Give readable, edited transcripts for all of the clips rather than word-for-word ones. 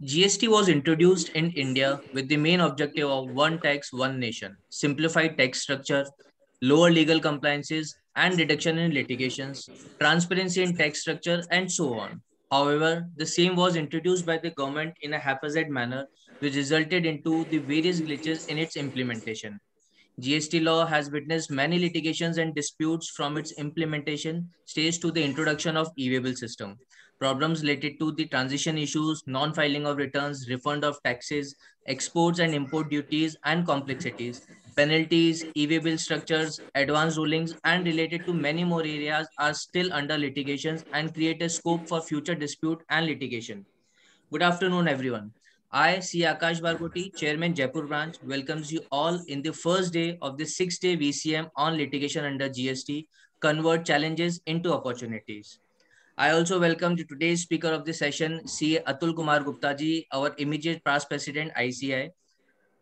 GST was introduced in India with the main objective of one tax, one nation, simplified tax structure, lower legal compliances, and reduction in litigations, transparency in tax structure, and so on. However, the same was introduced by the government in a haphazard manner, which resulted into the various glitches in its implementation. GST law has witnessed many litigations and disputes from its implementation stage to the introduction of e-waybill system. Problems related to the transition issues, non-filing of returns, refund of taxes, exports and import duties and complexities, penalties, e-waybill structures, advanced rulings and related to many more areas are still under litigations and create a scope for future dispute and litigation. Good afternoon, everyone. I, C. Akash Bargoti, Chairman Jaipur Branch, welcomes you all in the first day of the 6-day VCM on litigation under GST, convert challenges into opportunities. I also welcome the today's speaker of the session, C. Atul Kumar Gupta ji, our immediate past president, ICI.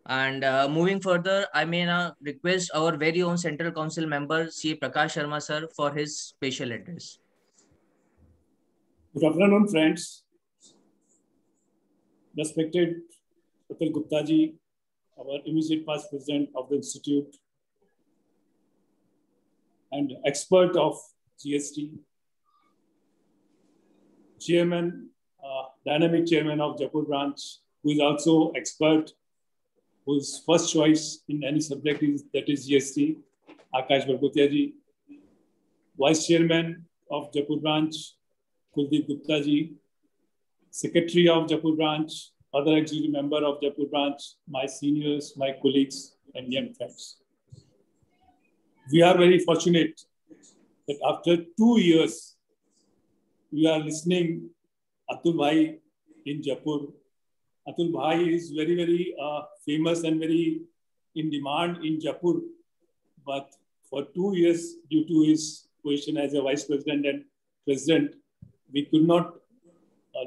And moving further, I may now request our very own Central Council member, C. Prakash Sharma sir, for his special address. Good afternoon, friends. Respected Atul Gupta ji, our immediate past president of the institute and expert of GST, chairman, dynamic chairman of Jaipur branch, who is also expert, whose first choice in any subject is GST, Akash Bargotia ji, vice chairman of Jaipur branch, Kuldeep Gupta ji, secretary of Jaipur branch, other executive member of Jaipur branch, my seniors, my colleagues, and young friends. We are very fortunate that after 2 years, we are listening Atul Bhai in Jaipur. Atul Bhai is very, very famous and very in demand in Jaipur. But for 2 years, due to his position as a vice president and president, we could not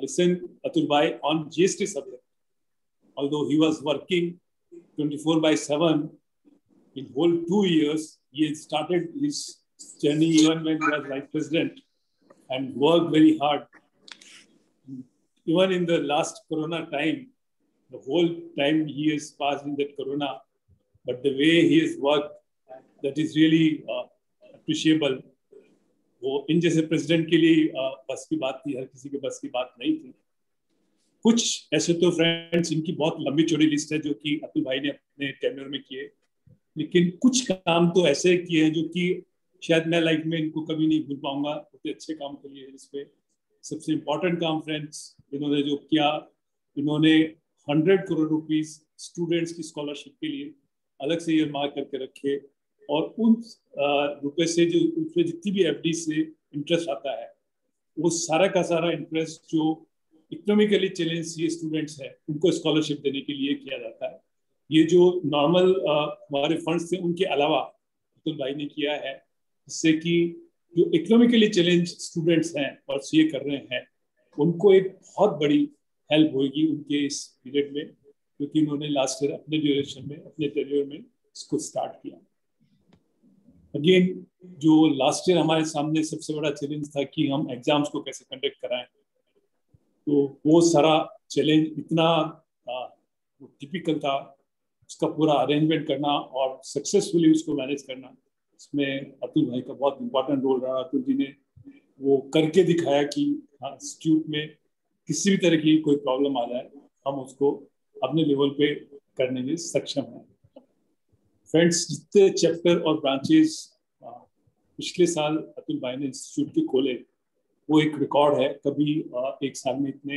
listen Atul Bhai on GST subject. Although he was working 24/7 in whole 2 years, he had started his journey even when he was vice president and worked very hard. Even in the last Corona time, the whole time he has passed in that Corona, but the way he has worked, that is really appreciable. वो इन जैसे president के लिए बस की बात थी, हर किसी के बस की बात नहीं थी. कुछ ऐसे तो फ्रेंड्स इनकी बहुत लंबी चौड़ी लिस्ट है जो कि अतुल भाई ने अपने टेन्योर में किए, लेकिन कुछ काम तो ऐसे किए हैं जो कि शायद मैं लाइफ में इनको कभी नहीं भूल पाऊंगा. उतने अच्छे काम किए हैं. इसमें सबसे इम्पोर्टेंट काम फ्रेंड्स इन्होंने जो किया, इन्होंने 100 करोड़ रुपीस स्टूडेंट्स की स्कॉलरशिप के लिए अलग से ये मार्क करके रखे, और उन रुपए से जो उसमें जितनी भी एफडी से इंटरेस्ट आता है, वो सारा का सारा इंटरेस्ट जो इकोनॉमिकली चैलेंज ये स्टूडेंट्स हैं उनको स्कॉलरशिप देने के लिए किया जाता है. ये जो नॉर्मल हमारे फंड्स थे उनके अलावा अतुल भाई ने किया है, जिससे कि जो इकोनॉमिकली चैलेंज स्टूडेंट्स हैं और सीए कर रहे हैं उनको एक बहुत बड़ी हेल्प होगी उनके इस पीरियड में, क्योंकि उन्होंने लास्ट ईयर अपने ड्यूरेशन में, अपने टेन्योर में इसको स्टार्ट किया. अगेन जो लास्ट ईयर हमारे सामने सबसे बड़ा चैलेंज था कि हम एग्जाम्स को कैसे कंडक्ट कराएं, तो वो सारा चैलेंज इतना टिपिकल था, उसका पूरा अरेंजमेंट करना और सक्सेसफुली उसको मैनेज करना, इसमें अतुल भाई का बहुत इंपॉर्टेंट रोल रहा. अतुल जी ने वो करके दिखाया कि हाँ, इंस्टीट्यूट में किसी भी तरह की कोई प्रॉब्लम आ जाए हम उसको अपने लेवल पे करने में सक्षम हैं. फ्रेंड्स, जितने चैप्टर और ब्रांचेस पिछले साल अतुल भाई ने इंस्टीट्यूट के खोले, वो एक रिकॉर्ड है. कभी एक साल में इतने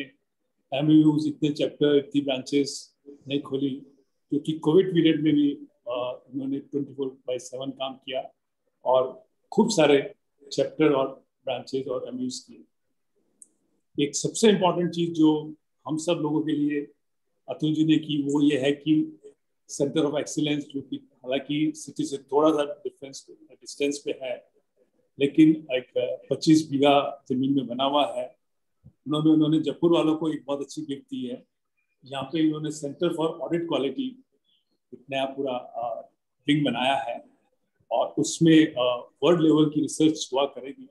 एमयूज, इतने चैप्टर, इतनी ब्रांचेस नहीं खोली, क्योंकि कोविड पीरियड में भी उन्होंने 24/7 काम किया और खूब सारे चैप्टर और ब्रांचेस और एमयूज किए. एक सबसे इम्पोर्टेंट चीज़ जो हम सब लोगों के लिए अतुल जी ने की, वो ये है कि सेंटर ऑफ एक्सीलेंस, जो कि हालांकि सिटी से थोड़ा सा डिस्टेंस पे है, लेकिन एक 25 बीघा जमीन में बना हुआ है. उन्होंने जयपुर वालों को एक बहुत अच्छी गिफ्ट दी है. यहाँ पे इन्होंने सेंटर फॉर ऑडिट क्वालिटी एक नया पूरा विंग बनाया है, और उसमें वर्ल्ड लेवल की रिसर्च हुआ करेगी.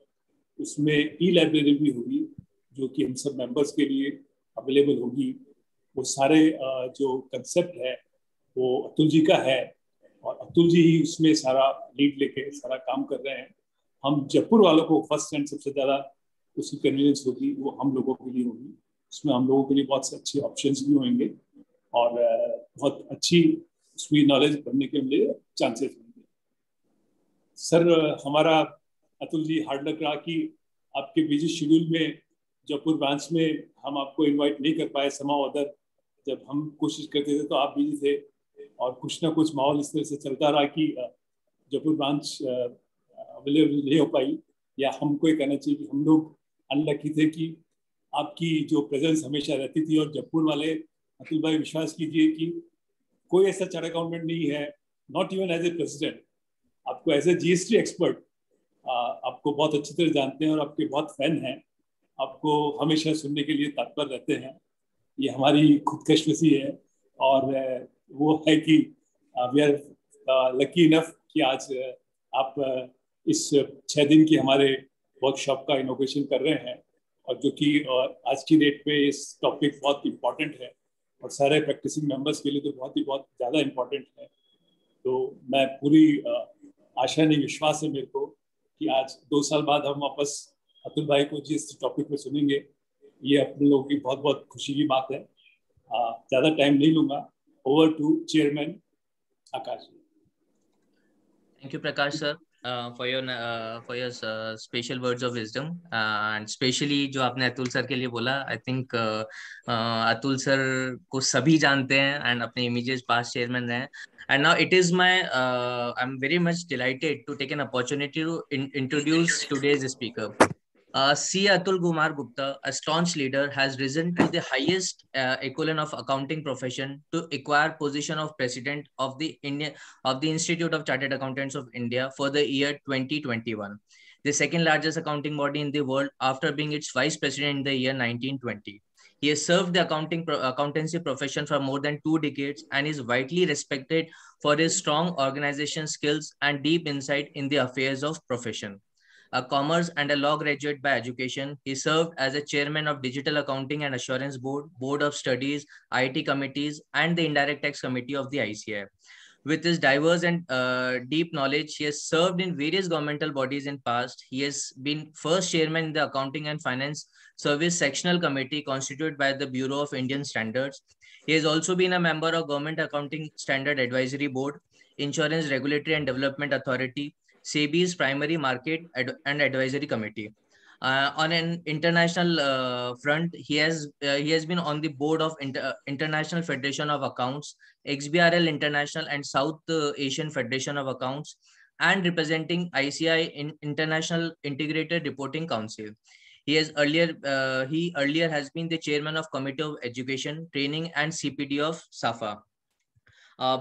उसमें ई लाइब्रेरी भी होगी जो कि हम सब मेंबर्स के लिए अवेलेबल होगी, वो सारे जो कंसेप्ट है वो अतुल जी का है, और अतुल जी ही उसमें सारा लीड लेके सारा काम कर रहे हैं। हम जयपुर वालों को फर्स्ट एंड सबसे ज़्यादा उसकी कन्वीनियंस होगी वो हम लोगों के लिए होगी। उसमें हम लोगों के लिए बहुत से अच्छे ऑप्शंस भी होंगे और बहुत अच्छी उसमें नॉलेज बनने के लिए चांसेस होंगे। सर हमारा अतुल जी हार्ड लक रहा कि आपके बिजी शेड्यूल में जयपुर ब्रांच में हम आपको इनवाइट नहीं कर पाए समाउ अदर। जब हम कोशिश करते थे तो आप बिजी थे, और कुछ ना कुछ माहौल इस तरह से चलता रहा कि जयपुर ब्रांच अवेलेबल नहीं हो पाई। या हमको ये कहना चाहिए कि हम लोग अनलकी थे कि आपकी जो प्रेजेंस हमेशा रहती थी। और जयपुर वाले अतुल भाई विश्वास कीजिए कि कोई ऐसा चार्ट अकाउंटेंट नहीं है, not even as a president, आपको एज ए जीएसटी एक्सपर्ट आपको बहुत अच्छी तरह जानते हैं और आपके बहुत फैन हैं, आपको हमेशा सुनने के लिए तत्पर रहते हैं। ये हमारी खुदकशी है। और वो है कि वी आर लकी इनफ कि आज आप इस 6 दिन की हमारे वर्कशॉप का इनोग्रेशन कर रहे हैं, और जो कि आज की डेट में इस टॉपिक बहुत इम्पोर्टेंट है और सारे प्रैक्टिसिंग मेंबर्स के लिए तो बहुत ज़्यादा इम्पोर्टेंट है। तो मैं पूरी आशा नहीं विश्वास है मेरे को कि आज 2 साल बाद हम वापस अतुल भाई को जिस टॉपिक में सुनेंगे, ये अपने लोगों की बहुत बहुत खुशी की बात है। ज़्यादा टाइम नहीं लूंगा। Over to chairman Akash. Thank you, Prakash sir, for your special words of wisdom, and especially जो आपने अतुल सर के लिए बोला। I think अतुल सर को सभी जानते हैं and अपने immediate past chairman हैं। And now it is my I'm very much delighted to take an opportunity to introduce today's speaker. C. Atul Kumar Gupta, a staunch leader, has risen to the highest echelon of accounting profession to acquire position of president of the Institute of Chartered Accountants of India for the year 2021, the second largest accounting body in the world after being its vice president in the year 1920. He has served the accountancy profession for more than 2 decades and is widely respected for his strong organization skills and deep insight in the affairs of profession. A commerce and a law graduate by education, he served as a chairman of Digital Accounting and Assurance Board, Board of Studies, IT committees, and the Indirect Tax Committee of the ICI. With his diverse and deep knowledge, he has served in various governmental bodies in past. He has been first chairman in the Accounting and Finance Service Sectional Committee constituted by the Bureau of Indian Standards. He has also been a member of Government Accounting Standard Advisory Board, Insurance Regulatory and Development Authority, SEBI's Primary Market and Advisory Committee. On an international front, he has been on the board of International Federation of Accounts, XBRL International and South Asian Federation of Accounts, and representing ICI in International Integrated Reporting Council. He earlier has been the chairman of Committee of Education, Training and CPD of SAFA.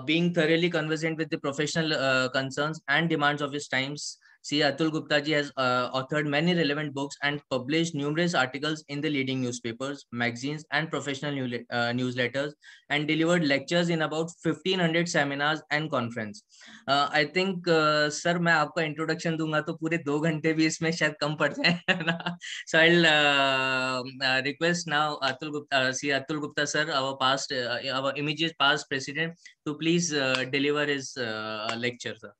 Being thoroughly conversant with the professional concerns and demands of his times, C. Atul Gupta ji has authored many relevant books and published numerous articles in the leading newspapers, magazines, and professional newsletters, and delivered lectures in about 1500 seminars and conference. I think, sir, मैं आपका introduction दूंगा तो पूरे 2 घंटे भी इसमें शायद कम पड़ जाए ना. So I'll request now Atul Gupta, C. Atul Gupta sir, our immediate past president, to please deliver his lecture, sir.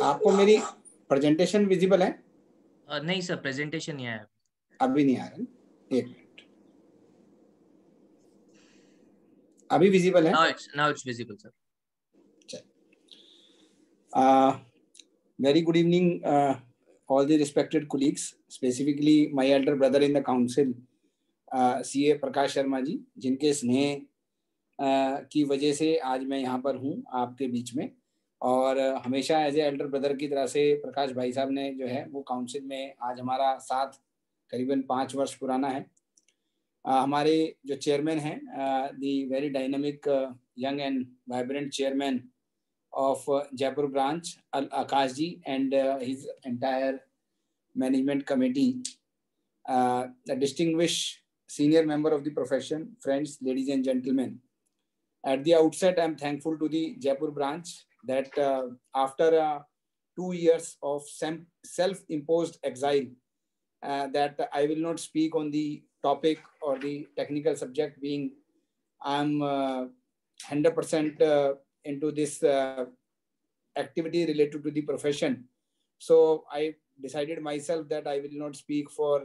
आपको मेरी प्रेजेंटेशन विजिबल है? नहीं सर, प्रेजेंटेशन नहीं आया अभी नहीं आ रहा। 1 मिनट, अभी विजिबल है? now it's visible, sir. Very good evening, all the respected colleagues, specifically my elder brother in the council, CA Prakash Sharma ji, जिनके स्नेह की वजह से आज मैं यहाँ पर हूँ आपके बीच में। और हमेशा एज ए एल्डर ब्रदर की तरह से प्रकाश भाई साहब ने जो है वो काउंसिल में आज हमारा साथ करीबन 5 वर्ष पुराना है। हमारे जो चेयरमैन हैं, दी very dynamic young and vibrant chairman of Jaipur branch, Akash ji, and his entire management committee, a distinguished senior member of the profession, friends, ladies and gentlemen. At the outset, I'm thankful to the Jaipur branch that after 2 years of self-imposed exile, that I will not speak on the topic or the technical subject, being I'm 100% into this activity related to the profession. So I decided myself that I will not speak for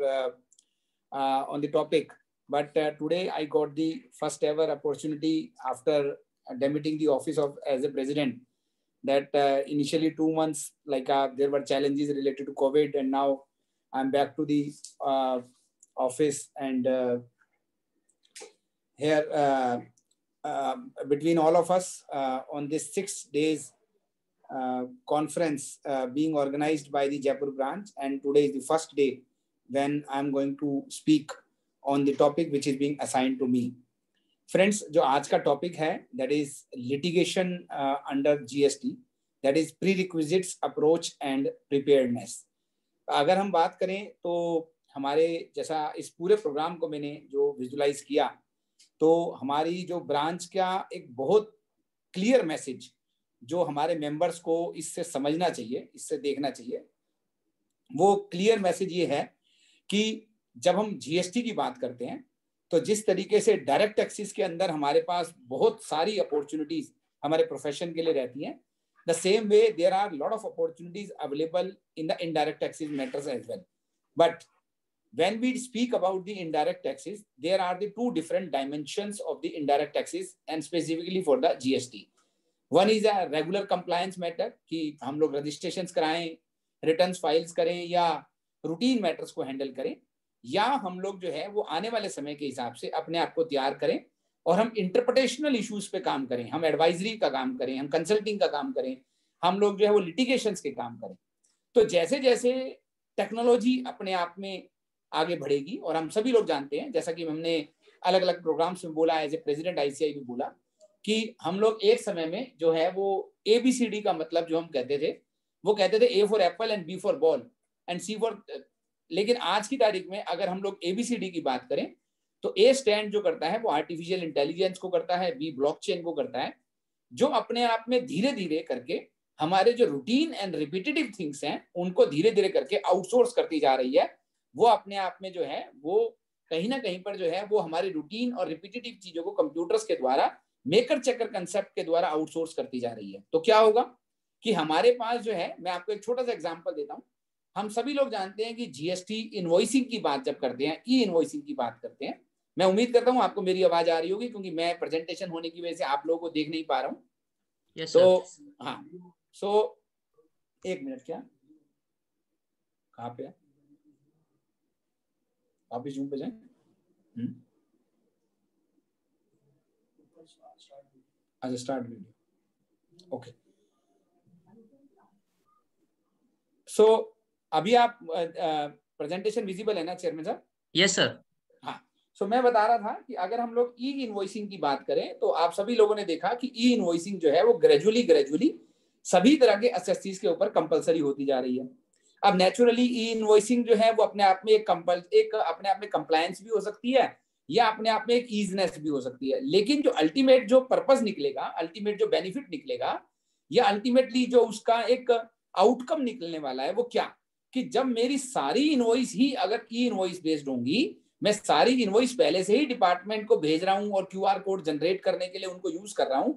on the topic. But today I got the first ever opportunity after demitting the office of as a president. That initially 2 months, like there were challenges related to COVID, and now I'm back to the office, and here between all of us on this 6 days conference being organized by the Jaipur branch, and today is the first day when I'm going to speak on the topic which is being assigned to me. Friends, जो आज का topic है, that is litigation under GST, that is prerequisites, approach and preparedness. अगर हम बात करें तो हमारे जैसा इस पूरे प्रोग्राम को मैंने जो विजुलाइज किया, तो हमारी जो ब्रांच का एक बहुत क्लियर मैसेज जो हमारे मेंबर्स को इससे समझना चाहिए, इससे देखना चाहिए, वो क्लियर मैसेज ये है कि जब हम जीएसटी की बात करते हैं तो जिस तरीके से डायरेक्ट टैक्सेस के अंदर हमारे पास बहुत सारी अपॉर्चुनिटीज हमारे प्रोफेशन के लिए रहती हैं, the same way there are lot of opportunities available in the indirect taxes matters as well. But when we speak about the indirect taxes, there are the two different dimensions of the indirect taxes, and specifically for the GST. One is a regular compliance matter कि हम लोग registrations कराएं, returns files करें, या routine matters को handle करें, या हम लोग जो है वो आने वाले समय के हिसाब से अपने आप को तैयार करें और हम interpretational issues पे काम करें, हम advisory का काम करें, हम consulting का काम करें, हम लोग जो है वो litigations के काम करें. तो जैसे जैसे टेक्नोलॉजी अपने आप में आगे बढ़ेगी, और हम सभी लोग जानते हैं, जैसा कि हमने अलग अलग प्रोग्राम्स में बोला, एज ए प्रेसिडेंट आईसीआई भी बोला कि हम लोग एक समय में जो है वो ABCD का मतलब जो हम कहते थे, वो कहते थे A for Apple and B for ball and C for, लेकिन आज की तारीख में अगर हम लोग ABCD की बात करें तो A स्टैंड जो करता है वो आर्टिफिशियल इंटेलिजेंस को करता है, B ब्लॉकचेन को करता है, जो अपने आप में धीरे धीरे करके हमारे जो रूटीन एंड रिपीटेटिव थिंग्स हैं उनको धीरे धीरे करके आउटसोर्स करती जा रही है. वो अपने आप में जो है वो कहीं ना कहीं पर जो है वो हमारी रूटीन और रिपीटेटिव चीजों को कंप्यूटर्स के द्वारा मेकर चेकर कंसेप्ट के द्वारा आउटसोर्स करती जा रही है. तो क्या होगा कि हमारे पास जो है, मैं आपको एक छोटा सा एग्जांपल देता हूं. हम सभी लोग जानते हैं कि जीएसटी इनवॉइसिंग की बात जब करते हैं, ई इनवॉइसिंग की बात करते हैं, मैं उम्मीद करता हूं आपको मेरी आवाज आ रही होगी क्योंकि मैं प्रेजेंटेशन होने की वजह से आप लोगों को देख नहीं पा रहा हूँ. yes, तो हाँ, सो एक मिनट, क्या कहाँ पे है, आप भी जूम पे जाएं. अच्छा, स्टार्ट वीडियो, ओके. सो अभी आप प्रेजेंटेशन विजिबल है ना चेयरमैन साहब? Yes sir. हाँ, सो मैं बता रहा था कि अगर हम लोग ई इनवॉइसिंग की बात करें तो आप सभी लोगों ने देखा कि ई इनवॉइसिंग जो है वो ग्रेजुअली सभी तरह के एसएससीज के ऊपर कंपलसरी होती जा रही है. अब नेचुरली ई इनवॉइसिंग जो है वो अपने आप में एक अपने आप में कंप्लायंस भी हो सकती है या अपने आप में एक ईजनेस भी हो सकती है, लेकिन जो अल्टीमेट जो पर्पस निकलेगा, अल्टीमेट जो बेनिफिट निकलेगा, या अल्टीमेटली जो उसका एक आउटकम निकलने वाला है वो क्या, कि जब मेरी सारी इनवॉइस ही अगर ई इनवॉइस बेस्ड होंगी, मैं सारी इनवॉइस पहले से ही डिपार्टमेंट को भेज रहा हूं और क्यूआर कोड जनरेट करने के लिए उनको यूज कर रहा हूं,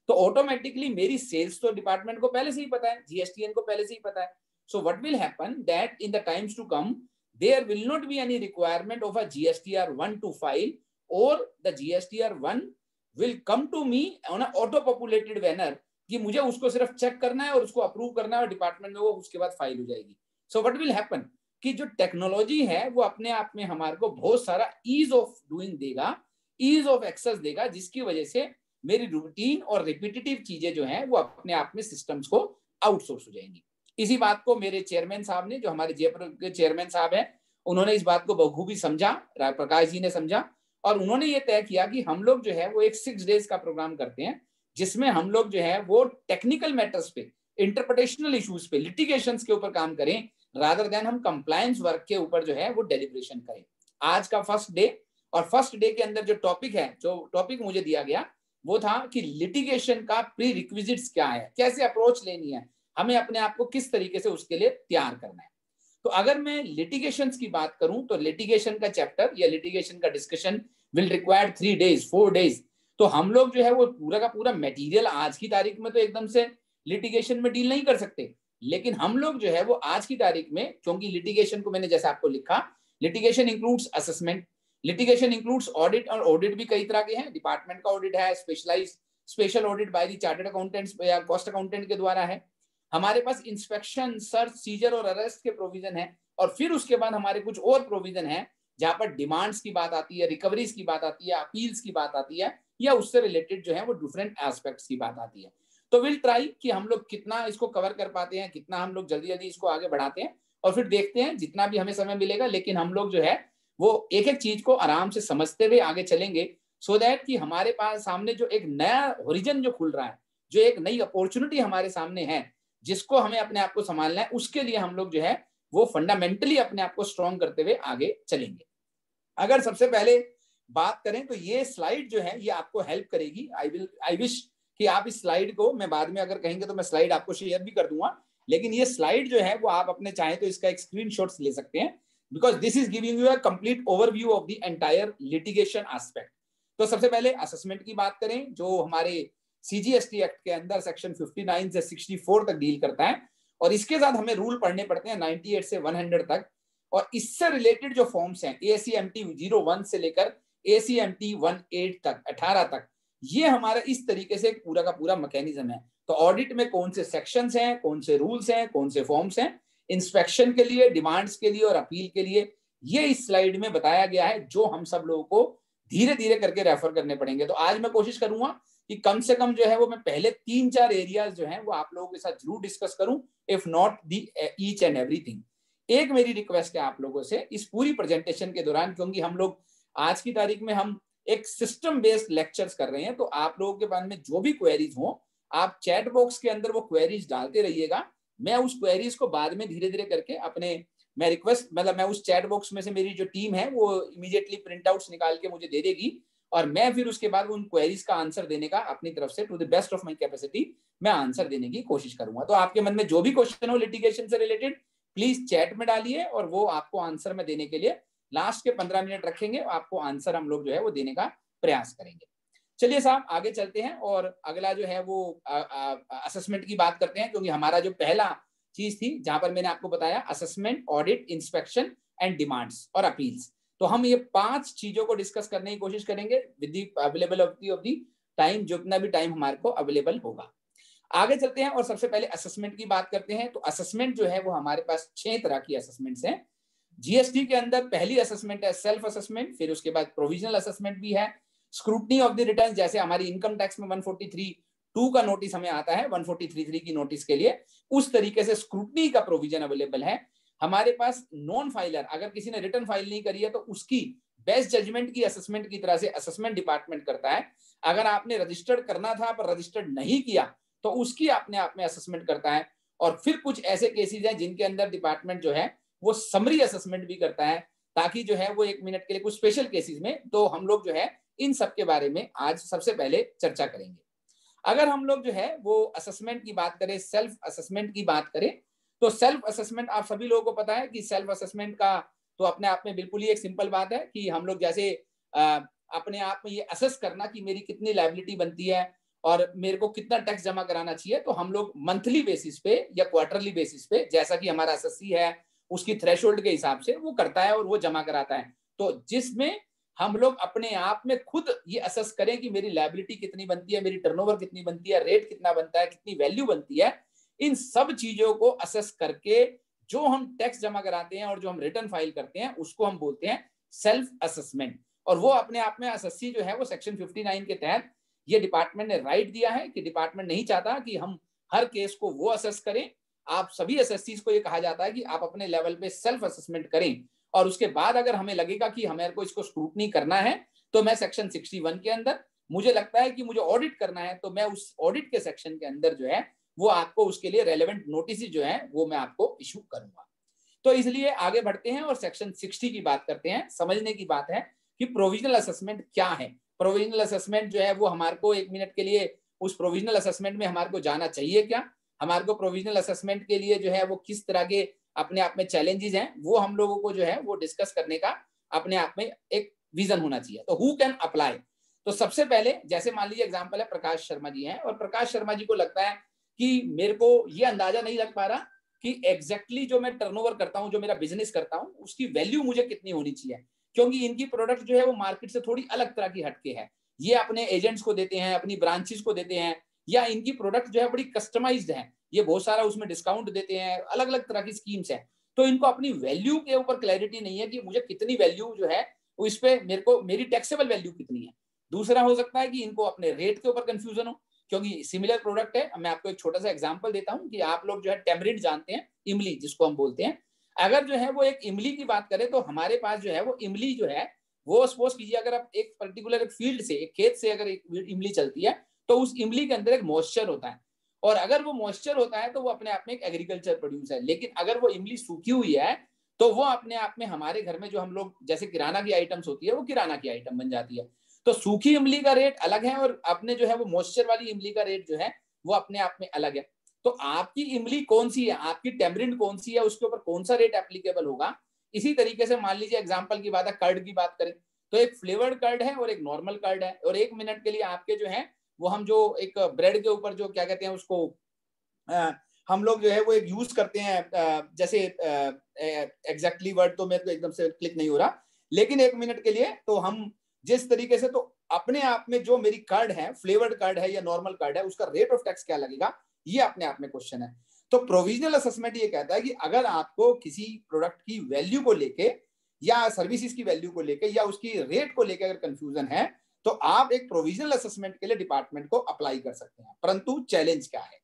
तो ऑटोमेटिकली मेरी सेल्स तो डिपार्टमेंट को पहले से ही पता है, जीएसटीएन को पहले से ही पता है. So what will happen that in the times to come there will not be any requirement of a GSTR1 to file, or the GSTR1 will come to me on a auto populated manner कि मुझे उसको सिर्फ check करना है और उसको approve करना है और डिपार्टमेंट में वो उसके बाद फाइल हो जाएगी. So what will happen कि जो टेक्नोलॉजी है वो अपने आप में हमारे को बहुत सारा ईज ऑफ डूइंग देगा, ईज ऑफ एक्सेस देगा, जिसकी वजह से मेरी रूटीन और रिपीटेटिव चीजें जो है वो अपने आप में सिस्टम्स को आउटसोर्स हो जाएंगी. इसी बात को मेरे चेयरमैन साहब ने, जो हमारे जयपुर के चेयरमैन साहब हैं, उन्होंने इस बात को बखूबी समझा, प्रकाश जी ने समझा, और उन्होंने ये तय किया कि हम लोग जो है वो एक 6 डेज का प्रोग्राम करते हैं जिसमें हम लोग जो है वो टेक्निकल मैटर्स पे, इंटरप्रिटेशनल इश्यूज पे, लिटिगेशंस के ऊपर काम करें, रादर देन हम कंप्लायंस वर्क के ऊपर जो है वो डेलिब्रेशन करें। आज का फर्स्ट डे, और फर्स्ट डे के अंदर जो टॉपिक मुझे दिया गया वो था कि लिटिगेशन का प्री रिक्विजिट्स क्या है, कैसे अप्रोच लेनी है, हमें अपने आप को किस तरीके से उसके लिए तैयार करना है। तो अगर मैं लिटिगेशंस की बात करूं तो लिटिगेशन का चैप्टर या लिटिगेशन का discussion will require 3 days 4 days। तो हम लोग जो है वो पूरा का पूरा मटेरियल आज की तारीख में तो एकदम से लिटिगेशन में डील नहीं कर सकते, लेकिन हम लोग जो है वो आज की तारीख में, क्योंकि लिटिगेशन को मैंने जैसे आपको लिखा, litigation includes assessment, litigation includes audit, और ऑडिट भी कई तरह के हैं, डिपार्टमेंट का ऑडिट है, special audit by the chartered accountants या कॉस्ट अकाउंटेंट के द्वारा है, हमारे पास इंस्पेक्शन, सर्च, सीजर और अरेस्ट के प्रोविजन है, और फिर उसके बाद हमारे कुछ और प्रोविजन है जहां पर डिमांड्स की बात आती है, रिकवरीज की बात आती है, अपील्स की बात आती है, या उससे रिलेटेड जो है वो डिफरेंट एस्पेक्ट्स की बात आती है। तो विल ट्राई कि हम लोग कितना इसको कवर कर पाते हैं, कितना हम लोग जल्दी जल्दी इसको आगे बढ़ाते हैं, और फिर देखते हैं जितना भी हमें समय मिलेगा, लेकिन हम लोग जो है वो एक एक चीज को आराम से समझते हुए आगे चलेंगे, सो दैट कि हमारे पास सामने जो एक नया होरिजन जो खुल रहा है, जो एक नई अपॉर्चुनिटी हमारे सामने है, जिसको हमें अपने आप को संभालना है, उसके लिए हम लोग जो है वो फंडामेंटली अपने आप को स्ट्रॉन्ग करते हुए आगे चलेंगे। अगर सबसे पहले बात करें तो ये स्लाइड जो है ये आपको हेल्प करेगी। आई विश कि आप इस स्लाइड को, मैं बाद में अगर कहेंगे तो मैं स्लाइड आपको शेयर भी कर दूंगा, लेकिन ये स्लाइड जो है वो आप अपने चाहे तो इसका एक स्क्रीनशॉट्स ले सकते हैं, because this is giving you a complete overview of the entire litigation aspect. तो सबसे पहले असेसमेंट की बात करें, जो हमारे सीजीएसटी एक्ट के अंदर सेक्शन 59 से 64 तक डील करता है, और इसके साथ हमें रूल पढ़ने पड़ते हैं 98 से 100 तक, और इससे रिलेटेड जो फॉर्म्स हैं ACMT 01 से लेकर ACMT 18 तक 18 तक, ये हमारा इस तरीके से पूरा का पूरा मैकेनिज्म है। तो ऑडिट में कौन से सेक्शंस हैं, कौन से रूल्स हैं, कौन से फॉर्म्स हैं, इंस्पेक्शन के लिए, डिमांड्स के लिए और अपील के लिए, ये इस स्लाइड में बताया गया है, जो हम सब लोगों को धीरे धीरे करके रेफर करने पड़ेंगे। तो आज मैं कोशिश करूंगा कि कम से कम जो है वो मैं पहले 3-4 एरियाज जो है वो आप लोगों के साथ जरूर डिस्कस करूं, if not the each and everything. एक मेरी रिक्वेस्ट है आप लोगों से इस पूरी प्रेजेंटेशन के दौरान, क्योंकि हम लोग आज की तारीख में हम एक सिस्टम बेस्ड लेक्चर्स कर रहे हैं, तो आप लोगों के पास में जो भी क्वेरीज हो, आप चैट बॉक्स के अंदर वो क्वेरीज डालते रहिएगा। मैं उस क्वेरीज को बाद में धीरे धीरे करके मैं उस चैट बॉक्स में से मेरी जो टीम है वो इमीडिएटली प्रिंट आउट्स निकाल के मुझे दे देगी, और मैं फिर उसके बाद उन क्वेरीज का आंसर देने का अपनी तरफ से to the best of my capacity मैं आंसर देने की कोशिश करूंगा। तो आपके मन में जो भी क्वेश्चन हो लिटिगेशन से रिलेटेड, प्लीज चैट में डालिए, और वो आपको आंसर में देने के लिए लास्ट के 15 मिनट रखेंगे, आपको आंसर हम लोग जो है वो देने का प्रयास करेंगे। चलिए साहब आगे चलते हैं, और अगला जो है वो असेसमेंट की बात करते हैं, क्योंकि हमारा जो पहला चीज थी जहां पर मैंने आपको बताया assessment, audit, inspection and demands और अपील्स, तो हम ये 5 चीजों को डिस्कस करने की कोशिश करेंगे with the availability of the time, जितना भी टाइम हमारे को अवेलेबल होगा। आगे चलते हैं और सबसे पहले असेसमेंट की बात करते हैं। तो असेसमेंट जो है वो हमारे पास 6 तरह की असेसमेंट्स हैं। जीएसटी के अंदर पहली असेसमेंट है सेल्फ असेसमेंट, फिर उसके बाद प्रोविजनल असेसमेंट भी है, स्क्रूटनी ऑफ द रिटर्न, जैसे हमारी इनकम टैक्स में 143(2) का नोटिस हमें आता है 143(3) की नोटिस के लिए, उस तरीके से स्क्रूटनी का प्रोविजन अवेलेबल है। हमारे पास नॉन फाइलर, अगर किसी ने रिटर्न फाइल नहीं करी है तो उसकी बेस्ट जजमेंट की असेसमेंट की तरह से असेसमेंट डिपार्टमेंट करता है। अगर आपने रजिस्टर्ड करना था पर रजिस्टर्ड नहीं किया तो उसकी अपने आप में असेसमेंट करता है। और फिर कुछ ऐसे केसेस हैं जिनके अंदर डिपार्टमेंट जो है वो समरी असेसमेंट भी करता है, ताकि जो है वो 1 मिनट के लिए कुछ स्पेशल केसेस में, तो हम लोग जो है इन सब के बारे में आज सबसे पहले चर्चा करेंगे। अगर हम लोग जो है वो असेसमेंट की बात करें, सेल्फ असेसमेंट की बात करें, तो सेल्फ असेसमेंट आप सभी लोगों को पता है कि सेल्फ असेसमेंट का तो अपने आप में बिल्कुल ही एक सिंपल बात है कि हम लोग जैसे अपने आप में ये असेस करना कि मेरी कितनी लायबिलिटी बनती है और मेरे को कितना टैक्स जमा कराना चाहिए, तो हम लोग मंथली बेसिस पे या क्वार्टरली बेसिस पे, जैसा कि हमारा एसएससी है उसकी थ्रेशोल्ड के हिसाब से वो करता है और वो जमा कराता है। तो जिसमें हम लोग अपने आप में खुद ये असेस करें कि मेरी लायबिलिटी कितनी बनती है, मेरी टर्नओवर कितनी बनती है, रेट कितना बनता है, कितनी वैल्यू बनती है, इन सब चीजों को असेस करके जो हम टैक्स जमा कराते हैं और जो हम रिटर्न फाइल करते हैं उसको हम बोलते हैं सेल्फ असेसमेंट। और वो अपने आप में एसएससी जो है वो सेक्शन 59 के तहत ये डिपार्टमेंट ने राइट दिया है कि डिपार्टमेंट नहीं चाहता कि हम हर केस को वो असेस करें। आप सभी एसएससीज को ये कहा जाता है कि आप अपने लेवल पे सेल्फ असेसमेंट करें, और उसके बाद अगर हमें लगेगा कि हमें को इसको स्क्रूटनी करना है तो मैं सेक्शन 61 के अंदर मुझे लगता है कि मुझे ऑडिट करना है, तो मैं उस ऑडिट के सेक्शन के अंदर जो है वो आपको उसके लिए रेलेवेंट नोटिस जो है वो मैं आपको इशू करूंगा। तो इसलिए आगे बढ़ते हैं और सेक्शन 60 की बात करते हैं। समझने की बात है कि प्रोविजनल असेसमेंट क्या है। प्रोविजनल असेसमेंट जो है वो हमारे को 1 मिनट के लिए उस प्रोविजनल असेसमेंट में हमारे को जाना चाहिए क्या, हमारे को प्रोविजनल असेसमेंट के लिए जो है वो किस तरह के अपने आप में चैलेंजेस हैं, वो हम लोगों को जो है वो डिस्कस करने का अपने आप में एक विजन होना चाहिए। तो हु कैन अप्लाई, तो सबसे पहले जैसे मान लीजिए एग्जांपल है प्रकाश शर्मा जी हैं, और प्रकाश शर्मा जी को लगता है कि मेरे को ये अंदाजा नहीं लग पा रहा कि एग्जैक्टली जो मैं टर्नओवर करता हूं, जो मेरा बिजनेस करता हूं, उसकी वैल्यू मुझे कितनी होनी चाहिए, क्योंकि इनकी प्रोडक्ट जो है वो मार्केट से थोड़ी अलग तरह की हटके है। ये अपने एजेंट्स को देते हैं, अपनी ब्रांचेस को देते हैं, या इनकी प्रोडक्ट जो है बड़ी कस्टमाइज्ड है, ये बहुत सारा उसमें डिस्काउंट देते हैं, अलग अलग तरह की स्कीम्स है। तो इनको अपनी वैल्यू के ऊपर क्लैरिटी नहीं है कि मुझे कितनी वैल्यू जो है वो इस पे मेरे को मेरी टैक्सेबल वैल्यू कितनी है। दूसरा हो सकता है कि इनको अपने रेट के ऊपर कंफ्यूजन हो, क्योंकि सिमिलर प्रोडक्ट है। मैं आपको एक छोटा सा एग्जांपल देता हूं कि आप लोग जो है टेमरिंड जानते हैं, इमली जिसको हम बोलते हैं। अगर जो है वो एक इमली की बात करें तो हमारे पास जो है वो इमली जो है वो सपोज कीजिए अगर आप एक पर्टिकुलर एक फील्ड से, एक खेत से अगर एक इमली चलती है तो उस इमली के अंदर एक मॉइस्चर होता है, और अगर वो मॉइस्चर होता है तो वो अपने आप में एक एग्रीकल्चर प्रोड्यूस है। लेकिन अगर वो इमली सूखी हुई है तो वो अपने आप में हमारे घर में जो हम लोग जैसे किराना की आइटम्स होती है वो किराना की आइटम बन जाती है। तो सूखी इमली का रेट अलग है और अपने जो है वो मॉइस्चर वाली इमली का रेट जो है वो अपने आप में अलग है। तो आपकी इमली कौन सी है, आपकी टेमरिंड कौन सी है, उसके ऊपर कौन सा रेट एप्लीकेबल होगा। इसी तरीके से मान लीजिए एग्जांपल की बात है, कर्ड की बात करें तो एक फ्लेवर्ड कर्ड है और एक नॉर्मल कर्ड है, और 1 मिनट के लिए आपके जो है वो हम जो एक ब्रेड के ऊपर जो क्या कहते हैं उसको हम लोग जो है वो एक यूज करते हैं, जैसे एग्जैक्टली वर्ड तो मेरे को एकदम से क्लिक नहीं हो रहा, लेकिन 1 मिनट के लिए तो हम जिस तरीके से, तो अपने आप में जो मेरी कार्ड है, फ्लेवर्ड कार्ड है या नॉर्मल कार्ड है, उसका रेट ऑफ टैक्स क्या लगेगा, ये अपने आप में क्वेश्चन है। तो प्रोविजनल असेसमेंट ये कहता है कि अगर आपको किसी प्रोडक्ट की वैल्यू को लेके या सर्विसेज की वैल्यू को लेके या उसकी रेट को लेके अगर कंफ्यूजन है तो आप एक प्रोविजनल असेसमेंट के लिए डिपार्टमेंट को अप्लाई कर सकते हैं। परंतु चैलेंज क्या है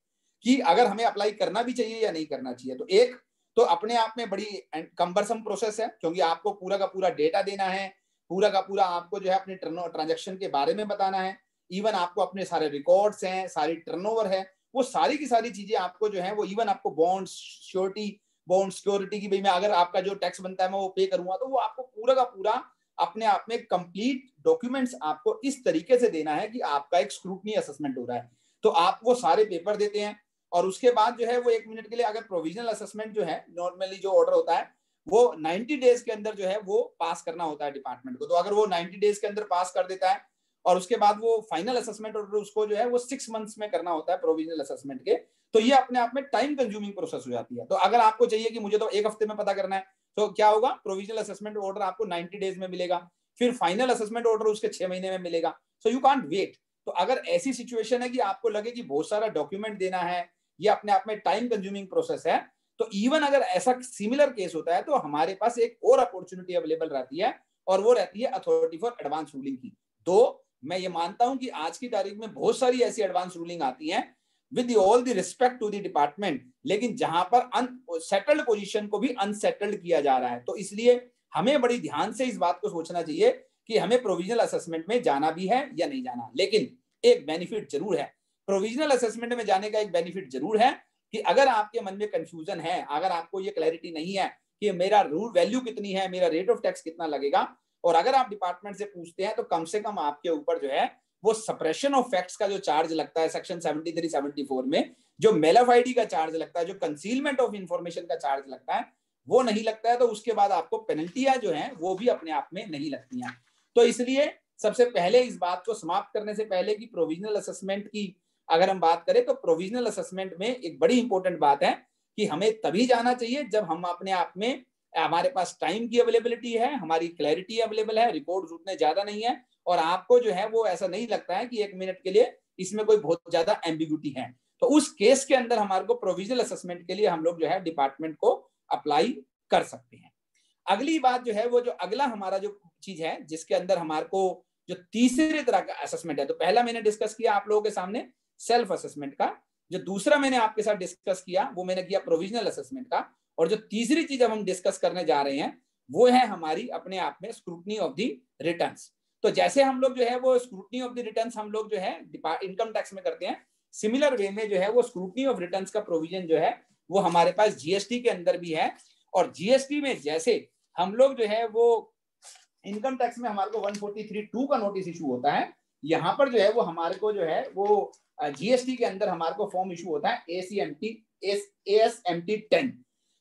कि अगर हमें अप्लाई करना भी चाहिए या नहीं करना चाहिए। तो एक तो अपने आप में बड़ी कंबरसम प्रोसेस है, क्योंकि आपको पूरा का पूरा डेटा देना है, पूरा का पूरा आपको जो है अपने ट्रांजैक्शन के बारे में बताना है, इवन आपको अपने सारे रिकॉर्ड्स हैं, सारी टर्नओवर है, वो सारी की सारी चीजें आपको जो है वो, इवन आपको बॉन्ड सिक्योरिटी की, भाई मैं अगर आपका जो टैक्स बनता है मैं वो पे करूंगा, तो वो आपको पूरा का पूरा अपने आप में कंप्लीट डॉक्यूमेंट्स आपको इस तरीके से देना है कि आपका एक स्क्रूटनी असेसमेंट हो रहा है। तो आप वो सारे पेपर देते हैं और उसके बाद जो है वो 1 मिनट के लिए अगर प्रोविजनल असेसमेंट जो है नॉर्मली जो ऑर्डर होता है वो 90 डेज के अंदर जो है वो पास करना होता है डिपार्टमेंट को। तो अगर वो 90 डेज के अंदर पास कर देता है और उसके बाद वो फाइनल असेसमेंट ऑर्डर उसको जो है वो 6 मंथ्स में करना होता है प्रोविजनल असेसमेंट के, तो ये अपने आप में टाइम कंज्यूमिंग प्रोसेस हो जाती है। तो अगर आपको चाहिए कि मुझे तो 1 हफ्ते में पता करना है तो क्या होगा, प्रोविजनल असेसमेंट ऑर्डर आपको 90 डेज में मिलेगा, फिर फाइनल असेसमेंट ऑर्डर उसके 6 महीने में मिलेगा। So you can't wait. तो अगर ऐसी सिचुएशन है कि आपको लगे कि बहुत सारा डॉक्यूमेंट देना है, ये अपने आप में टाइम कंज्यूमिंग प्रोसेस है, तो इवन अगर ऐसा सिमिलर केस होता है तो हमारे पास एक और अपॉर्चुनिटी अवेलेबल रहती है, और वो रहती है अथॉरिटी फॉर एडवांस रूलिंग की। तो मैं ये मानता हूं कि आज की तारीख में बहुत सारी ऐसी एडवांस रूलिंग आती हैं with all the respect to the department, लेकिन जहां पर सेटल्ड पोजीशन को भी अनसेटल्ड किया जा रहा है। तो इसलिए हमें बड़ी ध्यान से इस बात को सोचना चाहिए कि हमें प्रोविजनल असेसमेंट में जाना भी है या नहीं जाना। लेकिन एक बेनिफिट जरूर है, प्रोविजनल असेसमेंट में जाने का एक बेनिफिट जरूर है कि अगर आपके मन में कंफ्यूजन है, अगर आपको ये क्लैरिटी नहीं है कि मेरा रूल वैल्यू कितनी है, मेरा रेट ऑफ टैक्स कितना लगेगा, और अगर आप डिपार्टमेंट से पूछते हैं तो कम से कम आपके ऊपर जो है वो सप्रेशन ऑफ फैक्ट्स का जो चार्ज लगता है सेक्शन 73-74 में, जो मेलाफाइडी का चार्ज लगता है, जो कंसीलमेंट ऑफ इंफॉर्मेशन का चार्ज लगता है, वो नहीं लगता है। तो उसके बाद आपको पेनल्टियां जो है वो भी अपने आप में नहीं लगती हैं। तो इसलिए सबसे पहले इस बात को समाप्त करने से पहले कि प्रोविजनल असेसमेंट की अगर हम बात करें तो प्रोविजनल असेसमेंट में एक बड़ी इंपॉर्टेंट बात है कि हमें तभी जाना चाहिए जब हम अपने आप में, हमारे पास टाइम की अवेलेबिलिटी है, हमारी क्लैरिटी अवेलेबल है, रिकॉर्ड्स उतने ज्यादा नहीं है, और आपको जो है वो ऐसा नहीं लगता है कि 1 मिनट के लिए इसमें कोई बहुत ज्यादा एम्बिग्यूटी है। तो उस केस के अंदर हमारे को प्रोविजनल असेसमेंट के लिए हम लोग जो है डिपार्टमेंट को अप्लाई कर सकते हैं। अगली बात जो है वो, जो अगला हमारा जो चीज है जिसके अंदर हमारे को जो तीसरे तरह का असेसमेंट है, तो पहला मैंने डिस्कस किया आप लोगों के सामने सेल्फ असेसमेंट का, जो दूसरा मैंने आपके साथ डिस्कस किया वो मैंने किया प्रोविजनल असेसमेंट का, और जो तीसरी चीज हम डिस्कस करने जा रहे हैं वो है हमारी अपने आप में स्क्रूटनी ऑफ द रिटर्न्स। तो जैसे हम लोग जो है वो स्क्रूटनी ऑफ द रिटर्न्स हम लोग जो है इनकम टैक्स में करते हैं, सिमिलर वे में जो है वो स्क्रूटनी ऑफ रिटर्न्स का प्रोविजन जो है वो हमारे पास जीएसटी के अंदर भी है। और जीएसटी में जैसे हम लोग जो है वो इनकम टैक्स में हमारे को 143(2) का नोटिस इशू होता है, यहाँ पर जो है वो हमारे को जो है वो जीएसटी के अंदर हमारे को फॉर्म इशू होता है ASMT 10।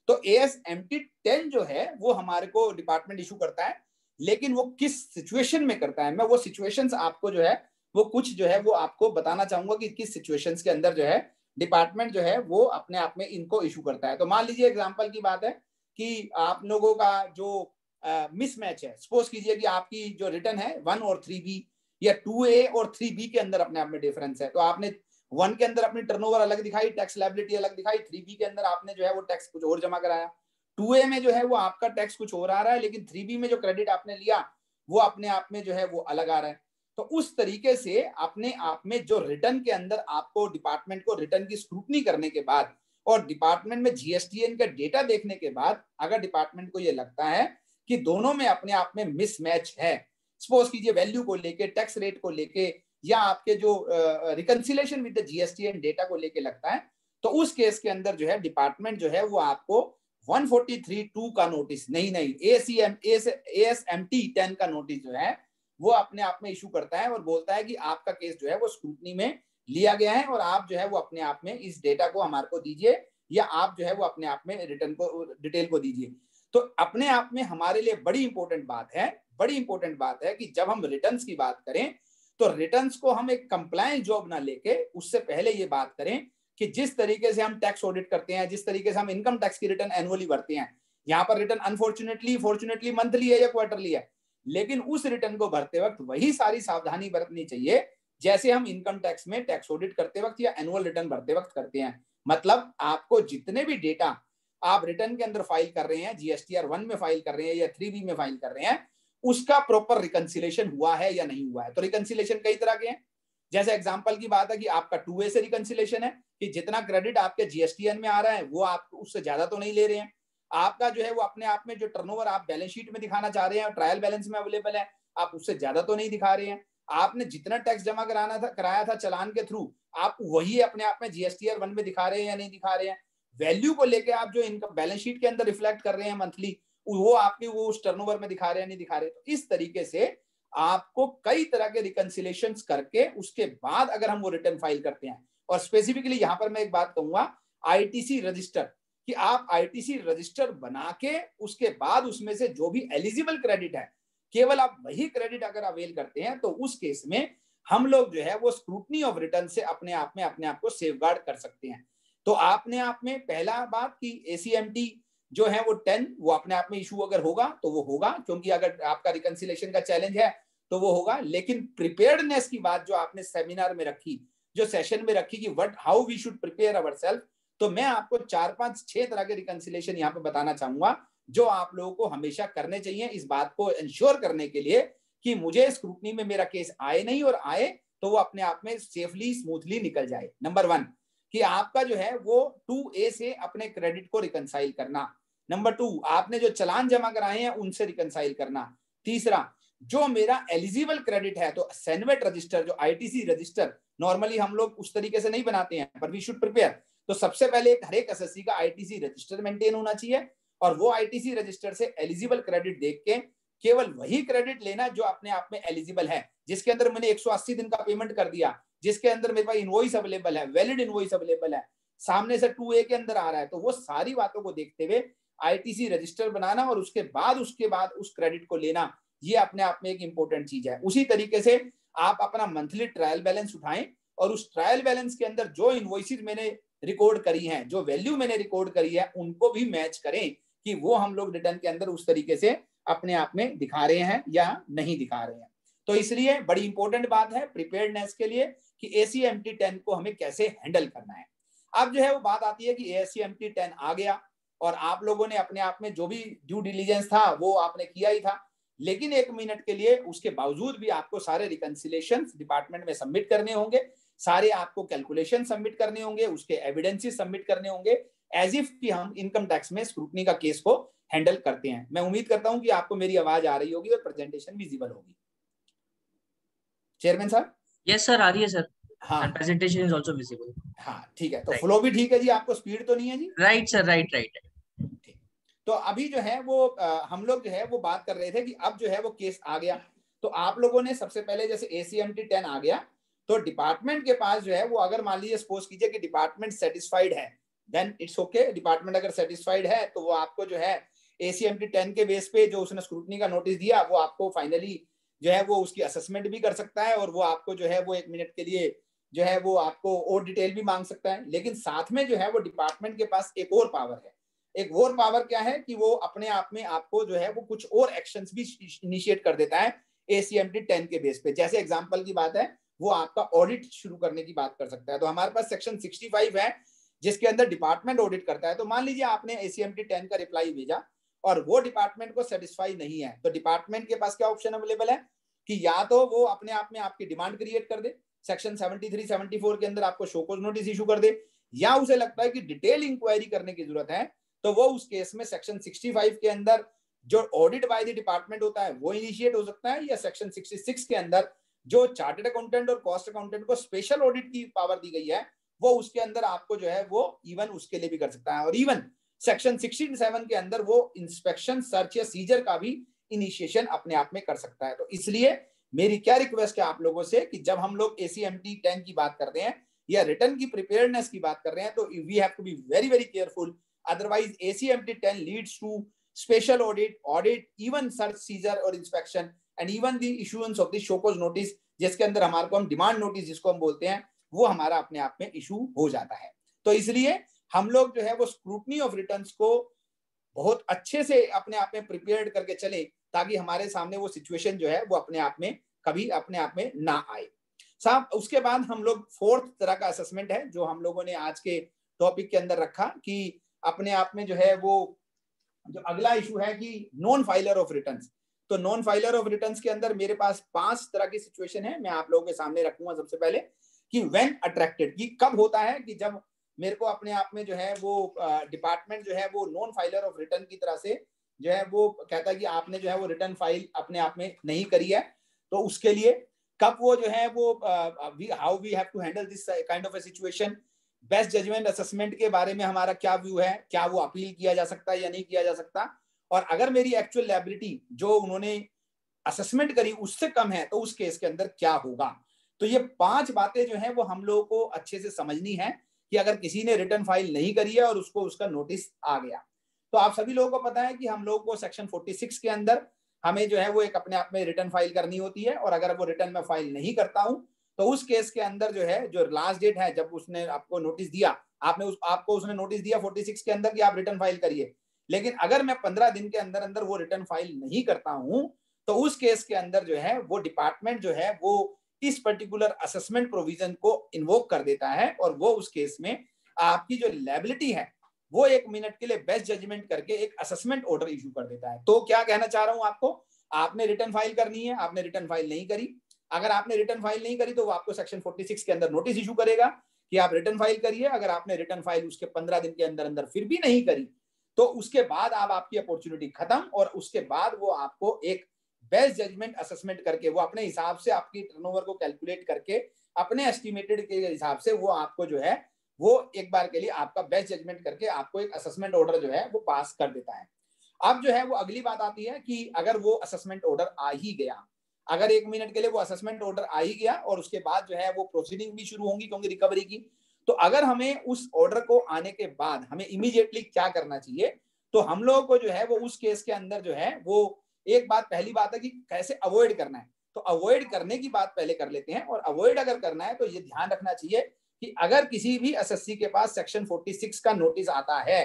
तो ASMT 10 जो है वो हमारे को डिपार्टमेंट इशू करता है, लेकिन वो किस सिचुएशन में करता है, मैं वो सिचुएशंस आपको जो है वो कुछ जो है वो आपको बताना चाहूंगा कि किस सिचुएशंस के अंदर जो है डिपार्टमेंट जो है वो अपने आप में इनको इशू करता है। तो मान लीजिए एग्जांपल की बात है कि आप लोगों का जो मिसमैच है, सपोज कीजिए कि आपकी जो रिटर्न है 1 और 3B या 2A और 3B के अंदर अपने आप में डिफरेंस है, तो आपने 1 के अंदर अपनी टर्नओवर अलग दिखाई, टैक्स लायबिलिटी अलग दिखाई, 3B के अंदर आपने जो है वो टैक्स कुछ और जमा कराया, 2A में जो है वो आपका टैक्स कुछ और आ रहा है, लेकिन 3B में जो क्रेडिट आपने लिया वो अपने आप में जो है वो अलग आ रहा है। तो उस तरीके से अपने आप में जो रिटर्न के अंदर आपको डिपार्टमेंट को रिटर्न की स्क्रूटनी करने के बाद और डिपार्टमेंट में जीएसटीएन का डेटा देखने के बाद अगर डिपार्टमेंट को ये लगता है कि दोनों में अपने आप में मिसमैच है, सपोज कीजिए वैल्यू को लेके, टैक्स रेट को लेके, या आपके जो reconciliation with the GSTN data को लेके लगता है, तो उस केस के अंदर जो है डिपार्टमेंट जो है वो आपको 143(2) का नोटिस नहीं ASMT 10 का नोटिस जो है वो अपने आप में इशू करता है और बोलता है कि आपका केस जो है वो स्क्रूटनी में लिया गया है और आप जो है वो अपने आप में इस डेटा को हमारे को दीजिए, या आप जो है वो अपने आप में रिटर्न को डिटेल को दीजिए। तो अपने आप में हमारे लिए बड़ी इंपॉर्टेंट बात है कि जब हम रिटर्न्स की बात करें तो रिटर्न्स को हम एक कंप्लायंस जॉब ना लेके उससे पहले ये बात करें कि जिस तरीके से हम टैक्स ऑडिट करते हैं, जिस तरीके से हम इनकम टैक्स की रिटर्न एनुअली भरते हैं, यहाँ पर रिटर्न अनफॉर्चुनेटली मंथली है या क्वार्टरली है, लेकिन उस रिटर्न को भरते वक्त वही सारी सावधानी बरतनी चाहिए जैसे हम इनकम टैक्स में टैक्स ऑडिट करते वक्त या एनुअल रिटर्न भरते वक्त करते हैं। मतलब आपको जितने भी डेटा आप रिटर्न के अंदर फाइल कर रहे हैं, जीएसटीआर 1 में फाइल कर रहे हैं या 3B में फाइल कर रहे हैं, उसका प्रॉपर रिकंसिलेशन हुआ है या नहीं हुआ है। तो रिकंसिलेशन कई तरह के हैं, जैसे एग्जांपल की बात है कि आपका 2A से रिकंसिलेशन है कि जितना क्रेडिट आपके जीएसटीएन में आ रहा है वो आप उससे ज्यादा तो नहीं ले रहे हैं, आपका जो है वो अपने आप में जो टर्नओवर आप बैलेंस शीट में दिखाना चाह रहे हैं ट्रायल बैलेंस में अवेलेबल है, आप उससे ज्यादा तो नहीं दिखा रहे हैं, आपने जितना टैक्स जमा कराया था चलान के थ्रू आप वही अपने आप में जीएसटीआर 1 में दिखा रहे हैं या नहीं दिखा रहे हैं, वैल्यू को लेके आप जो इनकम बैलेंस शीट के अंदर रिफ्लेक्ट कर रहे हैं मंथली वो आपकी वो उस टर्नओवर में दिखा रहे हैं नहीं दिखा रहे। तो इस तरीके से आपको कई तरह के रिकंसिलेशंस करके उसके बाद अगर हम वो रिटर्न फाइल करते हैं, और स्पेसिफिकली यहाँ पर मैं एक बात कहूंगा आईटीसी रजिस्टर, कि आप आईटीसी रजिस्टर बना के उसके बाद उसमें से जो भी एलिजिबल क्रेडिट है केवल आप वही क्रेडिट अगर अवेल करते हैं तो उस केस में हम लोग जो है वो स्क्रूटनी ऑफ रिटर्न से अपने आप को सेफगार्ड कर सकते हैं। तो अपने आप में पहला बात कि एसीएमटी जो है वो 10 वो अपने आप में इशू अगर होगा तो वो होगा, क्योंकि अगर आपका रिकंसिलेशन का चैलेंज है तो वो होगा। लेकिन प्रिपेयर्डनेस की बात जो आपने सेमिनार में रखी, जो सेशन में रखी कि what how we should prepare ourselves, तो मैं आपको 4-5-6 तरह के रिकंसिलेशन यहाँ पे बताना चाहूंगा जो आप लोगों को हमेशा करने चाहिए इस बात को इंश्योर करने के लिए कि मुझे स्क्रूटनी में मेरा केस आए नहीं, और आए तो वो अपने आप में सेफली स्मूथली निकल जाए। नंबर 1 कि आपका जो है वो 2A से अपने क्रेडिट को रिकंसाइल करना। नंबर 2 आपने जो चलान जमा कराए हैं उनसे रिकंसाइल करना। तीसरा जो मेरा एलिजिबल क्रेडिट है तो सेनवेट रजिस्टर जो आईटीसी रजिस्टर नॉर्मली हम लोग उस तरीके से नहीं बनाते हैं पर वी शुड प्रिपेयर, तो सबसे पहले हर एक एसएससी का आईटीसी रजिस्टर मेंटेन होना चाहिए और वो आईटीसी रजिस्टर से एलिजिबल क्रेडिट देख के केवल वही क्रेडिट लेना जो अपने आप में एलिजिबल है, जिसके अंदर मैंने 180 दिन का पेमेंट कर दिया, जिसके अंदर मेरे पास इनवॉइस अवेलेबल है, वैलिड इनवॉइस अवेलेबल है, सामने से 2A के अंदर आ रहा है, तो वो सारी बातों को देखते हुए आईटीसी रजिस्टर बनाना और उसके बाद उस क्रेडिट को लेना, ये अपने आप में एक इंपॉर्टेंट चीज है। उसी तरीके से आप अपना मंथली ट्रायल बैलेंस उठाएं और उस ट्रायल बैलेंस के अंदर जो इनवॉइसेस मैंने रिकॉर्ड करी हैं, जो वैल्यू मैंने रिकॉर्ड करी है, उनको भी मैच करें कि वो हम लोग रिटर्न के अंदर उस तरीके से अपने आप में दिखा रहे हैं या नहीं दिखा रहे हैं। तो इसलिए बड़ी इंपॉर्टेंट बात है प्रिपेयर्डनेस के लिए कि एसीएमटी 10 को हमें कैसे हैंडल करना है। अब जो है वो बात आती है कि एसीएमटी 10 आ गया और आप लोगों ने अपने आप में जो भी ड्यू डिलीजेंस था वो आपने किया ही था, लेकिन 1 मिनट के लिए उसके बावजूद भी आपको सारे रिकंसिलेशन डिपार्टमेंट में सबमिट करने होंगे, सारे आपको कैलकुलेशन सबमिट करने होंगे, उसके एविडेंसेस सबमिट करने होंगे, एज इफ कि हम इनकम टैक्स में स्क्रूटनी का केस को हैंडल करते हैं। मैं उम्मीद करता हूं कि आपको मेरी आवाज आ रही होगी और प्रेजेंटेशन विजिबल होगी। चेयरमैन साहब? यस सर, आ रही है सर। हाँ, and presentation is also visible. हाँ ठीक है, तो Right. फ्लो भी ठीक है जी, आपको स्पीड तो नहीं है जी? Right sir, right right. ठीक। तो अभी जो है वो हम लोग जो है वो बात कर रहे थे कि अब जो है वो केस आ गया, तो आप लोगों ने सबसे पहले जैसे ACMT 10 आ गया, तो डिपार्टमेंट के पास जो है वो, अगर मान लीजिए सपोज कीजिए कि डिपार्टमेंट सेटिस्फाइड है, देन इट्स ओके। डिपार्टमेंट अगर सेटिस्फाइड है तो वो आपको जो है ACMT 10 के बेस पे जो उसने स्क्रूटनी का नोटिस दिया, वो आपको फाइनली जो है वो उसकी असेसमेंट भी कर सकता है, और वो आपको जो है वो 1 मिनट के लिए जो है वो आपको और डिटेल भी मांग सकता है। लेकिन साथ में जो है वो डिपार्टमेंट के पास एक और पावर है। एक और पावर क्या है कि वो अपने आप में आपको जो है वो कुछ और एक्शंस भी इनिशिएट कर देता है ACMT 10 के बेस पे। जैसे एग्जांपल की बात है, वो आपका ऑडिट शुरू करने की बात कर सकता है। तो हमारे पास सेक्शन 65 है जिसके अंदर डिपार्टमेंट ऑडिट करता है। तो मान लीजिए आपने ACMT 10 का रिप्लाई भेजा और वो डिपार्टमेंट को सेटिस्फाई नहीं है, तो डिपार्टमेंट के पास क्या ऑप्शन अवेलेबल है कि या तो वो अपने आप में आपकी डिमांड क्रिएट कर दे, सेक्शन 73 74 के अंदर आपको शोकॉज नोटिस इशू कर दे, या उसे लगता है कि डिटेल इंक्वायरी करने की जरूरत है, तो वो उस केस में सेक्शन 65 के अंदर जो ऑडिट बाय द डिपार्टमेंट होता है वो इनिशिएट हो सकता है, या सेक्शन 66 के अंदर जो चार्टर्ड अकाउंटेंट और कॉस्ट अकाउंटेंट को स्पेशल ऑडिट की पावर दी गई है, वो उसके अंदर आपको जो है वो इवन उसके लिए भी कर सकता है। और इवन सेक्शन 67 के अंदर वो इंस्पेक्शन, सर्च या सीजर का भी इनिशिएशन अपने आप में कर सकता है। तो इसलिए मेरी क्या रिक्वेस्ट है आप लोगों से कि जब हम लोग ACMT 10 की बात करते हैं या रिटर्न की प्रिपेयर्डनेस की बात कर रहे हैं, तो we have to be very very careful. Otherwise, ACMT 10 leads to special audit, even search, seizure और inspection, and even the issuance of the show cause notice, जिसके अंदर हमारे को हम डिमांड नोटिस जिसको हम बोलते हैं, वो हमारा अपने आप में इशू हो जाता है। तो इसलिए हम लोग जो है वो स्क्रूटनी ऑफ रिटर्न्स को बहुत अच्छे से अपने आप में प्रिपेयर्ड करके चले, ताकि हमारे सामने वो सिचुएशन जो है वो अपने आप में कभी अपने आप में ना आए। साहब, उसके बाद हम लोग फोर्थ तरह का असेसमेंट है जो हम लोगों ने आज के टॉपिक के अंदर रखा कि अपने आप में जो है वो जो अगला इशू है कि नॉन फाइलर ऑफ रिटर्न्स। तो नॉन फाइलर ऑफ रिटर्न्स के अंदर मेरे पास 5 तरह की सिचुएशन है, मैं आप लोगों के सामने रखूंगा। सबसे पहले कि व्हेन अट्रैक्टेड, कि कब होता है कि जब मेरे को अपने आप में जो है वो डिपार्टमेंट जो है वो नॉन फाइलर ऑफ रिटर्न की तरह से जो है वो कहता है कि आपने जो है वो रिटर्न फाइल अपने आप में नहीं करी है, तो उसके लिए कब वो जो है वो how we have to handle this kind of a situation. Best judgement assessment के बारे में हमारा क्या व्यू है, क्या वो अपील किया जा सकता है या नहीं किया जा सकता, और अगर मेरी एक्चुअल लायबिलिटी जो उन्होंने असेसमेंट करी उससे कम है तो उस केस के अंदर क्या होगा। तो ये 5 बातें जो है वो हम लोगों को अच्छे से समझनी है कि अगर किसी ने रिटर्न फाइल नहीं करी है और उसको उसका नोटिस आ गया, तो आप सभी लोगों को पता है कि हम लोग को सेक्शन 46 के अंदर हमें जो है वो एक अपने आप में रिटर्न फाइल करनी होती है, और अगर वो रिटर्न में फाइल नहीं करता हूं तो उस केस के अंदर जो है जो लास्ट डेट है जब उसने आपको नोटिस दिया, आपको उसने नोटिस दिया 46 के अंदर कि आप रिटर्न फाइल करिए, लेकिन अगर मैं 15 दिन के अंदर अंदर वो रिटर्न फाइल नहीं करता हूं तो उस केस के अंदर जो है वो डिपार्टमेंट जो है वो इस पर्टिकुलर असेसमेंट प्रोविजन को इन्वोक कर देता है, और वो उस केस में आपकी जो लायबिलिटी है वो 1 मिनट के लिए बेस्ट जजमेंट करके एक असेसमेंट ऑर्डर इशू कर देता है। तो क्या कहना चाह रहा हूं आपको, आपने रिटर्न फाइल करनी है, आपने रिटर्न फाइल नहीं करी, अगर आपने रिटर्न फाइल नहीं करी तो वो आपको सेक्शन 46 के अंदर नोटिस इशू करेगा कि आप रिटर्न फाइल करिए। अगर आपने रिटर्न फाइल उसके 15 दिन के अंदर अंदर फिर भी नहीं करी तो उसके बाद आपकी अपॉर्चुनिटी खत्म, और उसके बाद वो आपको एक बेस्ट जजमेंट असेसमेंट करके वो अपने हिसाब से आपकी टर्नओवर को कैलकुलेट करके अपने एस्टिमेटेड के हिसाब से वो आपको जो है वो एक बार के लिए आपका बेस्ट जजमेंट करके आपको एक असेसमेंट ऑर्डर जो है वो पास कर देता है। अब जो है वो अगली बात आती है कि अगर वो असेसमेंट ऑर्डर आ ही गया, अगर 1 मिनट के लिए वो असेसमेंट ऑर्डर आ ही गया और उसके बाद जो है वो प्रोसीडिंग भी शुरू होंगी क्योंकि रिकवरी की, तो अगर हमें उस ऑर्डर को आने के बाद हमें इमीडिएटली क्या करना चाहिए, तो हम लोगों को जो है वो उस केस के अंदर जो है वो एक बात, पहली बात है कि कैसे अवॉइड करना है। तो अवॉइड करने की बात पहले कर लेते हैं, और अवॉइड अगर करना है तो ये ध्यान रखना चाहिए कि अगर किसी भी एसएससी के पास सेक्शन 46 का नोटिस आता है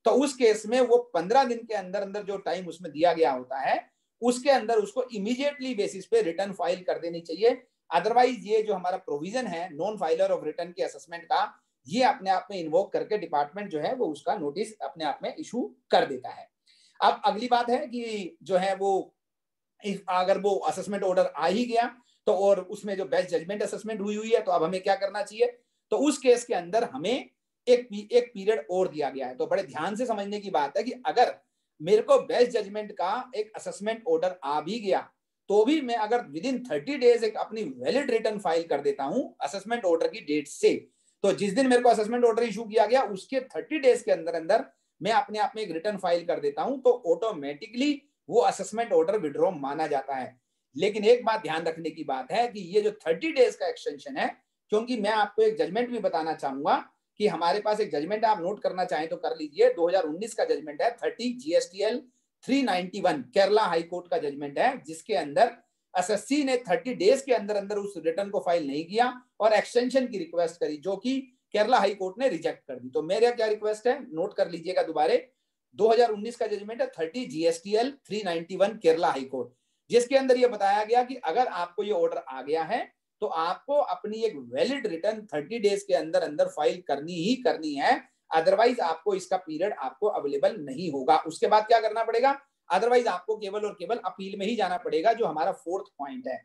तो उस केस में वो 15 दिन के अंदर अंदर जो टाइम उसमें दिया गया होता है उसके अंदर उसको इमीडिएटली बेसिस पे रिटर्न फाइल कर देनी चाहिए। अदरवाइज ये जो हमारा प्रोविजन है नॉन फाइलर ऑफ रिटर्न के असेसमेंट का, ये अपने आप में इन्वोक करके डिपार्टमेंट जो है वो उसका नोटिस अपने आप में इशू कर देता है। अब अगली बात है कि जो है वो अगर वो असेसमेंट ऑर्डर आ ही गया तो और उसमें जो बेस्ट जजमेंट असेसमेंट हुई है तो अब हमें क्या करना चाहिए, तो उस केस के अंदर हमें एक पीरियड और दिया गया है। तो बड़े ध्यान से समझने की बात है कि अगर मेरे को बेस्ट जजमेंट का एक असेसमेंट ऑर्डर आ भी गया तो भी मैं अगर विद इन 30 डेज एक अपनी वैलिड रिटर्न फाइल कर देता हूं असेसमेंट ऑर्डर की डेट से, तो जिस दिन मेरे को असेसमेंट ऑर्डर इशू किया गया उसके 30 डेज के अंदर अंदर मैं अपने आप में एक रिटर्न फाइल कर देता हूं, तो ऑटोमेटिकली वो असेसमेंट ऑर्डर विड्रॉ माना जाता है। लेकिन एक बात ध्यान रखने की बात है कि ये जो 30 डेज का एक्सटेंशन है, क्योंकि मैं आपको एक जजमेंट भी बताना चाहूंगा कि हमारे पास एक जजमेंट आप नोट करना चाहें तो कर लीजिए, 2019 का जजमेंट है 30 GSTL 391 केरला हाई कोर्ट का जजमेंट है, जिसके अंदर एसएससी ने 30 डेज के अंदर अंदर उस रिटर्न को फाइल नहीं किया और एक्सटेंशन की रिक्वेस्ट करी, जो कि केरला हाई कोर्ट ने रिजेक्ट कर दी। तो मेरा क्या रिक्वेस्ट है, नोट कर लीजिएगा दोबारा, 2019 का जजमेंट है 30 GSTL 391 केरला हाई कोर्ट, जिसके अंदर यह बताया गया कि अगर आपको ये ऑर्डर आ गया है तो आपको अपनी एक वैलिड रिटर्न 30 डेज के अंदर अंदर फाइल करनी ही करनी है, अदरवाइज आपको इसका पीरियड आपको अवेलेबल नहीं होगा। उसके बाद क्या करना पड़ेगा, अदरवाइज आपको केवल और केवल अपील में ही जाना पड़ेगा, जो हमारा 4th पॉइंट है।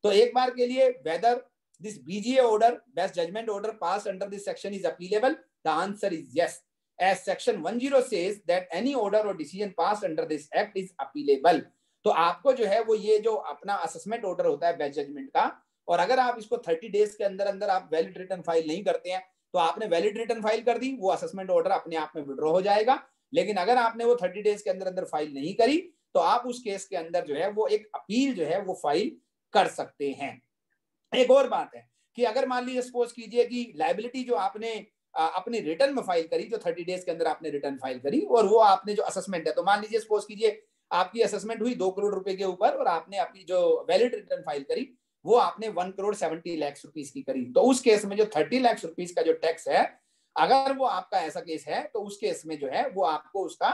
तो एक बार के लिए, whether this BGA order, best judgment order passed under this section is appealable, the answer is yes, as section 10 says that any order or decision passed under this act is appealable। तो आपको जो है वो ये जो अपना assessment order होता है बेस्ट जजमेंट का, और अगर आप इसको 30 डेज के अंदर अंदर आप वैलिड रिटर्न फाइल नहीं करते हैं तो आपने वैलिड रिटर्न फाइल कर दी, वो असेसमेंट ऑर्डर अपने आप में विड्रॉ हो जाएगा। लेकिन अगर आपने वो 30 डेज के अंदर अंदर फाइल नहीं करी तो आप उस केस के अंदर जो है वो एक अपील जो है वो फाइल कर सकते हैं। एक और बात है कि अगर मान लीजिए सपोज कीजिए कि लायबिलिटी जो आपने अपनी रिटर्न में फाइल करी, जो 30 डेज के अंदर आपने रिटर्न फाइल करी, और वो आपने जो असेसमेंट है, तो मान लीजिए सपोज कीजिए आपकी असेसमेंट हुई 2 करोड़ रुपए के ऊपर और आपने अपनी जो वैलिड रिटर्न फाइल करी वो आपने 1 करोड़ 70 लाख रुपीस की करी, तो उस केस में जो 30 लाख रुपीस का जो टैक्स है, अगर वो आपका ऐसा केस है तो उस केस में जो है वो आपको उसका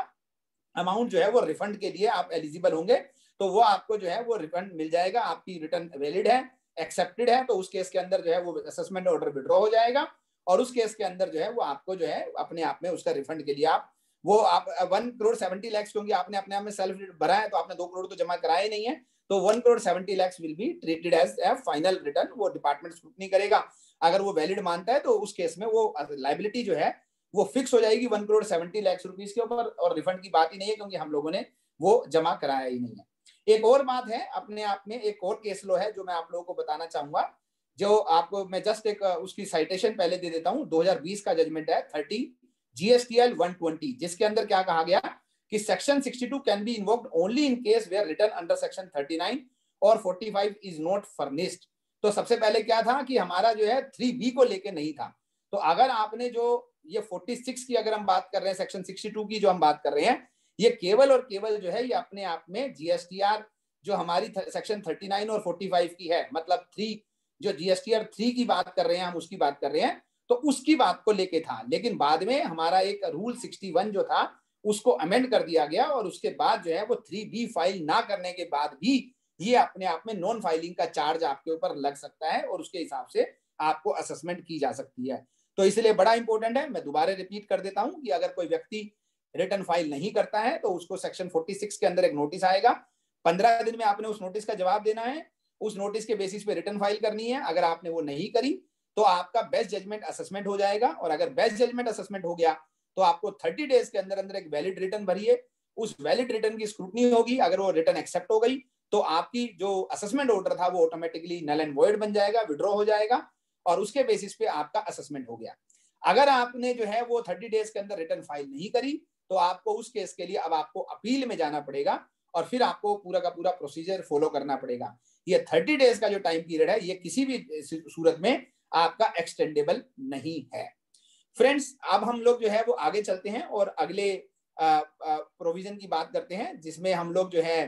अमाउंट जो है वो रिफंड के लिए आप एलिजिबल होंगे, तो वो आपको जो है वो रिफंड मिल जाएगा। आपकी रिटर्न वैलिड है, एक्सेप्टेड है, तो उस केस के अंदर जो है वो असेसमेंट ऑर्डर विड्रॉ हो जाएगा और उस केस के अंदर जो है वो आपको जो है अपने आप में उसका रिफंड के लिए आप 1 करोड़ 70 लाख, क्योंकि आपने अपने आप में सेल्फ भरा है तो आपने 2 करोड़ तो जमा कराए नहीं है, तो 1 crore 70 lakh will be treated as a final return. वो डिपार्टमेंट स्क्रूटनी करेगा, अगर वो वैलिड मानता है तो उस केस में वो लायबिलिटी जो है वो फिक्स हो जाएगी 1 करोड़ 70 लाख रुपीस के ऊपर, और रिफंड की बात ही नहीं है क्योंकि हम लोगों ने वो जमा कराया ही नहीं है। एक और बात है अपने आप में, एक और केस लो है जो मैं आप लोगों को बताना चाहूंगा, जो आपको मैं जस्ट एक उसकी साइटेशन पहले दे देता हूं। 2020 का जजमेंट है 30 GSTL 120, जिसके अंदर क्या कहा गया कि section 62 can be invoked only in case where return under section 39 और 45 इज नॉट फर्निश्ड। तो सबसे पहले क्या था कि हमारा जो है 3B को लेके नहीं था, तो अगर आपने जो ये 46 की अगर हम बात कर रहे हैं, सेक्शन 62 की जो हम बात कर रहे हैं, ये केवल और केवल जो है ये अपने आप में GSTR जो हमारी सेक्शन 39 और 45 की है, मतलब 3 जो GSTR 3 की बात कर रहे हैं हम, उसकी बात कर रहे हैं, तो उसकी बात को लेके था। लेकिन बाद में हमारा एक रूल 61 जो था उसको अमेंड कर दिया गया और उसके बाद जो है वो 3B फाइल ना करने के बाद भी ये अपने आप में नॉन फाइलिंग का चार्ज आपके ऊपर लग सकता है और उसके हिसाब से आपको असेसमेंट की जा सकती है। तो इसलिए बड़ा इंपॉर्टेंट है, मैं दोबारा रिपीट कर देता हूं कि अगर कोई व्यक्ति रिटर्न फाइल नहीं करता है तो उसको सेक्शन 46 के अंदर एक नोटिस आएगा, 15 दिन में आपने उस नोटिस का जवाब देना है, उस नोटिस के बेसिस पे रिटर्न फाइल करनी है। अगर आपने वो नहीं करी तो आपका बेस्ट जजमेंट असेसमेंट हो जाएगा, और अगर बेस्ट जजमेंट असेसमेंट हो गया तो आपको 30 डेज के अंदर अंदर एक वैलिड रिटर्न भरिए, उस वैलिड रिटर्न की स्क्रूटनी होगी, अगर वो रिटर्न एक्सेप्ट हो गई तो आपकी जो असेसमेंट ऑर्डर था वो ऑटोमेटिकली नल एंड वॉइड बन जाएगा, विड्रॉ हो जाएगा, और उसके बेसिस पे आपका असेसमेंट हो गया। अगर आपने जो है वो 30 डेज के अंदर रिटर्न फाइल नहीं करी तो आपको उस केस के लिए अब आपको अपील में जाना पड़ेगा और फिर आपको पूरा का पूरा प्रोसीजर फॉलो करना पड़ेगा। ये 30 डेज का जो टाइम पीरियड है ये किसी भी सूरत में आपका एक्सटेंडेबल नहीं है। फ्रेंड्स, अब हम लोग जो है वो आगे चलते हैं और अगले प्रोविजन की बात करते हैं, जिसमें हम लोग जो है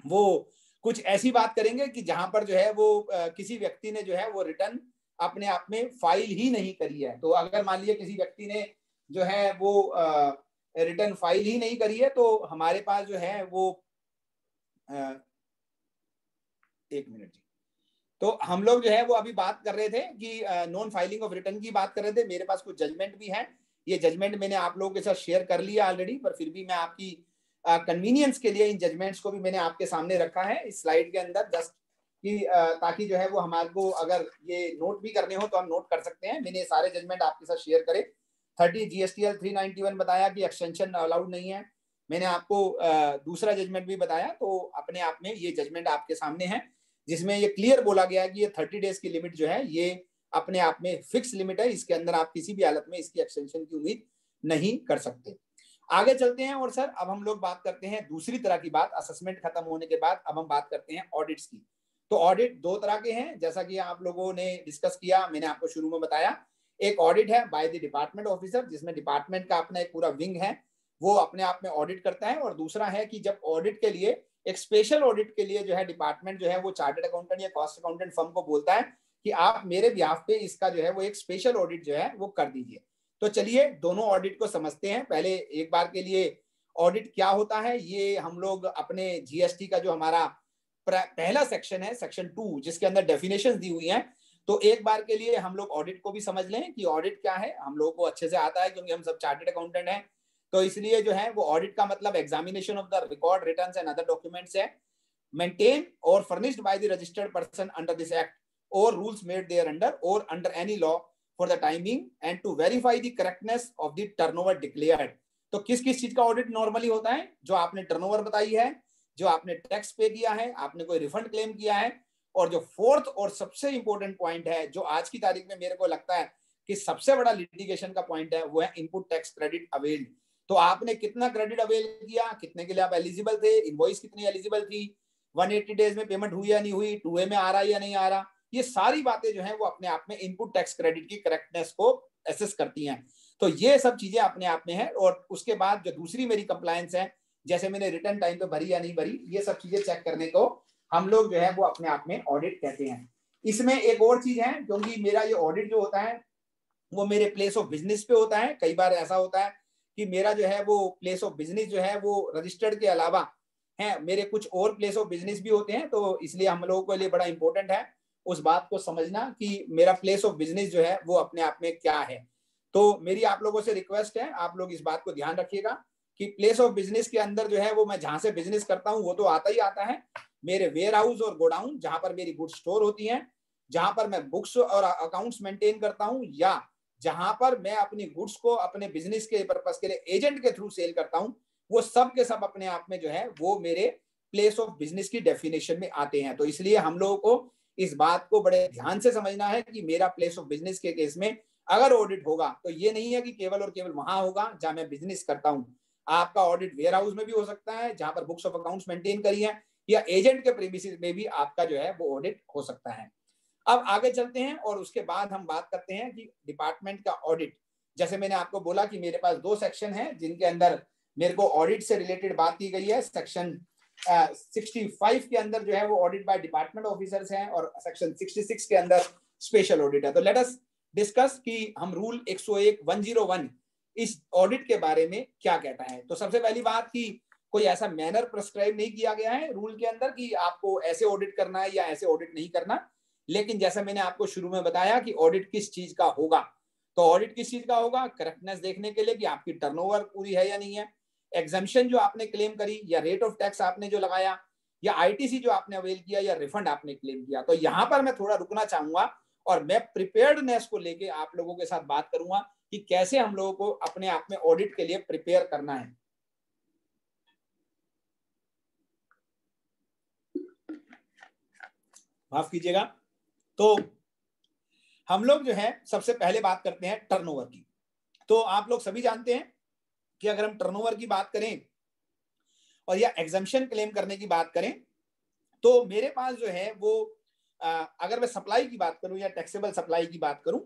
वो कुछ ऐसी बात करेंगे कि जहां पर जो है वो किसी व्यक्ति ने जो है वो रिटर्न अपने आप में फाइल ही नहीं करी है। तो अगर मान लीजिए किसी व्यक्ति ने जो है वो रिटर्न फाइल ही नहीं करी है तो हमारे पास जो है वो एक मिनट जी, तो हम लोग जो है वो अभी बात कर रहे थे कि नॉन फाइलिंग ऑफ रिटर्न की बात कर रहे थे। मेरे पास कुछ जजमेंट भी है, ये जजमेंट मैंने आप लोगों के साथ शेयर कर लिया ऑलरेडी, पर फिर भी मैं आपकी कन्वीनियंस के लिए इन जजमेंट्स को भी मैंने आपके सामने रखा है इस स्लाइड के अंदर, जस्ट कि ताकि जो है वो हमारे को अगर ये नोट भी करने हो तो हम नोट कर सकते हैं। मैंने सारे जजमेंट आपके साथ शेयर करे। 30 GSTL 391 बताया कि एक्सटेंशन अलाउड नहीं है, मैंने आपको दूसरा जजमेंट भी बताया, तो अपने आप में ये जजमेंट आपके सामने है, जिसमें ये क्लियर बोला गया है कि ये 30 डेज की लिमिट जो है ये अपने आप में फिक्स लिमिट है, इसके अंदर आप किसी भी हालत में इसकी एक्सटेंशन की उम्मीद नहीं कर सकते। आगे चलते हैं और सर अब हम लोग बात करते हैं दूसरी तरह की बात। असेसमेंट खत्म होने के बाद अब हम बात करते हैं ऑडिट्स की। तो ऑडिट दो तरह के हैं, जैसा कि आप लोगों ने डिस्कस किया, मैंने आपको शुरू में बताया। एक ऑडिट है बाय द डिपार्टमेंट ऑफिसर, जिसमें डिपार्टमेंट का अपना एक पूरा विंग है, वो अपने आप में ऑडिट करता है। और दूसरा है कि जब ऑडिट के लिए, एक स्पेशल ऑडिट के लिए जो है डिपार्टमेंट जो है वो चार्टर्ड अकाउंटेंट या कॉस्ट अकाउंटेंट फर्म को बोलता है कि आप मेरे बिहाफ पे इसका जो है वो एक स्पेशल ऑडिट जो है वो कर दीजिए। तो चलिए दोनों ऑडिट को समझते हैं। पहले एक बार के लिए ऑडिट क्या होता है ये हम लोग अपने जीएसटी का जो हमारा पहला सेक्शन है, सेक्शन 2, जिसके अंदर डेफिनेशंस दी हुई हैं, तो एक बार के लिए हम लोग ऑडिट को भी समझ लें कि ऑडिट क्या है। हम लोगों को अच्छे से आता है क्योंकि हम सब चार्टर्ड अकाउंटेंट हैं, तो इसलिए जो है वो ऑडिट का मतलब examination of the record, returns and other documents है, मेंटेन और furnished by the registered person under this act और रूल्स मेड देयर अंडर और under any law for the timing and to verify the correctness of the turnover declared. तो किस किस चीज का audit normally होता है? जो आपने टर्नओवर बताई है, जो आपने टैक्स पे किया है, आपने कोई रिफंड क्लेम किया है, और जो फोर्थ और सबसे इंपॉर्टेंट पॉइंट है, जो आज की तारीख में मेरे को लगता है कि सबसे बड़ा लिटिगेशन का पॉइंट है, वो है इनपुट टैक्स क्रेडिट अवेल्ड। तो आपने कितना क्रेडिट अवेल किया, कितने के लिए आप एलिजिबल थे, इनवॉइस कितनी एलिजिबल थी, 180 डेज में पेमेंट हुई या नहीं हुई, 2A में आ रहा है या नहीं आ रहा, ये सारी बातें जो है वो अपने आप में इनपुट टैक्स क्रेडिट की करेक्टनेस को एसेस करती हैं। तो ये सब चीजें अपने आप में है। और उसके बाद जो दूसरी मेरी कंप्लायंस है, जैसे मैंने रिटर्न टाइम पे भरी या नहीं भरी, ये सब चीजें चेक करने को हम लोग जो है वो अपने आप में ऑडिट कहते हैं। इसमें एक और चीज है, क्योंकि मेरा ये ऑडिट जो होता है वो मेरे प्लेस ऑफ बिजनेस पे होता है। कई बार ऐसा होता है कि मेरा जो है वो प्लेस ऑफ बिजनेस जो है वो रजिस्टर्ड के अलावा है, मेरे कुछ और प्लेस ऑफ बिजनेस भी होते हैं, तो इसलिए हम लोगों के लिए बड़ा इंपॉर्टेंट है उस बात को समझना कि मेरा प्लेस ऑफ बिजनेस जो है वो अपने आप में क्या है। तो मेरी आप लोगों से रिक्वेस्ट है, आप लोग इस बात को ध्यान रखिएगा कि प्लेस ऑफ बिजनेस के अंदर जो है वो मैं जहां से बिजनेस करता हूं वो तो आता ही आता है, मेरे वेयर हाउस और गोडाउन जहां पर मेरी गुड्स स्टोर होती हैं, जहां पर मैं बुक्स और अकाउंट्स मेंटेन करता हूं, या जहां पर मैं अपनी गुड्स को अपने बिजनेस के पर्पस के लिए एजेंट के थ्रू सेल करता हूं, वो सब के सब अपने आप में जो है वो मेरे प्लेस ऑफ बिजनेस की डेफिनेशन में आते हैं। तो इसलिए हम लोगों को इस बात को बड़े ध्यान से समझना है कि मेरा प्लेस ऑफ बिजनेस के केस में अगर ऑडिट होगा तो ये नहीं है कि केवल और केवल वहां होगा जहां मैं बिजनेस करता हूं। आपका ऑडिट वेयर हाउस में भी हो सकता है जहां पर बुक्स ऑफ अकाउंट्स मेंटेन करी है, या एजेंट के प्रीमिसेस में भी आपका जो है वो ऑडिट हो सकता है। अब आगे चलते हैं और उसके बाद हम बात करते हैं कि डिपार्टमेंट का ऑडिट। जैसे मैंने आपको बोला कि मेरे पास 2 सेक्शन हैं जिनके अंदर मेरे को ऑडिट से रिलेटेड बात की गई है। सेक्शन 65 के अंदर जो है वो ऑडिट बाय डिपार्टमेंट ऑफिसर्स हैं और सेक्शन 66 के अंदर स्पेशल ऑडिट है। तो लेट अस डिस्कस कि हम रूल 101 इस ऑडिट के बारे में क्या कहता है। तो सबसे पहली बात कि कोई ऐसा मैनर प्रिस्क्राइब नहीं किया गया है रूल के अंदर कि आपको ऐसे ऑडिट करना है या ऐसे ऑडिट नहीं करना, लेकिन जैसा मैंने आपको शुरू में बताया कि ऑडिट किस चीज का होगा। तो ऑडिट किस चीज का होगा? करेक्टनेस देखने के लिए कि आपकी टर्नओवर पूरी है या नहीं है, एग्जम्पशन जो आपने क्लेम करी, या रेट ऑफ टैक्स आपने जो लगाया, या आईटीसी जो आपने अवेल किया, या रिफंड आपने क्लेम किया। तो यहां पर मैं थोड़ा रुकना चाहूंगा और मैं प्रिपेयर्डनेस को लेके आप लोगों के साथ बात करूंगा कि कैसे हम लोगों को अपने आप में ऑडिट के लिए प्रिपेयर करना है। माफ कीजिएगा। तो हम लोग जो है सबसे पहले बात करते हैं टर्नओवर की। तो आप लोग सभी जानते हैं कि अगर हम टर्नओवर की बात करें और या एग्जम्पशन क्लेम करने की बात करें, तो मेरे पास जो है वो अगर मैं सप्लाई की बात करूं या टैक्सेबल सप्लाई की बात करूं,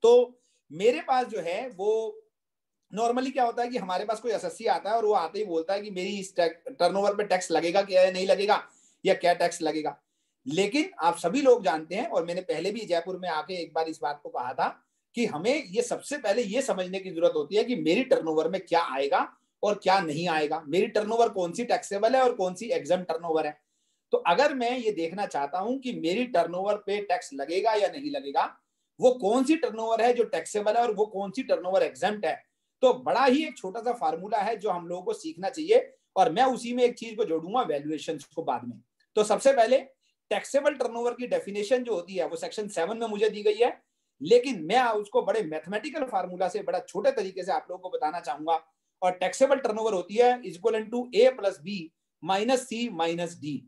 तो मेरे पास जो है वो नॉर्मली क्या होता है कि हमारे पास कोई एसएससी आता है और वो आते ही बोलता है कि मेरी इस टर्नओवर पे टैक्स लगेगा क्या, नहीं लगेगा, या क्या टैक्स लगेगा। लेकिन आप सभी लोग जानते हैं, और मैंने पहले भी जयपुर में आके एक बार इस बात को कहा था कि हमें ये सबसे पहले ये समझने की जरूरत होती है कि मेरी टर्नओवर में क्या आएगा और क्या नहीं आएगा, मेरी टर्नओवर कौन सी टैक्सेबल है और कौन सी एग्जम्प्ट टर्नओवर है। तो अगर मैं ये देखना चाहता हूं कि मेरी टर्नओवर पे टैक्स लगेगा या नहीं लगेगा, वो कौन सी टर्नओवर है जो टैक्सेबल है और वो कौन सी टर्नओवर एग्जम्प्ट है, तो बड़ा ही एक छोटा सा फार्मूला है जो हम लोगों को सीखना चाहिए, और मैं उसी में एक चीज को जोड़ूंगा, वैल्यूएशन को बाद में। तो सबसे पहले टैक्सेबल टर्नओवर की डेफिनेशन जो होती है वो सेक्शन 7 में मुझे दी गई है, लेकिन मैं उसको बड़े मैथमेटिकल फार्मूला से बड़ा छोटे तरीके से आप लोगों को बताना चाहूंगा, और टैक्सेबल टर्नओवर होती है is equal to A plus B minus C minus D.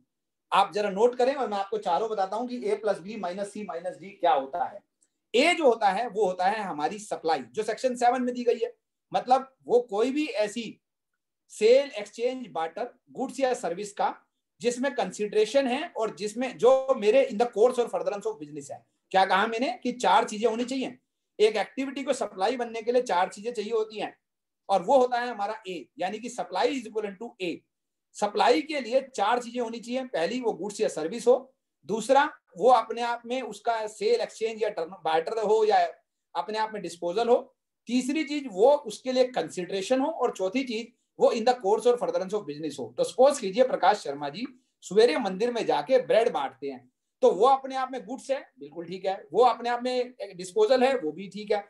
आप जरा नोट करें और मैं आपको चारों बताता हूं कि ए plus B minus C minus D क्या होता है। ए जो होता है वो होता है हमारी सप्लाई जो सेक्शन 7 में दी गई है, मतलब वो कोई भी ऐसी सेल एक्सचेंज बार्टर गुड्स या सर्विस का जिसमें कंसिडरेशन है और जिसमें जो मेरे इन द कोर्स और फर्दरेंस ऑफ बिजनेस है। क्या कहा मैंने कि 4 चीजें होनी चाहिए। एक एक्टिविटी को सप्लाई बनने के लिए 4 चीजें चाहिए होती हैं और वो होता है हमारा ए, यानी कि supply is equal to A. Supply के लिए 4 चीजें होनी चाहिए। पहली वो गुड्स या सर्विस हो, दूसरा वो अपने आप में उसका सेल एक्सचेंज या बार्टर हो या अपने आप में डिस्पोजल हो, तीसरी चीज वो उसके लिए कंसिडरेशन हो और चौथी चीज वो इन द कोर्स और फर्दरेंस ऑफ बिजनेस हो। तो सपोज कीजिए प्रकाश शर्मा जी सवेरे मंदिर में जाके ब्रेड बांटते हैं, तो वो अपने आप में गुड्स है, बिल्कुल ठीक है, वो अपने आप में डिस्पोजल है, वो भी ठीक है,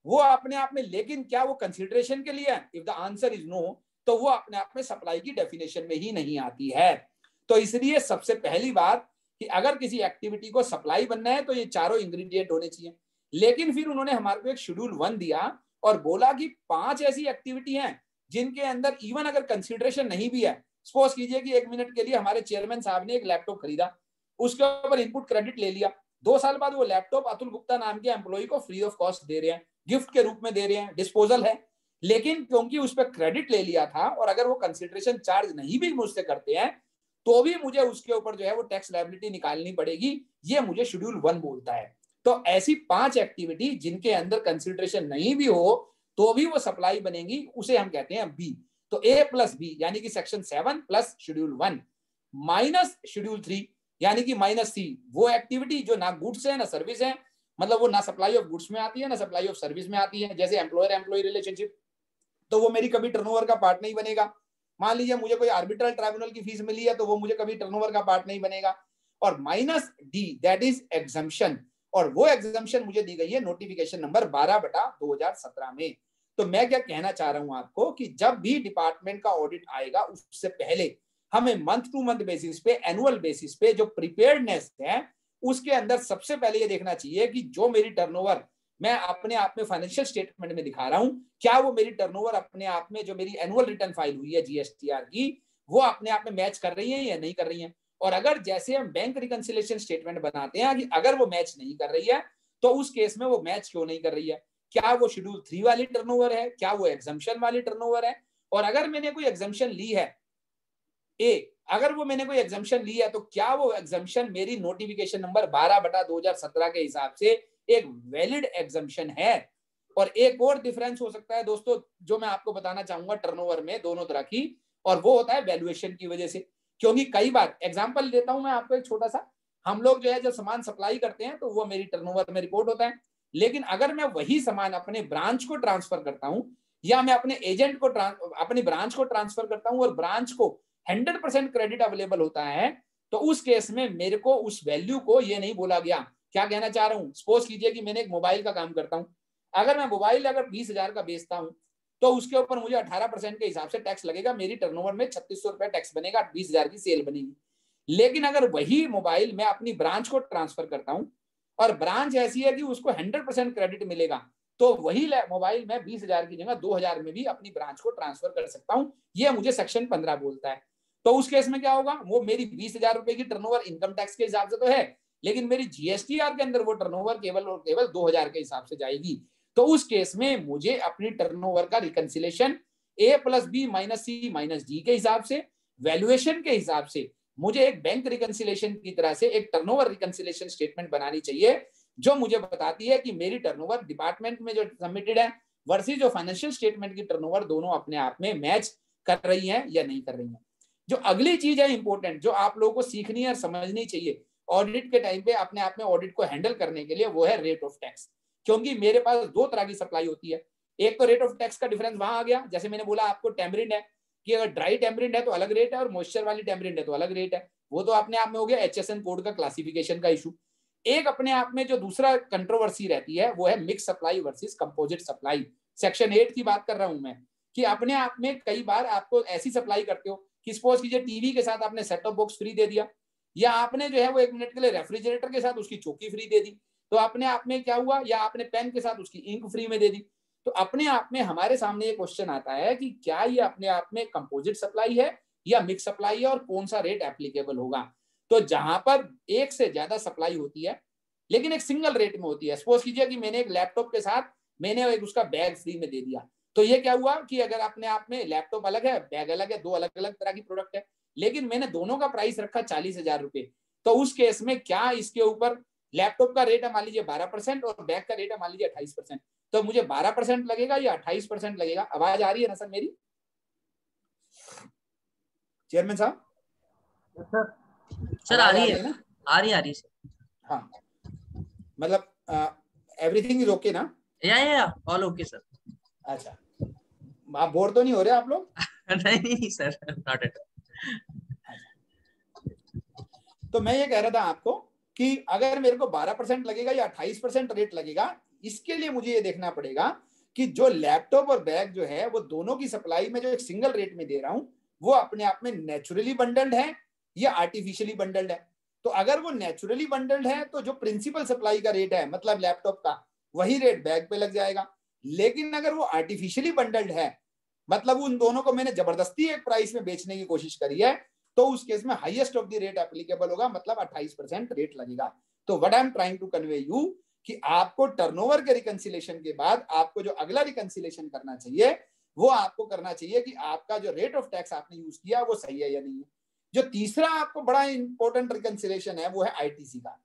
वो अपने आप में, लेकिन क्या वो कंसिडरेशन के लिए है? If the answer is no, तो वो अपने आप में सप्लाई की डेफिनेशन में ही नहीं आती है। तो इसलिए सबसे पहली बात कि अगर किसी एक्टिविटी को सप्लाई बनना है तो ये चारों इंग्रेडिएंट होने चाहिए। लेकिन फिर उन्होंने हमारे को एक शेड्यूल 1 दिया और बोला कि 5 ऐसी एक्टिविटी हैं जिनके अंदर इवन अगर कंसिडरेशन नहीं भी है, सपोज कीजिए कि 1 मिनट के लिए हमारे चेयरमैन साहब ने एक लैपटॉप खरीदा, उसके ऊपर इनपुट क्रेडिट ले लिया, 2 साल बाद वो लैपटॉप अतुल गुप्ता नाम के एम्प्लॉय को फ्री ऑफ कॉस्ट दे रहे हैं, गिफ्ट के रूप में दे रहे हैं, डिस्पोजल है, लेकिन क्योंकि उस पर क्रेडिट ले लिया था और अगर वो कंसिडरेशन चार्ज नहीं भी मुझसे करते हैं तो भी मुझे उसके ऊपर जो है वो टैक्स लायबिलिटी निकालनी पड़ेगी, ये मुझे शेड्यूल 1 बोलता है। तो ऐसी 5 एक्टिविटी जिनके अंदर कंसिडरेशन नहीं भी हो तो भी वो सप्लाई बनेगी, उसे हम कहते हैं बी। तो ए प्लस बी यानी कि section 7 plus schedule 1 minus schedule 3 यानी कि माइनस सी, वो एक्टिविटी जो ना गुड्स है ना सर्विस है, मतलब वो ना सप्लाई ऑफ गुड्स में आती है ना सप्लाई ऑफ सर्विस में आती है, जैसे एम्प्लॉयर एम्प्लॉय रिलेशनशिप, तो वो मेरी कभी टर्नओवर का पार्ट नहीं बनेगा। मान लीजिए मुझे कोई आर्बिट्रल ट्राइब्यूनल की फीस मिली है तो वो मुझे कभी टर्नओवर का पार्ट नहीं बनेगा। और minus D that is exemption, और वो एग्जम्पशन मुझे दी गई है नोटिफिकेशन नंबर 12/2017 में। तो मैं क्या कहना चाह रहा हूं आपको कि जब भी डिपार्टमेंट का ऑडिट आएगा उससे पहले हमें मंथ टू मंथ बेसिस पे, एनुअल बेसिस पे जो प्रिपेयर्डनेस है उसके अंदर सबसे पहले ये देखना चाहिए कि जो मेरी टर्नओवर मैं अपने आप में फाइनेंशियल स्टेटमेंट में दिखा रहा हूं, क्या वो मेरी टर्नओवर अपने आप में जो मेरी एनुअल रिटर्न फाइल हुई है जीएसटीआर की, वो अपने आप में मैच कर रही है या नहीं कर रही है। और अगर जैसे हम बैंक रिकंसिलिएशन स्टेटमेंट बनाते हैं कि अगर वो मैच नहीं कर रही है तो उस केस में वो मैच क्यों नहीं कर रही है, क्या वो शेड्यूल 3 वाली टर्नओवर है, क्या वो एग्जम्पशन वाली टर्नओवर है, और अगर मैंने कोई एग्जम्पशन ली है अगर वो मैंने कोई एग्जम्पशन ली है तो क्या वो एग्जम्पशन मेरी नोटिफिकेशन नंबर 12/2017 के हिसाब से एक वैलिड एग्जम्पशन है। और एक और डिफरेंस हो सकता है दोस्तों जो मैं आपको बताना चाहूंगा टर्नओवर में दोनों तरह की, और वो होता है वैल्यूएशन की वजह से। क्योंकि कई बार एग्जांपल देता हूं मैं आपको एक छोटा सा, हम लोग जो है जब सामान सप्लाई करते हैं तो वो मेरी टर्नओवर में रिपोर्ट होता है, लेकिन अगर मैं वही सामान अपने ब्रांच को ट्रांसफर करता हूं या मैं अपने एजेंट को अपनी ब्रांच को ट्रांसफर करता हूं और ब्रांच को 100% क्रेडिट अवेलेबल होता है, तो उस केस में मेरे को उस वैल्यू को ये नहीं बोला गया। क्या कहना चाह रहा हूं, सपोज कीजिए कि मैंने एक मोबाइल का काम करता हूं, अगर मैं मोबाइल अगर 20,000 का बेचता हूं तो उसके ऊपर मुझे 18% के हिसाब से टैक्स लगेगा, मेरी टर्नओवर में 3600 रुपए टैक्स बनेगा, 20,000 की सेल बनेगी। लेकिन अगर वही मोबाइल मैं अपनी ब्रांच को ट्रांसफर करता हूं और ब्रांच ऐसी है कि उसको 100% क्रेडिट मिलेगा, तो वही मोबाइल मैं 20,000 की जगह 2,000 में भी अपनी ब्रांच को ट्रांसफर कर सकता हूं, ये मुझे सेक्शन 15 बोलता है। तो उस केस में क्या होगा, वो मेरी 20,000 रुपए की टर्नओवर इनकम टैक्स के हिसाब से तो है, लेकिन मेरी जीएसटीआर के अंदर वो टर्नओवर केवल और केवल 2,000 के हिसाब से जाएगी। तो उस केस में मुझे अपनी टर्नओवर का रिकंसिलेशन ए plus B minus C minus D के हिसाब से, वैल्यूएशन के हिसाब से मुझे एक बैंक रिकंसिलेशन की तरह से एक टर्नओवर रिकंसिलेशन स्टेटमेंट बनानी चाहिए जो मुझे बताती है कि मेरी टर्नओवर डिपार्टमेंट में जो सबमिटेड है वर्सेस जो फाइनेंशियल स्टेटमेंट की टर्नओवर दोनों अपने आप में मैच कर रही है या नहीं कर रही है। जो अगली चीज है इंपॉर्टेंट जो आप लोगों को सीखनी और समझनी चाहिए ऑडिट के टाइम पे अपने आप में ऑडिट को हैंडल करने के लिए, वो है रेट ऑफ टैक्स। क्योंकि मेरे पास 2 तरह की सप्लाई होती है, एक तो रेट ऑफ टैक्स का डिफरेंस वहां आ गया, जैसे मैंने बोला आपको टेम्बरिंड है कि अगर ड्राई टेम्बरिंड है तो अलग रेट है और मॉइस्चर वाली टेम्बरिंड है तो अलग रेट है, वो तो अपने आप में हो गया HSN कोड का क्लासिफिकेशन का इशू। एक अपने आप में जो दूसरा कंट्रोवर्सी रहती है वो है mix supply versus composite supply. Section 8 की बात कर रहा हूं मैं कि अपने आप में कई बार आपको ऐसी सप्लाई करते हो कि सपोज कीजिए टीवी के साथ आपने सेट टॉप बॉक्स फ्री दे दिया, या आपने जो है वो 1 मिनट के लिए रेफ्रिजरेटर के साथ उसकी चौकी फ्री दे दी, तो अपने आप में क्या हुआ, या आपने पेन के साथ उसकी इंक फ्री में दे दी। तो तो अपने आप में हमारे सामने ये क्वेश्चन आता है कि क्या ये अपने आप में कंपोजिट सप्लाई है या मिक्स सप्लाई है और कौन सा रेट एप्लीकेबल होगा। तो जहां पर एक से ज्यादा सप्लाई होती है लेकिन एक सिंगल रेट में होती है, सपोज कीजिए कि मैंने एक लैपटॉप के साथ मैंने एक उसका बैग फ्री में दे दिया, तो ये क्या हुआ कि अगर अपने आप में लैपटॉप अलग है, बैग अलग है, दो अलग अलग तरह की प्रोडक्ट है, लेकिन मैंने दोनों का प्राइस रखा 40,000 रुपए, तो उस केस में क्या इसके ऊपर लैपटॉप का रेट है मान लीजिए 12% और बैग का रेट है मान लीजिए 28%, तो मुझे 12% लगेगा या 28% लगेगा। आवाज आ रही है ना सर मेरी, चेयरमैन साहब? सर आ रही है ना, आ रही है हाँ, मतलब एवरीथिंग इज ओके ना? या ऑल ओके सर। अच्छा, आप बोर तो नहीं हो रहे आप लोग? नहीं सर, नॉट एट। तो मैं ये कह रहा था आपको कि अगर मेरे को 12% लगेगा या 28% रेट लगेगा, इसके लिए मुझे ये देखना पड़ेगा कि जो लैपटॉप और बैग जो है वो दोनों की सप्लाई में जो एक सिंगल रेट में दे रहा हूं वो अपने आप में नेचुरली बंडल्ड है या आर्टिफिशियली बंडल्ड है। तो अगर वो नेचुरली बंडल्ड है तो जो प्रिंसिपल सप्लाई का रेट है मतलब लैपटॉप का वही रेट बैग पे लग जाएगा। लेकिन अगर वो आर्टिफिशियली बंडल्ड है मतलब उन दोनों को मैंने जबरदस्ती एक प्राइस में बेचने की कोशिश करी है, तो उस केस में highest of the rate applicable होगा, मतलब 28% रेट लगेगा। तो what I am trying to convey you कि आपको टर्नओवर के रिकंसिलेशन के बाद आपको जो अगला रिकंसिलेशन करना चाहिए वो आपको करना चाहिए कि आपका जो रेट ऑफ टैक्स आपने यूज किया वो सही है या नहीं है। जो तीसरा आपको बड़ा इंपॉर्टेंट रिकंसिलेशन है वो है आईटीसी का।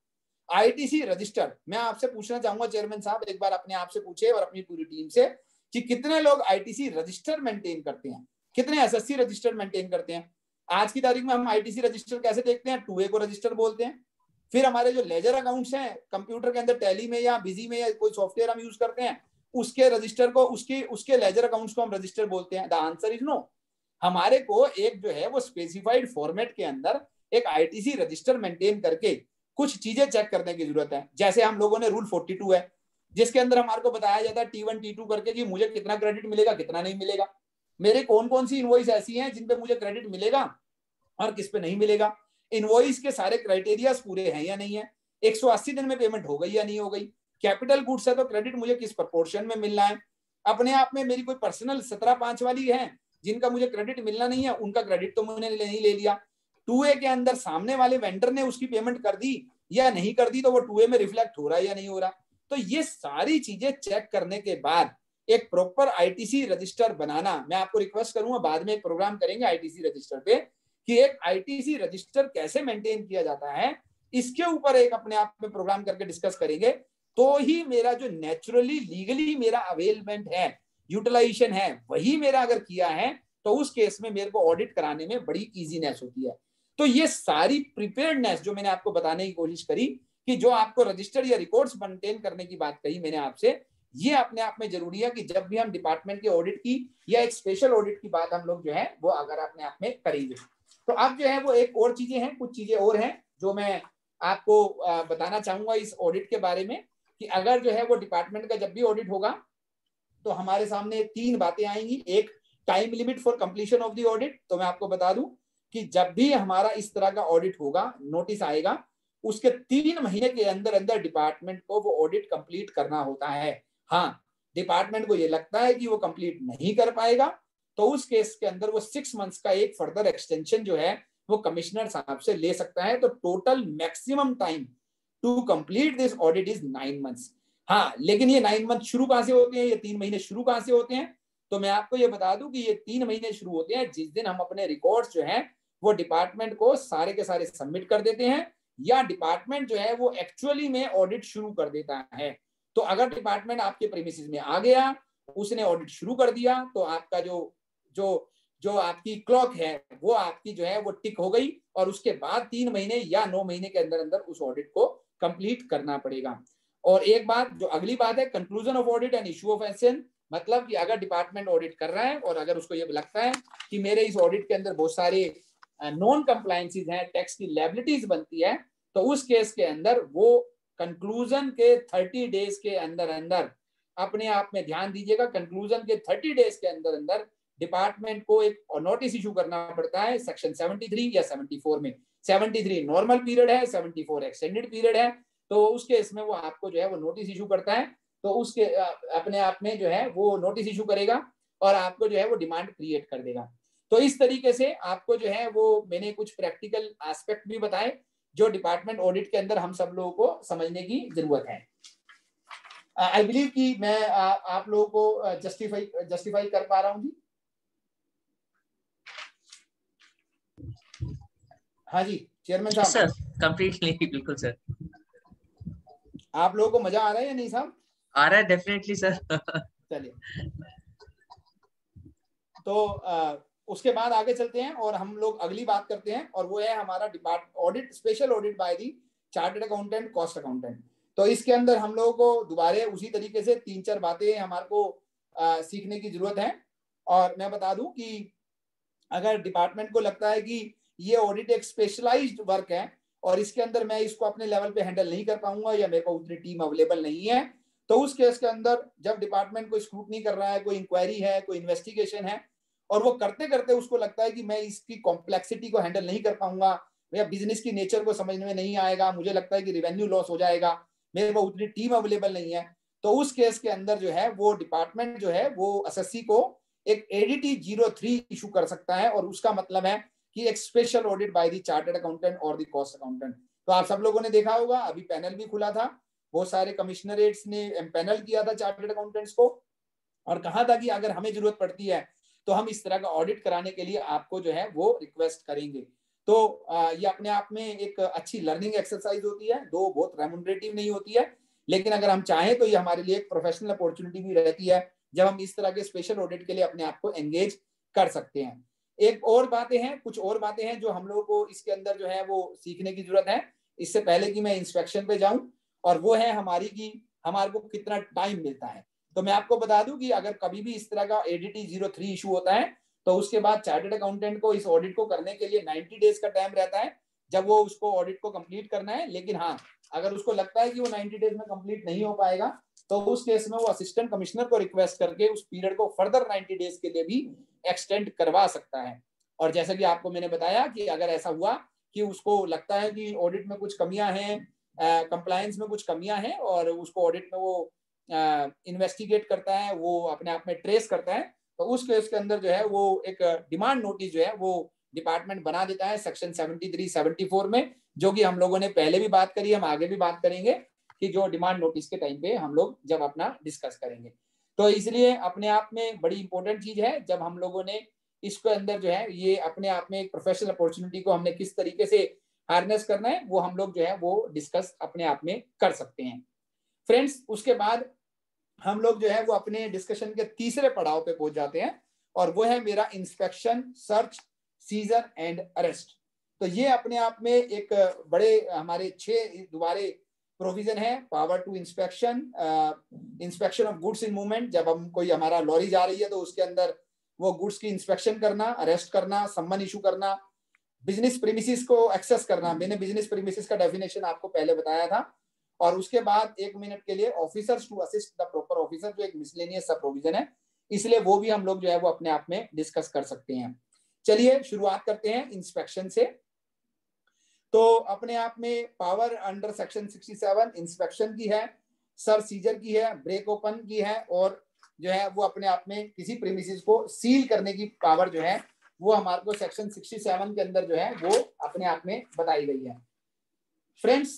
आईटीसी रजिस्टर्ड, मैं आपसे पूछना चाहूंगा चेयरमैन साहब, एक बार अपने आप से पूछे और अपनी पूरी टीम से कि कितने लोग आईटीसी रजिस्टर मेंटेन करते हैं, कितने एसएससी रजिस्टर मेंटेन करते हैं। आज की तारीख में हम आईटीसी रजिस्टर कैसे देखते हैं, 2A को रजिस्टर बोलते हैं। फिर हमारे जो लेजर अकाउंट्स हैं कंप्यूटर के अंदर टैली में या बिजी में या कोई सॉफ्टवेयर हम यूज करते हैं उसके रजिस्टर को उसके लेजर अकाउंट्स को हम रजिस्टर बोलते हैं। The answer is no. हमारे को एक जो है वो स्पेसिफाइड फॉर्मेट के अंदर एक आईटीसी रजिस्टर मेंटेन करके कुछ चीजें चेक करने की जरूरत है। जैसे हम लोगों ने रूल 42 है जिसके अंदर हमारे को बताया जाता है T1 T2 करके कि मुझे कितना क्रेडिट मिलेगा कितना नहीं मिलेगा, मेरे कौन कौन सी इनवॉइस ऐसी हैं जिन पे मुझे क्रेडिट मिलेगा और किस पे नहीं मिलेगा, इनवॉइस के सारे क्राइटेरियाज पूरे हैं या नहीं है, 180 दिन में पेमेंट हो गई या नहीं हो गई, कैपिटल गुड्स है तो क्रेडिट मुझे किस प्रपोर्शन में मिलना है। अपने आप में मेरी कोई पर्सनल 17(5) वाली है जिनका मुझे क्रेडिट मिलना नहीं है, उनका क्रेडिट तो मैंने नहीं ले लिया। 2A के अंदर सामने वाले वेंडर ने उसकी पेमेंट कर दी या नहीं कर दी तो वो 2A में रिफ्लेक्ट हो रहा है या नहीं हो रहा। तो ये सारी चीजें चेक करने के बाद एक प्रॉपर आईटीसी रजिस्टर बनाना, मैं आपको रिक्वेस्ट करूंगा बाद में एक प्रोग्राम करेंगे आईटीसी रजिस्टर पे कि एक आईटीसी रजिस्टर कैसे मेंटेन किया जाता है, इसके ऊपर एक अपने आप में प्रोग्राम करके डिस्कस करेंगे। तो ही मेरा जो नेचुरली लीगली मेरा अवेलमेंट है, यूटिलाइजेशन है, वही मेरा अगर किया है तो उस केस में मेरे को ऑडिट कराने में बड़ी इजीनेस होती है। तो ये सारी प्रिपेयर्डनेस जो मैंने आपको बताने की कोशिश करी कि जो आपको रजिस्टर या रिकॉर्ड्स मेंटेन करने की बात कही मैंने आपसे, ये अपने आप में जरूरी है कि जब भी हम डिपार्टमेंट के ऑडिट की या एक स्पेशल ऑडिट की बात हम लोग जो है वो अगर अपने आप में करेंगे। तो अब जो है वो एक और चीजें हैं, कुछ चीजें और हैं जो मैं आपको बताना चाहूंगा इस ऑडिट के बारे में कि अगर जो है वो डिपार्टमेंट का जब भी ऑडिट होगा तो हमारे सामने 3 बातें आएंगी। एक, time limit for completion of the audit. तो मैं आपको बता दूं कि जब भी हमारा इस तरह का ऑडिट होगा, नोटिस आएगा, उसके 3 महीने के अंदर अंदर डिपार्टमेंट को वो ऑडिट कंप्लीट करना होता है। हाँ, डिपार्टमेंट को ये लगता है कि वो कंप्लीट नहीं कर पाएगा तो उस केस के अंदर वो 6 मंथ्स का एक फर्दर एक्सटेंशन जो है वो कमिश्नर साहब से ले सकता है। तो total maximum time to complete this audit is 9 months. हाँ, लेकिन ये 9 मंथ शुरू कहां से होते हैं, ये 3 महीने शुरू कहां से होते हैं? तो मैं आपको ये बता दूं कि ये 3 महीने शुरू होते हैं जिस दिन हम अपने रिकॉर्ड्स जो हैं वो डिपार्टमेंट को सारे के सारे सबमिट कर देते हैं या डिपार्टमेंट जो है वो एक्चुअली में ऑडिट शुरू कर देता है। तो अगर डिपार्टमेंट आपके प्रीमिसेस में आ गया, उसने ऑडिट शुरू कर दिया, तो आपका जो जो जो आपकी क्लॉक है वो आपकी जो है वो टिक हो गई और उसके बाद 3 महीने या 9 महीने के अंदर अंदर उस ऑडिट को कंप्लीट करना पड़ेगा। और एक बात, जो अगली बात है, conclusion of audit and issue of एसन। मतलब कि अगर डिपार्टमेंट ऑडिट कर रहा है और अगर उसको ये लगता है कि मेरे इस ऑडिट के अंदर बहुत सारे नॉन कंप्लायंसेस हैं, टैक्स की लायबिलिटीज बनती है, तो उस केस के अंदर वो कंक्लूजन के 30 डेज के अंदर अंदर, अपने आप में ध्यान दीजिएगा, कंक्लूजन के 30 डेज के अंदर अंदर डिपार्टमेंट को एक नोटिस इशू करना पड़ता है सेक्शन 73 या 74 में। 73 नॉर्मल पीरियड है, 74 एक्सटेंडेड पीरियड है। तो उस केस में वो आपको जो है वो नोटिस इशू करता है। तो उसके अपने आप में जो है वो नोटिस इशू करेगा और आपको जो है वो डिमांड क्रिएट कर देगा। तो इस तरीके से आपको जो है वो मैंने कुछ प्रैक्टिकल एस्पेक्ट भी बताए जो डिपार्टमेंट ऑडिट के अंदर हम सब लोगों को समझने की जरूरत है। आई बिलीव कि मैं आप लोगों को जस्टिफाई कर पा रहा हूं जी। हाँ जी चेयरमैन साहब। सर कंप्लीटली, बिल्कुल सर। आप लोगों को मजा आ रहा है या नहीं साहब? आ रहा है डेफिनेटली सर। चलिए तो उसके बाद आगे चलते हैं और हम लोग अगली बात करते हैं और वो है हमारा audit, special audit by the chartered accountant, cost accountant. तो इसके अंदर हम लोगों को दोबारा उसी तरीके से 3-4 बातें हमारे को सीखने की जरूरत है। और मैं बता दूं कि अगर डिपार्टमेंट को लगता है कि ये ऑडिट एक स्पेशलाइज्ड वर्क है और इसके अंदर मैं इसको अपने लेवल पे हैंडल नहीं कर पाऊंगा या मेरे को उतनी टीम अवेलेबल नहीं है, तो उस केस के अंदर जब डिपार्टमेंट कोई स्क्रूटनी कर रहा है, कोई इंक्वायरी है, कोई इन्वेस्टिगेशन है और वो करते करते उसको लगता है कि मैं इसकी कॉम्प्लेक्सिटी को हैंडल नहीं कर पाऊंगा या बिजनेस की नेचर को समझने में नहीं आएगा, मुझे लगता है कि रेवेन्यू लॉस हो जाएगा, मेरे को उतनी टीम अवेलेबल नहीं है, तो उस केस के अंदर जो है वो डिपार्टमेंट जो है वो एसएससी को एक एडीटी 03 इशू कर सकता है और उसका मतलब है कि एक special audit by the chartered accountant और द कॉस्ट अकाउंटेंट। तो आप सब लोगों ने देखा होगा अभी पैनल भी खुला था, बहुत सारे कमिश्नरेट्स ने पैनल किया था चार्टर्ड अकाउंटेंट्स को और कहा था कि अगर हमें जरूरत पड़ती है तो हम इस तरह का ऑडिट कराने के लिए आपको जो है वो रिक्वेस्ट करेंगे। तो ये अपने आप में एक अच्छी लर्निंग एक्सरसाइज होती है, दो बहुत रेम्यूनरेटिव नहीं होती है, लेकिन अगर हम चाहें तो ये हमारे लिए एक प्रोफेशनल अपॉर्चुनिटी भी रहती है जब हम इस तरह के स्पेशल ऑडिट के लिए अपने आप को एंगेज कर सकते हैं। एक और बातें हैं, कुछ और बातें हैं जो हम लोगों को इसके अंदर जो है वो सीखने की जरूरत है इससे पहले कि मैं इंस्पेक्शन पे जाऊं, और वो है हमारी की हमारे को कितना टाइम मिलता है। तो मैं आपको बता दूं कि अगर कभी भी इस तरह का एडीटी 03 इशू होता है तो उसके बाद चार्टर्ड अकाउंटेंट को इस ऑडिट को करने के लिए 90 डेज का टाइम रहता है जब वो उसको ऑडिट को कंप्लीट करना है। लेकिन हाँ, अगर उसको लगता है कि वो 90 डेज में कंप्लीट नहीं हो पाएगा तो उस केस में वो असिस्टेंट कमिश्नर को रिक्वेस्ट करके उस पीरियड को फर्दर 90 डेज के लिए भी एक्सटेंड करवा सकता है। और जैसा कि आपको मैंने बताया कि अगर ऐसा हुआ कि उसको लगता है कि ऑडिट में कुछ कमियां हैं, कंप्लायंस में कुछ कमियां हैं और उसको ऑडिट में वो इन्वेस्टिगेट करता है, वो अपने आप में ट्रेस करता है, तो उस केस के अंदर जो है वो एक डिमांड नोटिस जो है वो डिपार्टमेंट बना देता है सेक्शन 73-74 में, जो कि हम लोगों ने पहले भी बात करी, हम आगे भी बात करेंगे कि जो डिमांड नोटिस के टाइम पे हम लोग जब अपना डिस्कस करेंगे। तो इसलिए अपने आप में बड़ी इंपॉर्टेंट चीज है जब हम लोगों ने इसके अंदर जो है ये अपने आप में एक प्रोफेशनल अपॉर्चुनिटी को हमने किस तरीके से हार्नेस करना है वो हम लोग जो है वो डिस्कस अपने आप में कर सकते हैं। फ्रेंड्स, उसके बाद हम लोग जो है वो अपने डिस्कशन के तीसरे पड़ाव पे पहुंच जाते हैं और वो है मेरा inspection, search, seizure and arrest. तो ये अपने आप में एक बड़े हमारे 6 दोबारे प्रोविजन है। Power to inspection, inspection of goods in movement, जब हम कोई हमारा लॉरी जा रही है तो उसके अंदर वो गुड्स की इंस्पेक्शन करना, अरेस्ट करना, सम्मन इशू करना, बिजनेस प्रीमिसेस को एक्सेस करना। मैंने बिजनेस प्रीमिसेस का डेफिनेशन आपको पहले बताया था। और उसके बाद 1 मिनट के लिए officers to assist the proper officer, जो एक मिसलेनियस सब प्रोविजन है, इसलिए वो भी हम लोग जो है वो अपने आप में डिस्कस कर सकते हैं। चलिए शुरुआत करते हैं इंस्पेक्शन से। तो अपने आप में पावर अंडर सेक्शन 67 इंस्पेक्शन की है, सर सीजर की है, ब्रेक ओपन की है, और जो है वो अपने आप में किसी प्रीमिसेस को सील करने की पावर जो है वो हमारे को सेक्शन 67 के अंदर जो है वो अपने आप में बताई गई है। फ्रेंड्स,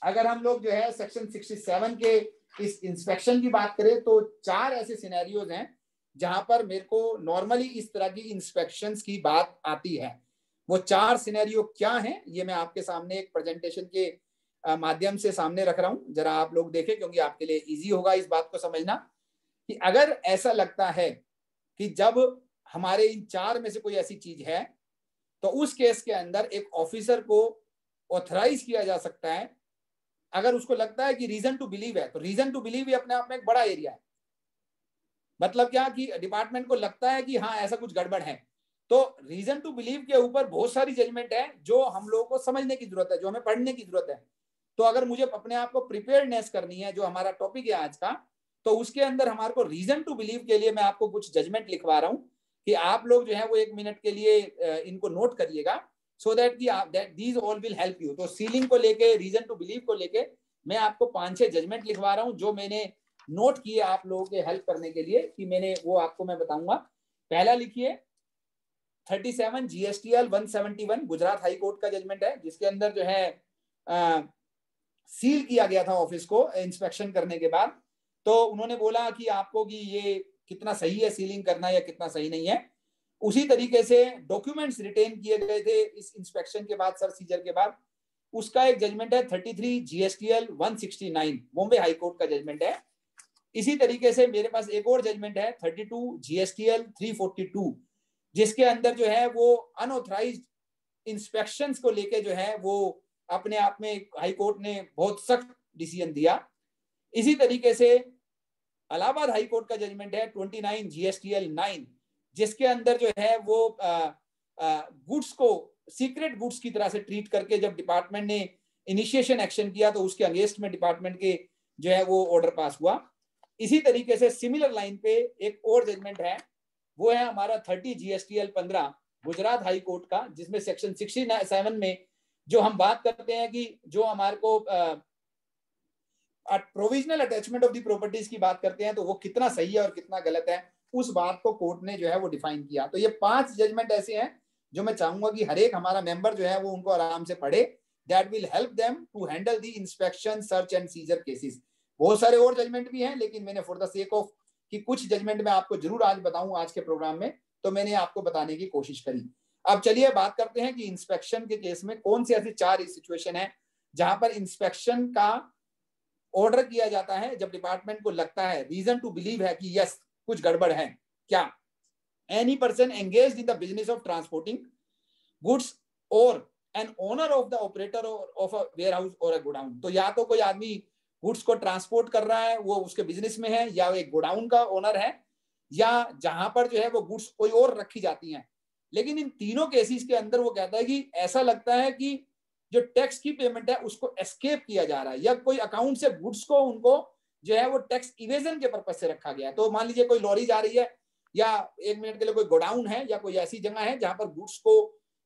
अगर हम लोग जो है सेक्शन 67 के इस इंस्पेक्शन की बात करें तो 4 ऐसे सिनेरियोज हैं जहां पर मेरे को नॉर्मली इस तरह की इंस्पेक्शंस की बात आती है। वो 4 सिनेरियो क्या हैं ये मैं आपके सामने एक प्रेजेंटेशन के माध्यम से सामने रख रहा हूं, जरा आप लोग देखें, क्योंकि आपके लिए इजी होगा इस बात को समझना कि अगर ऐसा लगता है कि जब हमारे इन 4 में से कोई ऐसी चीज है तो उस केस के अंदर एक ऑफिसर को ऑथराइज किया जा सकता है। अगर उसको लगता है कि रीजन टू बिलीव है, तो रीजन टू बिलीव भी अपने आप में एक बड़ा एरिया है। मतलब क्या कि डिपार्टमेंट को लगता है कि हाँ ऐसा कुछ गड़बड़ है, तो रीजन टू बिलीव के ऊपर बहुत सारी जजमेंट है जो हम लोगों को समझने की जरूरत है, जो हमें पढ़ने की जरूरत है। तो अगर मुझे अपने आप को प्रिपेयर्डनेस करनी है, जो हमारा टॉपिक है आज का, तो उसके अंदर हमारे को रीजन टू बिलीव के लिए मैं आपको कुछ जजमेंट लिखवा रहा हूं कि आप लोग जो है वो 1 मिनट के लिए इनको नोट करिएगा, सो दैट कि these all will help you. तो सीलिंग को लेके, रीजन टू बिलीव को लेके मैं आपको 5-6 जजमेंट लिखवा रहा हूं जो मैंने नोट किए आप लोगों के हेल्प करने के लिए, कि मैंने वो आपको मैं बताऊंगा। पहला लिखिए 37 GSTL 171 गुजरात हाई कोर्ट का जजमेंट है, जिसके अंदर जो है सील किया गया था ऑफिस को इंस्पेक्शन करने के बाद। तो उन्होंने बोला कि आपको कि ये कितना सही है सीलिंग करना या कितना सही नहीं है। उसी तरीके से डॉक्यूमेंट्स रिटेन किए गए थे इस इंस्पेक्शन के बाद, सर्च सीजर के बाद, उसका एक जजमेंट है 33 GSTL 169 बॉम्बे हाई कोर्ट का जजमेंट है। इसी तरीके से मेरे पास एक और जजमेंट है 32 GSTL 342, जिसके अंदर जो है वो अनऑथराइज्ड इंस्पेक्शंस को लेके जो है वो अपने आप में हाई कोर्ट ने बहुत सख्त डिसीजन दिया। इसी तरीके से इलाहाबाद हाई कोर्ट का जजमेंट है 29 GSTL 9, जिसके अंदर जो है वो गुड्स को सीक्रेट गुड्स की तरह से ट्रीट करके जब डिपार्टमेंट ने इनिशिएशन एक्शन किया तो उसके अगेंस्ट में डिपार्टमेंट के जो है वो ऑर्डर पास हुआ। इसी तरीके से सिमिलर लाइन पे एक और जजमेंट है, वो है हमारा 30 GSTL 15 गुजरात हाई कोर्ट का, जिसमें सेक्शन 67 में जो हम बात करते हैं कि जो हमारे को provisional attachment of the properties की बात करते हैं तो वो कितना सही है और कितना गलत है, उस बात को कोर्ट ने जो है वो डिफाइन किया। तो ये 5 जजमेंट ऐसे हैं जो मैं चाहूंगा कि हर एक हमारा मेंबर जो है वो उनको आराम से पढ़े। That will help them to handle the inspection, search and seizure cases. बहुत सारे और जजमेंट भी हैं, लेकिन मैंने फॉर द सेक ऑफ कि कुछ जजमेंट मैं आपको जरूर आज बताऊं आज के प्रोग्राम में, तो मैंने आपको बताने की कोशिश करी। अब चलिए बात करते हैं कि इंस्पेक्शन के केस में कौन सी ऐसी 4 सिचुएशन है जहां पर इंस्पेक्शन का ऑर्डर किया जाता है जब डिपार्टमेंट को लगता है, रीजन टू बिलीव है कि यस कुछ गड़बड़ है। क्या? Any person engaged in the business of transporting goods or an owner of the operator of a warehouse or a godown. तो या तो कोई आदमी गुड्स को ट्रांसपोर्ट कर रहा है, वो उसके बिजनेस में है, या एक गोडाउन का ओनर है, या जहां पर जो है वो गुड्स कोई और रखी जाती हैं। लेकिन इन तीनों केसेस के अंदर वो कहता है कि ऐसा लगता है कि जो टैक्स की पेमेंट है उसको एस्केप किया जा रहा है, या कोई अकाउंट से गुड्स को उनको जो है वो टैक्स इवेजन के पर्पज से रखा गया है। तो मान लीजिए कोई लॉरी जा रही है, या 1 मिनट के लिए कोई गोडाउन है, या कोई ऐसी जगह है जहां पर गुड्स को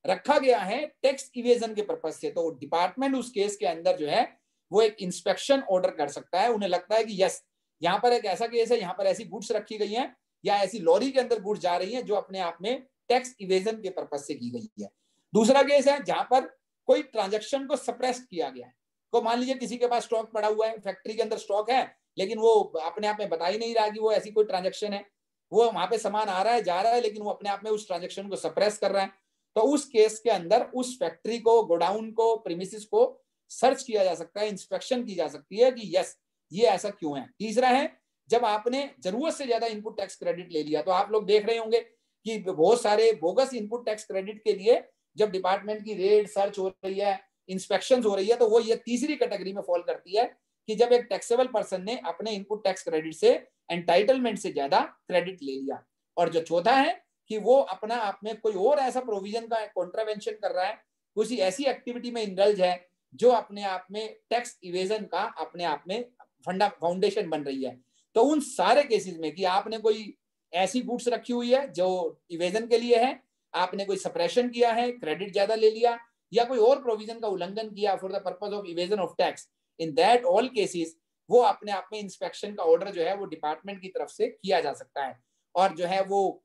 रखा गया है टैक्स इवेजन के पर्पज से, तो डिपार्टमेंट उस केस के अंदर जो है वो एक इंस्पेक्शन ऑर्डर कर सकता है। उन्हें लगता है कि यस यहाँ पर एक ऐसा केस है, यहाँ पर ऐसी गुड्स रखी गई हैं या ऐसी लॉरी के अंदर गुड्स जा रही हैं जो अपने आप में टैक्स इवेजन के पर्पज से की गई है। दूसरा केस है जहां पर कोई ट्रांजैक्शन को सप्रेस किया गया है। तो मान लीजिए किसी के पास स्टॉक पड़ा हुआ है, फैक्ट्री के अंदर स्टॉक है, लेकिन वो अपने आप में बता ही नहीं रहा कि वो ऐसी कोई ट्रांजैक्शन है। वो वहां पे सामान आ रहा है, जा रहा है, लेकिन वो अपने आप में उस ट्रांजैक्शन को सप्रेस कर रहा है। तो उस केस के अंदर उस फैक्ट्री को, गोडाउन को, प्रीमिसेस को सर्च किया जा सकता है, इंस्पेक्शन की जा सकती है कि यस ये ऐसा क्यों है। तीसरा है जब आपने जरूरत से ज्यादा इनपुट टैक्स क्रेडिट ले लिया। तो आप लोग देख रहे होंगे कि बहुत सारे बोगस इनपुट टैक्स क्रेडिट के लिए जब डिपार्टमेंट की रेड सर्च हो रही है, इंस्पेक्शन हो रही है, तो वो ये तीसरी कैटेगरी में फॉल करती है कि जब एक टैक्सेबल पर्सन ने अपने इनपुट टैक्स क्रेडिट से एंटाइटलमेंट से ज्यादा क्रेडिट ले लिया। और जो चौथा है कि वो अपना आप में कोई और ऐसा प्रोविजन का कॉन्ट्रावेंशन कर रहा है, किसी ऐसी एक्टिविटी में इंडल्ज है जो अपने आप में टैक्स इवेजन का अपने आप में फाउंडेशन बन रही है। तो उन सारे केसेस में कि आपने कोई ऐसी गुड्स रखी हुई है जो इवेजन के लिए है, आपने कोई सप्रेशन किया है, क्रेडिट ज्यादा ले लिया, या कोई और प्रोविजन का उल्लंघन किया for the purpose of evasion of tax, in that all cases वो अपने आप में इंस्पेक्शन का ऑर्डर जो है वो डिपार्टमेंट की तरफ से किया जा सकता है। और जो है वो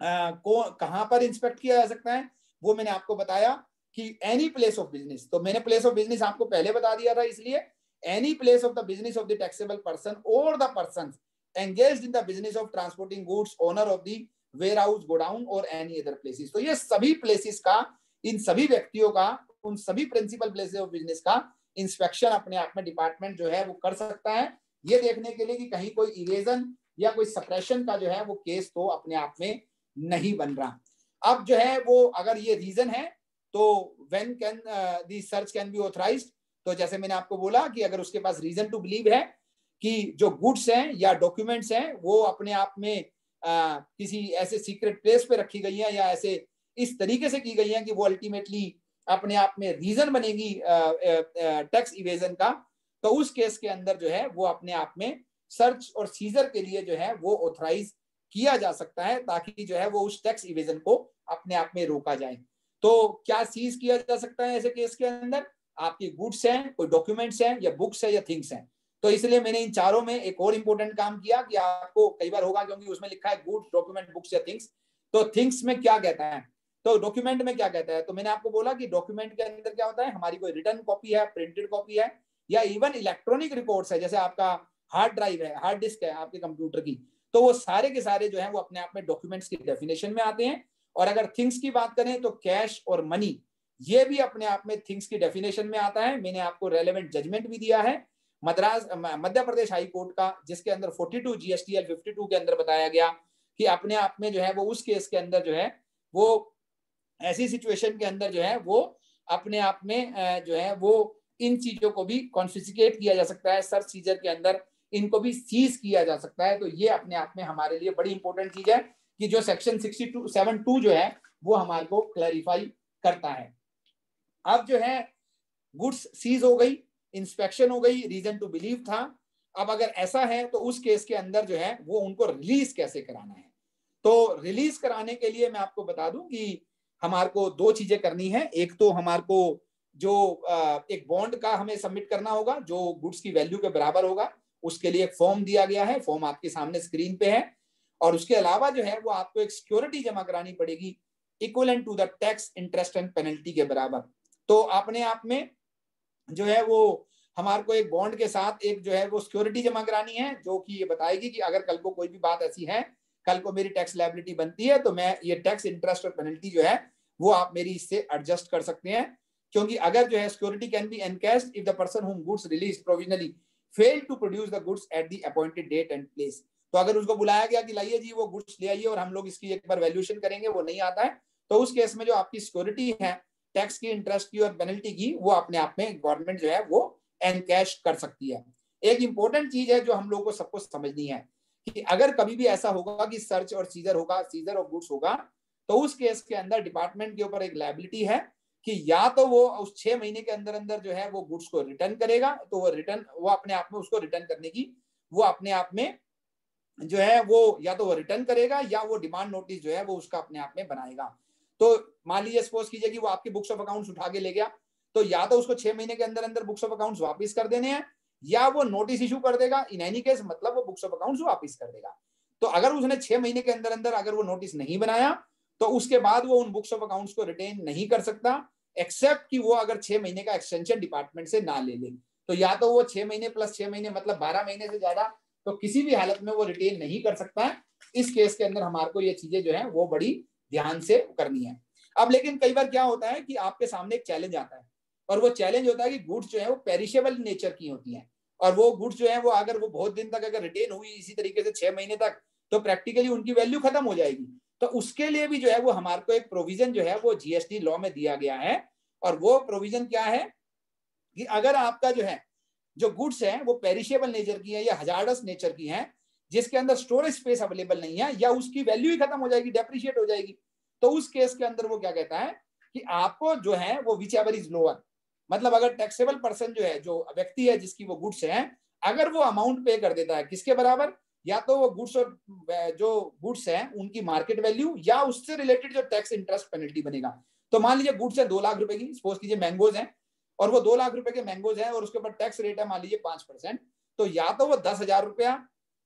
कहां पर इंस्पेक्ट किया जा सकता है वो मैंने आपको बताया कि एनी प्लेस ऑफ बिजनेस। तो मैंने प्लेस ऑफ बिजनेस आपको पहले बता दिया था, इसलिए any place of the business of the taxable person or the person engaged in the business of transporting goods, owner of the warehouse, godown or any other places. तो ये सभी places का, इन सभी व्यक्तियों का, उन सभी प्रिंसिपल प्लेसेस ऑफ बिजनेस का इंस्पेक्शन अपने आप में डिपार्टमेंट जो है वो कर सकता है, ये देखने के लिए कि कहीं कोई इवेजन या कोई सप्रेशन का जो है वो केस तो अपने आप में नहीं बन रहा। अब जो है वो अगर ये रीजन है तो when can the search can be authorised. तो जैसे मैंने आपको बोला कि अगर उसके पास रीजन टू बिलीव है कि जो गुड्स हैं या डॉक्यूमेंट्स हैं वो अपने आप में किसी ऐसे सीक्रेट प्लेस पे रखी गई है या ऐसे इस तरीके से की गई है कि वो अल्टीमेटली अपने आप में रीजन बनेगी टैक्स इवेजन का, तो उस केस के अंदर जो है वो अपने आप में सर्च और सीजर के लिए जो है वो ऑथराइज किया जा सकता है, ताकि जो है वो उस टैक्स इवेजन को अपने आप में रोका जाए। तो क्या सीज किया जा सकता है ऐसे केस के अंदर? आपकी गुड्स हैं, कोई डॉक्यूमेंट्स हैं, या बुक्स है, या थिंग्स हैं। तो इसलिए मैंने इन चारों में एक और इंपॉर्टेंट काम किया कि आपको कई बार होगा क्योंकि उसमें लिखा है गुड्स, डॉक्यूमेंट, बुक्स या थिंग्स। तो थिंग्स में क्या कहता है, तो डॉक्यूमेंट में क्या कहता है, तो मैंने आपको बोला कि डॉक्यूमेंट के अंदर क्या होता है, हमारी कोई रिटर्न कॉपी है, प्रिंटेड कॉपी है, या इवन इलेक्ट्रॉनिक रिकॉर्ड्स है, जैसे आपका हार्ड ड्राइव है, हार्ड डिस्क है आपके कंप्यूटर की, तो वो सारे के सारे जो है वो अपने आप में डॉक्यूमेंट्स की डेफिनेशन में आते हैं। और अगर थिंग्स की बात करें तो कैश और मनी, ये भी अपने आप में थिंग्स की डेफिनेशन में आता है। मैंने आपको रेलेवेंट जजमेंट भी दिया है मध्य प्रदेश हाई कोर्ट का, जिसके अंदर 42 GSTL 52 के अंदर बताया गया कि अपने आप में जो है वो उस केस के अंदर जो है वो ऐसी सिचुएशन के अंदर जो है वो अपने आप में जो है वो इन चीजों को भी कॉन्फिस्केट किया जा सकता है, सर्च सीजर के अंदर इनको भी सीज किया जा सकता है। तो ये अपने आप में हमारे लिए बड़ी इंपॉर्टेंट चीज है कि जो सेक्शन 62(7)(2) जो है वो हमारे को क्लैरिफाई करता है। अब जो है गुड्स सीज हो गई, इंस्पेक्शन हो गई, रीजन टू बिलीव था। अब अगर ऐसा है तो उस केस के अंदर जो है वो उनको रिलीज कैसे कराना है। तो रिलीज कराने के लिए मैं आपको बता दूं कि हमारे को दो चीजें करनी है। एक तो हमारे को जो एक बॉन्ड का हमें सबमिट करना होगा जो गुड्स की वैल्यू के बराबर होगा, उसके लिए एक फॉर्म दिया गया है, फॉर्म आपके सामने स्क्रीन पे है। और उसके अलावा जो है वो आपको एक सिक्योरिटी जमा करानी पड़ेगी equivalent to the tax interest and penalty के बराबर। तो अपने आप में जो है वो हमारे को एक बॉन्ड के साथ एक जो है वो सिक्योरिटी जमा करानी है, जो कि ये बताएगी कि अगर कल को कोई भी बात ऐसी है, कल को मेरी टैक्स लायबिलिटी बनती है, तो मैं ये टैक्स इंटरेस्ट और पेनल्टी जो है वो आप मेरी इससे एडजस्ट कर सकते हैं। क्योंकि अगर जो है security can be encashed if the person whom goods release provisionally fail to produce the goods at the appointed date and place. तो अगर उसको बुलाया गया कि लाइए जी वो गुड्स ले आइए और हम लोग इसकी एक बार वैल्यूएशन करेंगे, वो नहीं आता है, तो उस केस में जो आपकी सिक्योरिटी है टैक्स की, इंटरेस्ट की और पेनल्टी की, वो अपने आप में गवर्नमेंट जो है वो एनकैश कर सकती है। एक इंपॉर्टेंट चीज है जो हम लोगों को सबको समझनी है कि अगर कभी भी ऐसा होगा कि सर्च और सीजर होगा, सीजर ऑफ गुड्स होगा, तो उस केस के अंदर डिपार्टमेंट के ऊपर एक लायबिलिटी है कि या तो वो उस 6 महीने के अंदर अंदर जो है वो गुड्स को रिटर्न करेगा, तो वो अपने आप में उसको रिटर्न करने की वो अपने आप में जो है वो या तो वो रिटर्न करेगा या वो डिमांड नोटिस जो है वो उसका अपने आप में बनाएगा। तो मान लीजिए सपोज कीजिए कि वो आपकी बुक्स ऑफ अकाउंट्स उठा के ले गया, तो या तो उसको 6 महीने के अंदर अंदर बुक्स ऑफ अकाउंट्स वापस कर देने हैं, या वो नोटिस इशू कर देगा। इन एनी केस मतलब वो बुक्स ऑफ अकाउंट्स वापस कर देगा। तो अगर उसने 6 महीने के अंदर अंदर अगर वो नोटिस नहीं बनाया, तो उसके बाद वो उन बुक्स ऑफ अकाउंट्स को रिटेन नहीं कर सकता, एक्सेप्ट कि वो अगर 6 महीने का एक्सटेंशन डिपार्टमेंट से ना ले ले। तो या तो वो 6 महीने प्लस 6 महीने मतलब 12 महीने से ज्यादा तो किसी भी हालत में वो रिटेन नहीं कर सकता है। इस केस के अंदर हमारे को ये चीजें जो है वो बड़ी ध्यान से करनी है। अब लेकिन कई बार क्या होता है कि आपके सामने एक चैलेंज आता है, और वो चैलेंज होता है कि गुड्स जो है वो पेरिशेबल नेचर की होती हैं, और वो गुड्स जो है वो अगर वो बहुत दिन तक अगर रिटेन हुई इसी तरीके से 6 महीने तक, तो प्रैक्टिकली उनकी वैल्यू खत्म हो जाएगी। तो उसके लिए भी जो है वो हमारे को एक प्रोविजन जो है वो जीएसटी लॉ में दिया गया है। और वो प्रोविजन क्या है कि अगर आपका जो है जो गुड्स है वो पेरिशेबल नेचर की है या हजार्डस नेचर की है, जिसके अंदर स्टोरेज स्पेस अवेलेबल नहीं है, या उसकी वैल्यू ही खत्म हो जाएगी, डेप्रिशिएट हो जाएगी, तो उस केस के अंदर वो क्या कहता है कि आपको जो है वो विच एवर इज लोअर, मतलब अगर टैक्सेबल पर्सन जो है, जो व्यक्ति है जिसकी वो गुड्स है, अगर वो अमाउंट पे कर देता है किसके बराबर, या तो वो गुड्स और जो गुड्स है उनकी मार्केट वैल्यू या उससे रिलेटेड जो टैक्स इंटरेस्ट पेनल्टी बनेगा। तो मान लीजिए गुड्स है 2 लाख रुपए की, सपोज कीजिए मैंगोज है, और वो 2 लाख रुपए के मैंगोज है और उसके ऊपर टैक्स रेट है मान लीजिए 5%, तो या तो वो 10,000 रुपया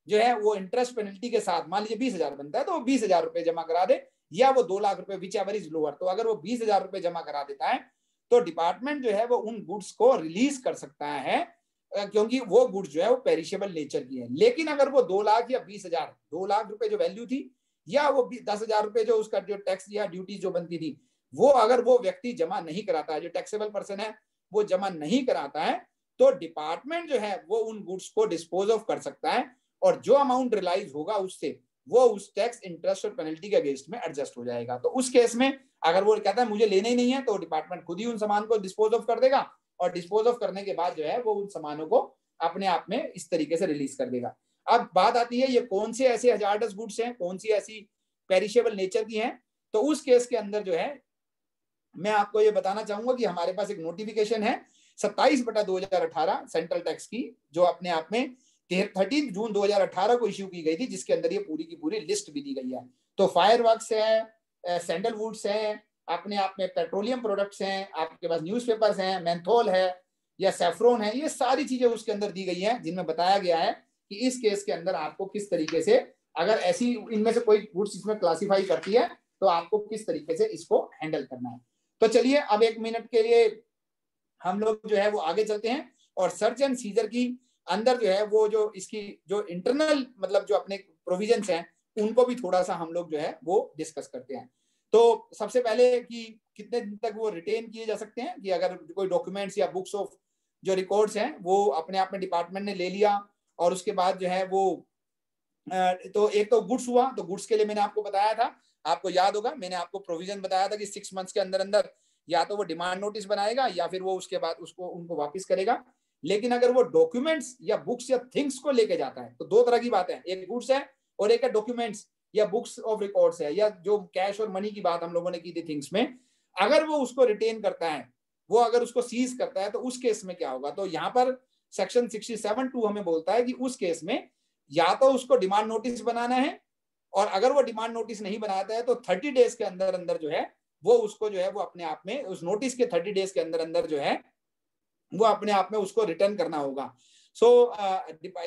जो है वो इंटरेस्ट पेनल्टी के साथ मान लीजिए 20,000 बनता है तो वो 20,000 रुपए जमा करा दे, या वो 2 लाख रुपए विच एवर इज लोअर। तो अगर वो 20,000 रुपए जमा करा देता है तो डिपार्टमेंट जो है वो उन गुड्स को रिलीज कर सकता है, क्योंकि वो गुड्स जो है वो पेरिशेबल नेचर की है। लेकिन अगर वो 2 लाख या 20,000, 2 लाख रुपए जो वैल्यू थी या वो 10,000 रुपए जो उसका जो टैक्स या ड्यूटी जो बनती थी, वो अगर वो व्यक्ति जमा नहीं कराता है, जो टैक्सेबल पर्सन है वो जमा नहीं कराता है, तो डिपार्टमेंट जो है वो उन गुड्स को डिस्पोज ऑफ कर सकता है, और जो अमाउंट रिलाइज होगा उससे वो उस टैक्स इंटरेस्ट और पेनल्टी के अगेंस्ट में एडजस्ट हो जाएगा। तो उस केस में अगर वो कहता है मुझे लेने ही नहीं है, तो डिपार्टमेंट खुद ही उन सामान को डिस्पोज ऑफ कर देगा, और डिस्पोज ऑफ करने के बाद जो है वो उन सामानों को अपने आप में इस तरीके से रिलीज कर देगा। अब बात आती है ये कौन से ऐसे हजार्डस गुड्स हैं, कौन सी ऐसी पेरिशेबल नेचर की हैं। तो उस केस के अंदर जो है मैं आपको ये बताना चाहूंगा कि हमारे पास एक नोटिफिकेशन है 27/2018 सेंट्रल टैक्स की, जो अपने आप में 13 जून 2018 को इश्यू की गई थी, जिसके अंदर ये पूरी की पूरी लिस्ट भी दी गई है। तो फायरवर्क्स है, सैंडलवुड्स है, अपने आप में पेट्रोलियम प्रोडक्ट्स हैं, आपके पास न्यूज़पेपर्स हैं, मेंथोल है या सेफ्रॉन है, ये सारी चीजें उसके अंदर दी गई हैं जिनमें बताया गया है कि इस केस के अंदर आपको किस तरीके से, अगर ऐसी इनमें से कोई गुड्स इसमें क्लासिफाई करती है तो आपको किस तरीके से इसको हैंडल करना है। तो चलिए अब 1 मिनट के लिए हम लोग जो है वो आगे चलते हैं और सर्च एंड सीजर की अंदर जो है वो जो इसकी जो इंटरनल मतलब जो अपने प्रोविजंस हैं उनको भी थोड़ा सा हम लोग जो है वो डिस्कस करते हैं। तो सबसे पहले कि कितने दिन तक वो रिटेन किए जा सकते हैं, कि अगर कोई डॉक्यूमेंट्स या बुक्स ऑफ जो रिकॉर्ड्स हैं वो अपने आप में डिपार्टमेंट ने ले लिया और उसके बाद जो है वो तो एक तो गुड्स हुआ, तो गुड्स के लिए मैंने आपको बताया था, आपको याद होगा मैंने आपको प्रोविजन बताया था कि 6 मंथ्स के अंदर अंदर या तो वो डिमांड नोटिस बनाएगा या फिर वो उसके बाद उसको उनको वापस करेगा। लेकिन अगर वो डॉक्यूमेंट्स या बुक्स या थिंग्स को लेके जाता है तो दो तरह की बात है, एक गुड्स है और एक है डॉक्यूमेंट्स या बुक्स ऑफ रिकॉर्ड्स है, या जो कैश और मनी की बात हम लोगों ने की थी थिंग्स में, अगर वो उसको रिटेन करता है, वो अगर उसको सीज करता है तो उस केस में क्या होगा। तो यहाँ पर सेक्शन 67(2) हमें बोलता है कि उस केस में या तो उसको डिमांड नोटिस बनाना है, और अगर वो डिमांड नोटिस नहीं बनाता है तो 30 डेज के अंदर अंदर जो है वो उसको जो है वो अपने आप में उस नोटिस के 30 डेज के अंदर अंदर जो है वो अपने आप में उसको रिटर्न करना होगा। सो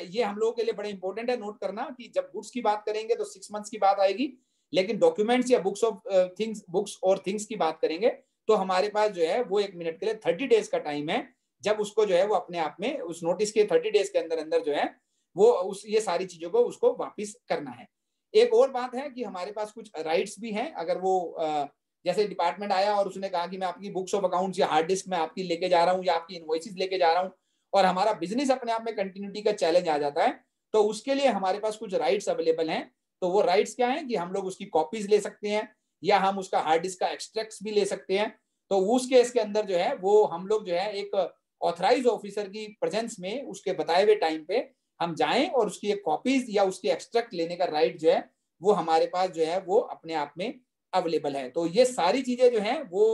ये हम लोगों के लिए बड़ा इंपॉर्टेंट है नोट करना कि जब गुड्स की बात करेंगे तो 6 मंथ्स की बात आएगी, लेकिन डॉक्यूमेंट्स या बुक्स ऑफ थिंग्स, बुक्स और थिंग्स की बात करेंगे तो हमारे पास जो है वो 1 मिनट के लिए 30 डेज का टाइम है, जब उसको जो है वो अपने आप में उस नोटिस के 30 डेज के अंदर अंदर जो है वो उस ये सारी चीजों को उसको वापिस करना है। एक और बात है कि हमारे पास कुछ राइट्स भी हैं, अगर वो जैसे डिपार्टमेंट आया और उसने कहा कि मैं आपकी बुक्स ऑफ अकाउंट्स या हार्ड डिस्क में आपकी लेके जा रहा हूँ या आपकी इनवॉइसेस लेके जा रहा हूँ, और हमारा बिजनेस अपने आप में कंटिन्यूटी का चैलेंज आ जाता है, तो उसके लिए हमारे पास कुछ राइट्स अवेलेबल हैं। तो वो राइट्स क्या हैं कि हम लोग उसकी कॉपीज ले सकते हैं या हम उसका हार्ड डिस्क का एक्सट्रैक्ट्स भी ले सकते हैं। तो उस केस के अंदर जो है वो हम लोग जो है एक ऑथराइज ऑफिसर की प्रेजेंस में उसके बताए हुए टाइम पे हम जाएं और उसकी एक कॉपीज या उसकी एक्सट्रैक्ट लेने का राइट जो है वो हमारे पास जो है वो अपने आप में अवेलेबल है। तो ये सारी चीजें जो हैं वो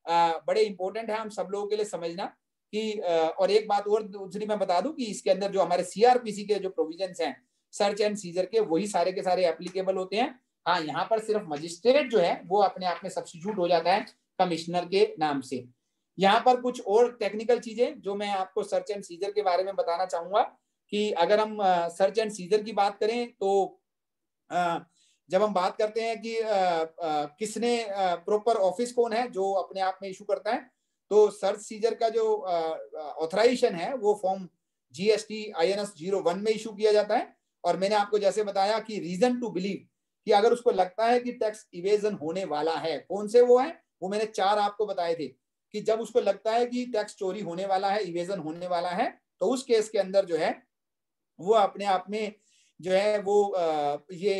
बड़े इंपॉर्टेंट है हम सब लोगों के लिए समझना कि और एक बात और दूसरी मैं बता दूं कि इसके अंदर जो हमारे सीआरपीसी के जो प्रोविजंस हैं सर्च एंड सीजर के, वही सारे के सारे एप्लीकेबल होते हैं। हाँ, यहाँ पर सिर्फ मजिस्ट्रेट जो है वो अपने आप में सब्स्टिट्यूट हो जाता है कमिश्नर के नाम से। यहाँ पर कुछ और टेक्निकल चीजें जो मैं आपको सर्च एंड सीजर के बारे में बताना चाहूंगा कि अगर हम सर्च एंड सीजर की बात करें तो जब हम बात करते हैं कि किसने प्रॉपर ऑफिस कौन है जो अपने आप में इशू करता है, तो सर्च सीजर का जो ऑथराइजेशन है वो फॉर्म GST INS 01 में इशू किया जाता है। और मैंने आपको जैसे बताया कि रीजन टू बिलीव कि अगर उसको लगता है कि टैक्स इवेजन होने वाला है, कौन से वो है, वो मैंने 4 आपको बताए थे कि जब उसको लगता है कि टैक्स चोरी होने वाला है, इवेजन होने वाला है, तो उस केस के अंदर जो है वो अपने आप में जो है वो ये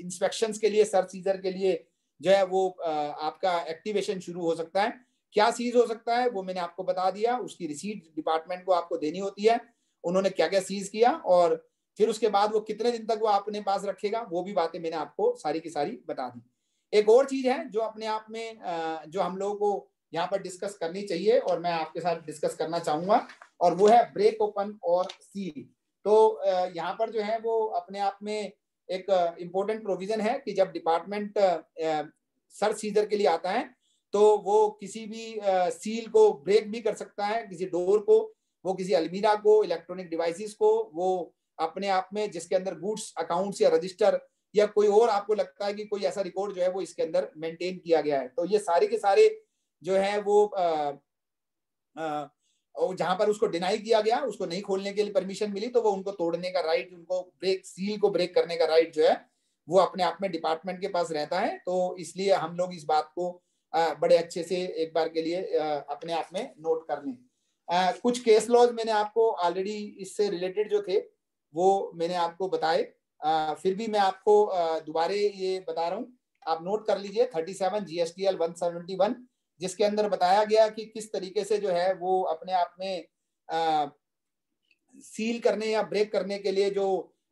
इंस्पेक्शंस के लिए सर्च सीजर के लिए जो है वो आपका एक्टिवेशन शुरू हो सकता है। क्या सीज हो सकता है वो मैंने आपको बता दिया, उसकी रिसीट डिपार्टमेंट को आपको देनी होती है, उन्होंने क्या क्या सीज किया और फिर उसके बाद वो कितने दिन तक वो अपने पास रखेगा, वो भी बातें मैंने आपको सारी की सारी बता दी। एक और चीज है जो अपने आप में जो हम लोगों को यहाँ पर डिस्कस करनी चाहिए और मैं आपके साथ डिस्कस करना चाहूंगा, और वो है ब्रेक ओपन और सील। तो यहाँ पर जो है वो अपने आप में एक इम्पोर्टेंट प्रोविजन है कि जब डिपार्टमेंट सर्च सीजर के लिए आता है तो वो किसी भी सील को ब्रेक भी कर सकता है, किसी डोर को, वो किसी अलमीरा को, इलेक्ट्रॉनिक डिवाइसेस को, वो अपने आप में जिसके अंदर गुड्स अकाउंट्स या रजिस्टर या कोई और आपको लगता है कि कोई ऐसा रिकॉर्ड जो है वो इसके अंदर मेंटेन किया गया है, तो ये सारे के सारे जो है वो जहां पर उसको डिनाई किया गया, उसको नहीं खोलने के लिए परमिशन मिली, तो वो उनको तोड़ने का राइट, उनको ब्रेक सील को ब्रेक करने का राइट जो है वो अपने आप में डिपार्टमेंट के पास रहता है। तो इसलिए हम लोग इस बात को बड़े अच्छे से एक बार के लिए अपने आप में नोट कर लें। कुछ केस लॉज मैंने आपको ऑलरेडी इससे रिलेटेड जो थे वो मैंने आपको बताए, फिर भी मैं आपको दोबारा ये बता रहा हूँ, आप नोट कर लीजिए 37 GSTL 171 जिसके अंदर बताया गया कि किस तरीके से जो है वो अपने आप में सील करने या ब्रेक करने के लिए जो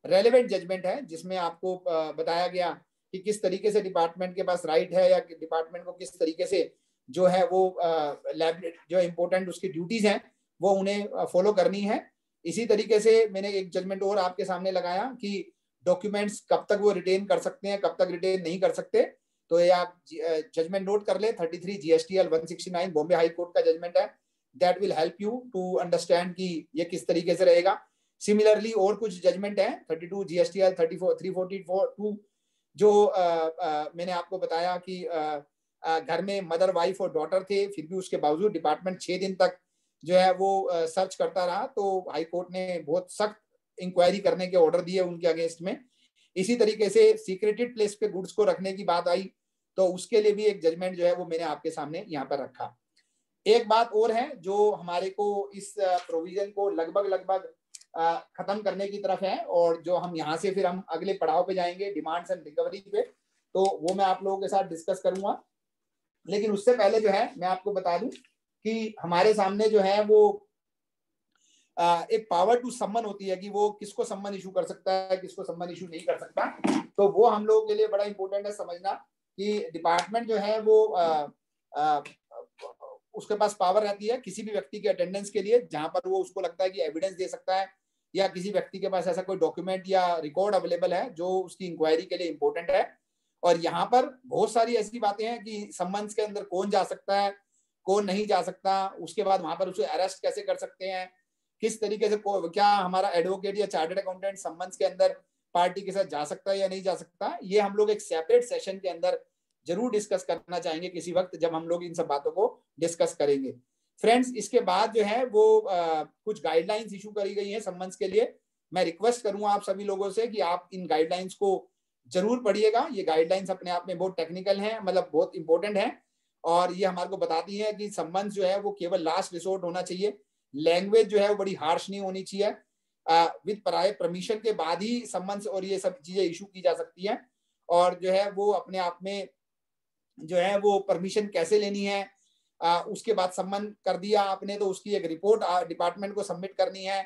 रेलेवेंट जजमेंट है, जिसमें आपको बताया गया कि किस तरीके से डिपार्टमेंट के पास राइट है या डिपार्टमेंट को किस तरीके से जो है वो जो इम्पोर्टेंट उसकी ड्यूटीज हैं वो उन्हें फॉलो करनी है। इसी तरीके से मैंने एक जजमेंट और आपके सामने लगाया कि डॉक्यूमेंट्स कब तक वो रिटेन कर सकते हैं, कब तक रिटेन नहीं कर सकते। तो ये आप जजमेंट नोट कर ले, 33 GSTL 169 बॉम्बे हाई कोर्ट का जजमेंट है। That will help you to understand कि ये किस तरीके से रहेगा। सिमिलरली और कुछ जजमेंट है 32 GSTL 34 342 जो मैंने आपको बताया कि घर में मदर, वाइफ और डॉटर थे, फिर भी उसके बावजूद डिपार्टमेंट 6 दिन तक जो है वो सर्च करता रहा, तो हाई कोर्ट ने बहुत सख्त इंक्वायरी करने के ऑर्डर दिए उनके अगेंस्ट में। इसी तरीके से सीक्रेटेड प्लेस पे गुड्स को रखने की बात आई, तो उसके लिए भी एक जजमेंट जो है वो मैंने आपके सामने यहाँ पर रखा। एक बात और है जो हमारे को इस प्रोविजन को लगभग खत्म करने की तरफ है, और जो हम यहाँ से फिर हम अगले पड़ाव पे जाएंगे डिमांड्स एंड रिकवरी पे, तो वो मैं आप लोगों के साथ डिस्कस करूंगा। लेकिन उससे पहले जो है मैं आपको बता दूं कि हमारे सामने जो है वो एक पावर टू सम्मन होती है कि वो किसको सम्मन इशू कर सकता है, किसको सम्मन इशू नहीं कर सकता। तो वो हम लोगों के लिए बड़ा इंपॉर्टेंट है समझना कि डिपार्टमेंट जो है वो उसके पास पावर रहती है किसी भी व्यक्ति के अटेंडेंस के लिए जहां पर वो उसको लगता है कि एविडेंस दे सकता है, या किसी व्यक्ति के पास ऐसा कोई डॉक्यूमेंट या रिकॉर्ड अवेलेबल है जो उसकी इंक्वायरी के लिए इंपॉर्टेंट है। और यहाँ पर बहुत सारी ऐसी बातें हैं कि सम्मन्स के अंदर कौन जा सकता है, कौन नहीं जा सकता, उसके बाद वहां पर उसे अरेस्ट कैसे कर सकते हैं, किस तरीके से क्या हमारा एडवोकेट या चार्टर्ड अकाउंटेंट सम्मन्स के अंदर पार्टी के साथ जा सकता है या नहीं जा सकता। ये हम लोग एक सेपरेट सेशन के अंदर जरूर डिस्कस करना चाहेंगे किसी वक्त जब हम लोग इन सब बातों को डिस्कस करेंगे। फ्रेंड्स, इसके बाद जो है वो कुछ गाइडलाइंस इशू करी गई है सम्मन्स के लिए। मैं रिक्वेस्ट करूंगा आप सभी लोगों से कि आप इन गाइडलाइंस को जरूर पढ़िएगा। ये गाइडलाइंस अपने आप में बहुत टेक्निकल हैं, मतलब बहुत इंपॉर्टेंट है, और ये हमारे को बताती है कि सम्मन्स जो है वो केवल लास्ट रिसोर्ट होना चाहिए। लैंग्वेज जो है वो बड़ी हार्श नहीं होनी चाहिए। विद प्रायर परमिशन के बाद ही सम्मन्स और ये सब चीजें इशू की जा सकती हैं। और जो है वो अपने आप में जो है वो परमिशन कैसे लेनी है, उसके बाद सम्मन कर दिया आपने तो उसकी एक रिपोर्ट डिपार्टमेंट को सबमिट करनी है।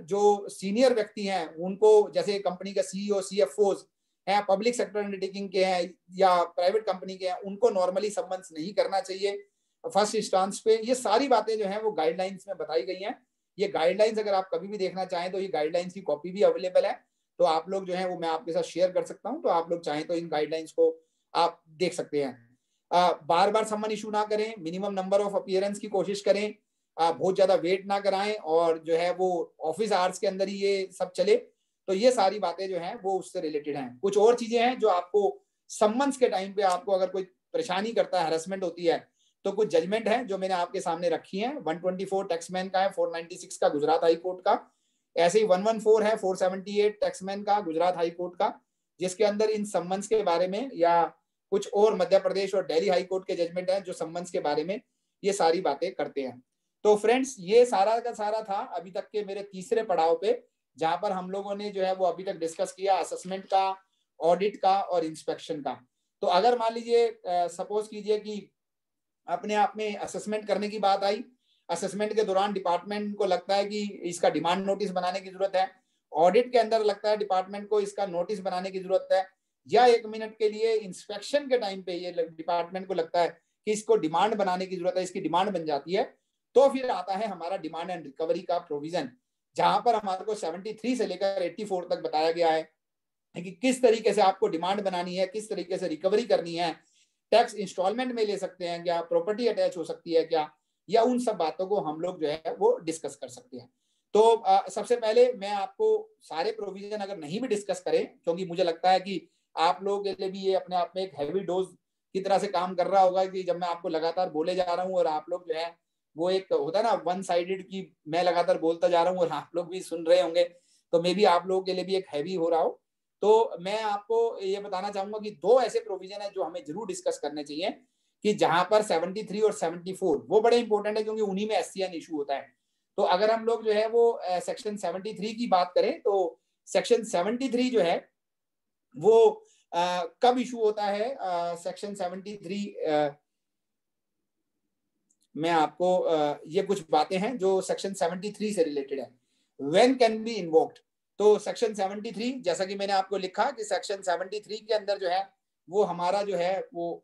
जो सीनियर व्यक्ति हैं उनको, जैसे कंपनी का CEO CFOs हैं, पब्लिक सेक्टर अंडरटेकिंग के हैं या प्राइवेट कंपनी के हैं, उनको नॉर्मली सम्मन्स नहीं करना चाहिए फर्स्ट इंस्टांस पे। ये सारी बातें जो हैं वो गाइडलाइंस में बताई गई हैं। ये गाइडलाइंस अगर आप कभी भी देखना चाहें तो ये गाइडलाइंस की कॉपी भी अवेलेबल है, तो आप लोग जो है वो मैं आपके साथ शेयर कर सकता हूं, तो आप लोग चाहें तो इन गाइडलाइंस को आप देख सकते हैं। बार बार सम्मन इशू ना करें, मिनिमम नंबर ऑफ अपीयरेंस की कोशिश करें, बहुत ज्यादा वेट ना कराएं, और जो है वो ऑफिस आवर्स के अंदर ही ये सब चले। तो ये सारी बातें जो हैं वो उससे रिलेटेड हैं। कुछ और चीजें हैं जो आपको सम्मन्स के टाइम पे आपको अगर कोई परेशानी करता है, हैरेसमेंट होती है, तो कुछ जजमेंट है जो मैंने आपके सामने रखी है। 124 टैक्समैन का है, 496 का गुजरात हाई कोर्ट का, ऐसे ही 114 है 478 टैक्समैन का गुजरात हाई कोर्ट का, जिसके अंदर इन सम्मन्स के बारे में, या कुछ और मध्य प्रदेश और दिल्ली हाई कोर्ट के जजमेंट हैं जो सम्मन्स के बारे में ये सारी बातें करते हैं। तो फ्रेंड्स, ये सारा का सारा था अभी तक के मेरे तीसरे पड़ाव पे, जहां पर हम लोगों ने जो है वो अभी तक डिस्कस किया असेसमेंट का, ऑडिट का और इंस्पेक्शन का। तो अगर मान लीजिए सपोज कीजिए कि अपने आप में असेसमेंट करने की बात आई, असेसमेंट के दौरान डिपार्टमेंट को लगता है कि इसका डिमांड नोटिस बनाने की जरूरत है, ऑडिट के अंदर लगता है डिपार्टमेंट को इसका नोटिस बनाने की जरूरत है, या 1 मिनट के लिए इंस्पेक्शन के टाइम पे ये डिपार्टमेंट को लगता है कि इसको डिमांड बनाने की जरूरत है, इसकी डिमांड बन जाती है, तो फिर आता है हमारा डिमांड एंड रिकवरी का प्रोविजन, जहां पर हमारे को 73 से लेकर 84 तक बताया गया है कि किस तरीके से आपको डिमांड बनानी है, किस तरीके से रिकवरी करनी है, टैक्स इंस्टॉलमेंट में ले सकते हैं क्या, प्रॉपर्टी अटैच हो सकती है क्या, या उन सब बातों को हम लोग जो है वो डिस्कस कर सकते हैं। तो सबसे पहले मैं आपको सारे प्रोविजन अगर नहीं भी डिस्कस करें, क्योंकि मुझे लगता है कि आप लोगों के लिए भी ये अपने आप में एक हैवी डोज की तरह से काम कर रहा होगा कि जब मैं आपको लगातार बोले जा रहा हूँ और आप लोग जो है वो एक होता है ना वन साइडेड की, मैं लगातार बोलता जा रहा हूँ और आप लोग भी सुन रहे होंगे, तो मे भी आप लोगों के लिए भी एक हैवी हो रहा हो। तो मैं आपको ये बताना चाहूंगा कि 2 ऐसे प्रोविजन है जो हमें जरूर डिस्कस करने चाहिए, कि जहां पर 73 और 74 वो बड़े इंपॉर्टेंट है, क्योंकि उन्हीं में SCN इशू होता है। तो अगर हम लोग जो है वो सेक्शन 73 की बात करें, तो सेक्शन 73 जो है वो कब इशू होता है, सेक्शन 73 मैं आपको ये कुछ बातें हैं जो सेक्शन 73 से रिलेटेड है। व्हेन कैन बी इन्वोक्ड, तो सेक्शन 73 जैसा कि मैंने आपको लिखा कि सेक्शन 73 के अंदर जो है वो हमारा जो है वो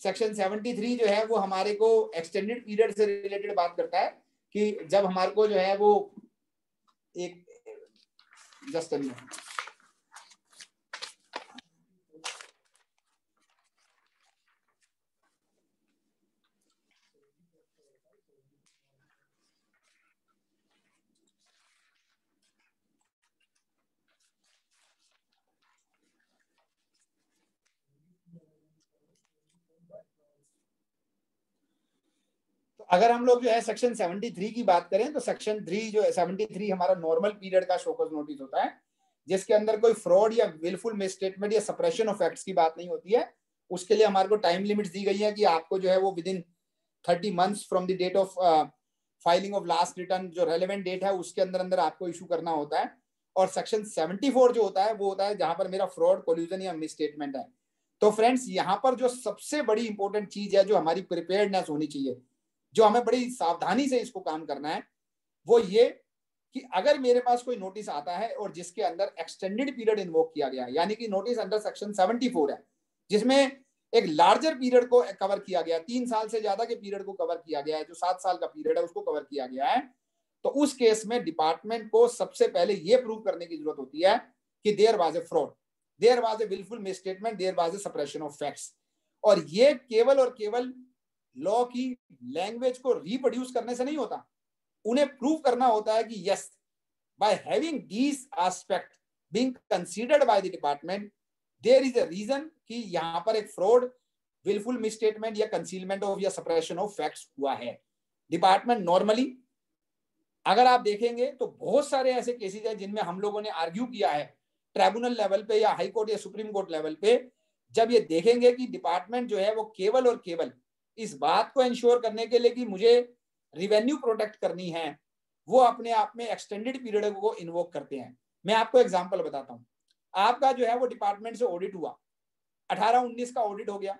सेक्शन 73 जो है वो हमारे को एक्सटेंडेड पीरियड से रिलेटेड बात करता है, कि जब हमारे को जो है वो एक जस्ट अगर हम लोग जो है सेक्शन 73 की बात करें तो सेक्शन 3 जो है 73 हमारा नॉर्मल पीरियड का शो कॉज नोटिस होता है, जिसके अंदर कोई फ्रॉड या विलफुल मिसस्टेटमेंट या सप्रेशन ऑफ फैक्ट्स की बात नहीं होती है। उसके लिए हमारे को टाइम लिमिट्स दी गई है कि आपको जो है वो within 30 months from the date of filing of last return, जो रेलेवेंट डेट है उसके अंदर अंदर आपको इशू करना होता है। और सेक्शन 74 जो होता है वो होता है जहां पर मेरा फ्रॉड, कोल्यूजन या मिसस्टेटमेंट है। तो फ्रेंड्स यहाँ पर जो सबसे बड़ी इंपॉर्टेंट चीज है, जो हमारी प्रिपेयर्डनेस होनी चाहिए, जो हमें बड़ी सावधानी से इसको काम करना है, वो ये कि अगर मेरे पास कोई नोटिस आता है और जिसके अंदर एक्सटेंडेड पीरियड इन्वोक किया गया है, यानी कि नोटिस अंडर सेक्शन 74 है जिसमें एक लार्जर पीरियड को कवर किया गया है, 3 साल से ज्यादा के पीरियड को कवर किया गया है, जो 7 साल का पीरियड है उसको कवर किया गया है, तो उस केस में डिपार्टमेंट को सबसे पहले यह प्रूव करने की जरूरत होती है कि there was a fraud, there was a wilful misstatement, there was a suppression of facts. और ये केवल और केवल लॉ की लैंग्वेज को रिप्रोड्यूस करने से नहीं होता, उन्हें प्रूव करना होता है कि yes, by having these aspect being considered by the department, there is a reason कि यहां पर एक फ्रॉड, विलफुल मिसस्टेटमेंट या कंसीलमेंट ऑफ या सप्रेशन ऑफ फैक्ट्स हुआ है। डिपार्टमेंट नॉर्मली अगर आप देखेंगे तो बहुत सारे ऐसे केसेस हैं जिनमें हम लोगों ने आर्ग्यू किया है ट्राइब्यूनल लेवल पे या हाई कोर्ट या सुप्रीम कोर्ट लेवल पे, जब ये देखेंगे कि डिपार्टमेंट जो है वो केवल और केवल इस बात को इंश्योर करने के लिए कि मुझे रिवेन्यू प्रोटेक्ट करनी है, वो अपने आप में एक्सटेंडेड पीरियड को इन्वोक करते हैं। मैं आपको एग्जांपल बताता हूं। आपका जो है वो डिपार्टमेंट से ऑडिट हुआ, 18-19 का ऑडिट हो गया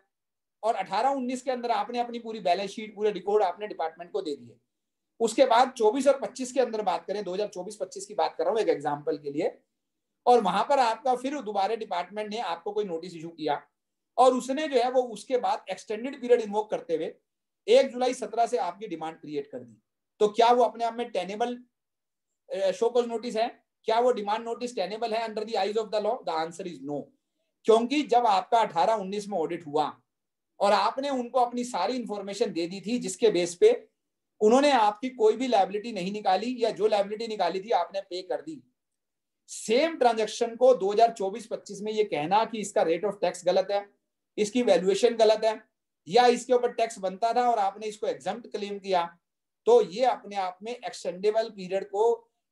और 18-19 के अंदर आपने अपनी पूरी बैलेंस शीट, पूरे रिकॉर्ड आपने डिपार्टमेंट को दे दिए। उसके बाद 24 और 25 के अंदर बात करें, 2024-25 की बात कर रहा हूं एक एग्जांपल के लिए, और वहां पर आपका फिर दोबारा डिपार्टमेंट ने आपको कोई नोटिस इशू किया और उसने जो है वो उसके बाद एक्सटेंडेड पीरियड इन्वोक करते हुए 1 जुलाई 17 से आपकी डिमांड क्रिएट कर दी, तो क्या वो अपने आप में टेनेबल शो कॉज नोटिस है? क्या वो डिमांड नोटिस टेनेबल है under the eyes of the law? The answer is no. क्योंकि जब आपका 18-19 में ऑडिट हुआ और आपने उनको अपनी सारी इंफॉर्मेशन दे दी थी, जिसके बेस पे उन्होंने आपकी कोई भी लायबिलिटी नहीं निकाली, या जो लायबिलिटी निकाली थी आपने पे कर दी। सेम ट्रांजैक्शन को 2024-25 में ये कहना कि इसका रेट ऑफ टैक्स गलत है, इसकी वैल्यूएशन गलत है, या इसके ऊपर टैक्स बनता था और आपने इसको एग्जम्प्ट क्लेम किया, तो ये अपने आप में एक्सटेंडेबल पीरियड को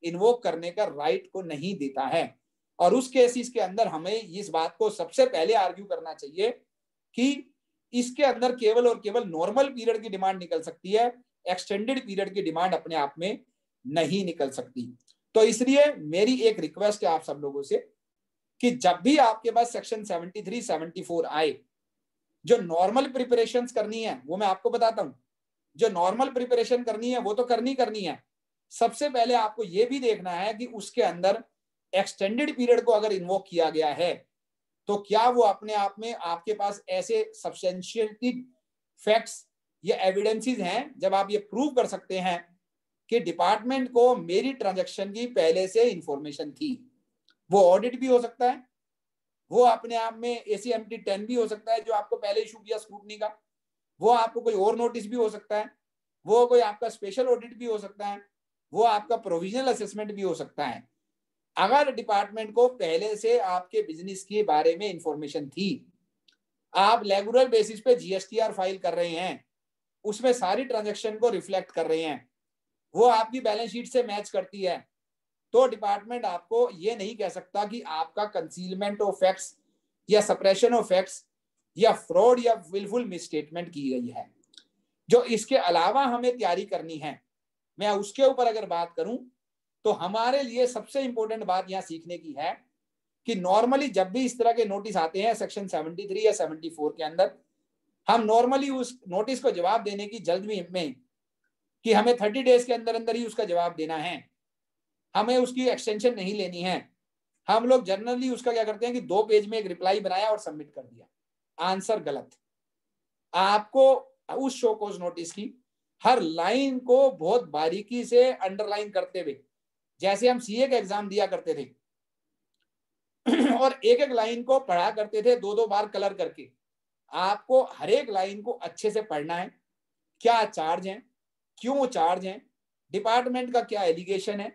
इन्वोक करने का राइट को नहीं देता है। और उस केसेस के अंदर हमें इस बात को सबसे पहले आर्ग्यू करना चाहिए कि इसके अंदर केवल और केवल नॉर्मल पीरियड की डिमांड निकल सकती है, एक्सटेंडेड पीरियड की डिमांड अपने आप में नहीं निकल सकती। तो इसलिए मेरी एक रिक्वेस्ट है आप सब लोगों से कि जब भी आपके पास सेक्शन 73-74 आए, जो नॉर्मल प्रिपरेशंस करनी है वो मैं आपको बताता हूं, जो नॉर्मल प्रिपरेशन करनी है वो तो करनी है। सबसे पहले आपको ये भी देखना है कि उसके अंदर एक्सटेंडेड पीरियड को अगर इन्वोक किया गया है तो क्या वो अपने आप में आपके पास ऐसे सब्सटेंशियलिटी फैक्ट्स या एविडेंसेस हैं जब आप ये प्रूव कर सकते हैं कि डिपार्टमेंट को मेरी ट्रांजैक्शन की पहले से इंफॉर्मेशन थी। वो ऑडिट भी हो सकता है, वो अपने आप में ACMT 10 भी हो सकता है जो आपको पहले इशू किया स्क्रूटनी का, वो आपको कोई और नोटिस भी हो सकता है, वो कोई आपका स्पेशल ऑडिट भी हो सकता है, वो आपका प्रोविजनल असेसमेंट भी हो सकता है। अगर डिपार्टमेंट को पहले से आपके बिजनेस के बारे में इंफॉर्मेशन थी, आप रेगुलर बेसिस पे GSTR फाइल कर रहे हैं, उसमें सारी ट्रांजैक्शन को रिफ्लेक्ट कर रहे हैं, वो आपकी बैलेंस शीट से मैच करती है, तो डिपार्टमेंट आपको ये नहीं कह सकता कि आपका कंसीलमेंट ऑफ फैक्ट्स या सप्रेशन ऑफ फैक्ट्स या फ्रॉड या विलफुल मिसस्टेटमेंट की गई है। जो इसके अलावा हमें तैयारी करनी है, मैं उसके ऊपर अगर बात करूं तो हमारे लिए सबसे इंपॉर्टेंट बात यहां सीखने की है कि नॉर्मली जब भी इस तरह के नोटिस आते हैं सेक्शन 73 या 74 के अंदर, हम नॉर्मली उस नोटिस को जवाब देने की जल्दी में कि हमें 30 डेज के अंदर अंदर ही उसका जवाब देना है, हमें उसकी एक्सटेंशन नहीं लेनी है, हम लोग जनरली उसका क्या करते हैं कि 2 पेज में एक रिप्लाई बनाया और सबमिट कर दिया। आंसर गलत। आपको उस शो कॉज नोटिस की हर लाइन को बहुत बारीकी से अंडरलाइन करते हुए, जैसे हम CA का एग्जाम दिया करते थे और एक एक लाइन को पढ़ा करते थे 2-2 बार कलर करके, आपको हर एक लाइन को अच्छे से पढ़ना है। क्या चार्ज है, क्यों चार्ज है, डिपार्टमेंट का क्या एलिगेशन है,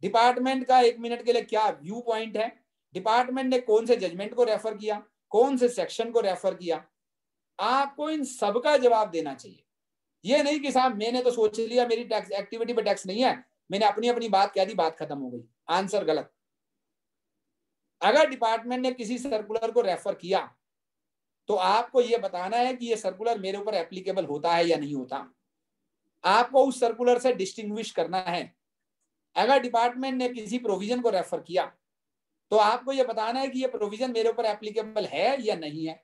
डिपार्टमेंट का 1 मिनट के लिए क्या व्यू पॉइंट है, डिपार्टमेंट ने कौन से जजमेंट को रेफर किया, कौन से सेक्शन को रेफर किया, आपको इन सब का जवाब देना चाहिए। ये नहीं कि साहब मैंने तो सोच लिया मेरी टैक्स एक्टिविटी पे टैक्स नहीं है, मैंने अपनी अपनी बात कह दी, बात खत्म हो गई। आंसर गलत। अगर डिपार्टमेंट ने किसी सर्कुलर को रेफर किया तो आपको यह बताना है कि यह सर्कुलर मेरे ऊपर एप्लीकेबल होता है या नहीं होता। आपको उस सर्कुलर से डिस्टिंग्विश करना है। अगर डिपार्टमेंट ने किसी प्रोविजन को रेफर किया तो आपको यह बताना है कि यह प्रोविजन मेरे ऊपर एप्लीकेबल है या नहीं है।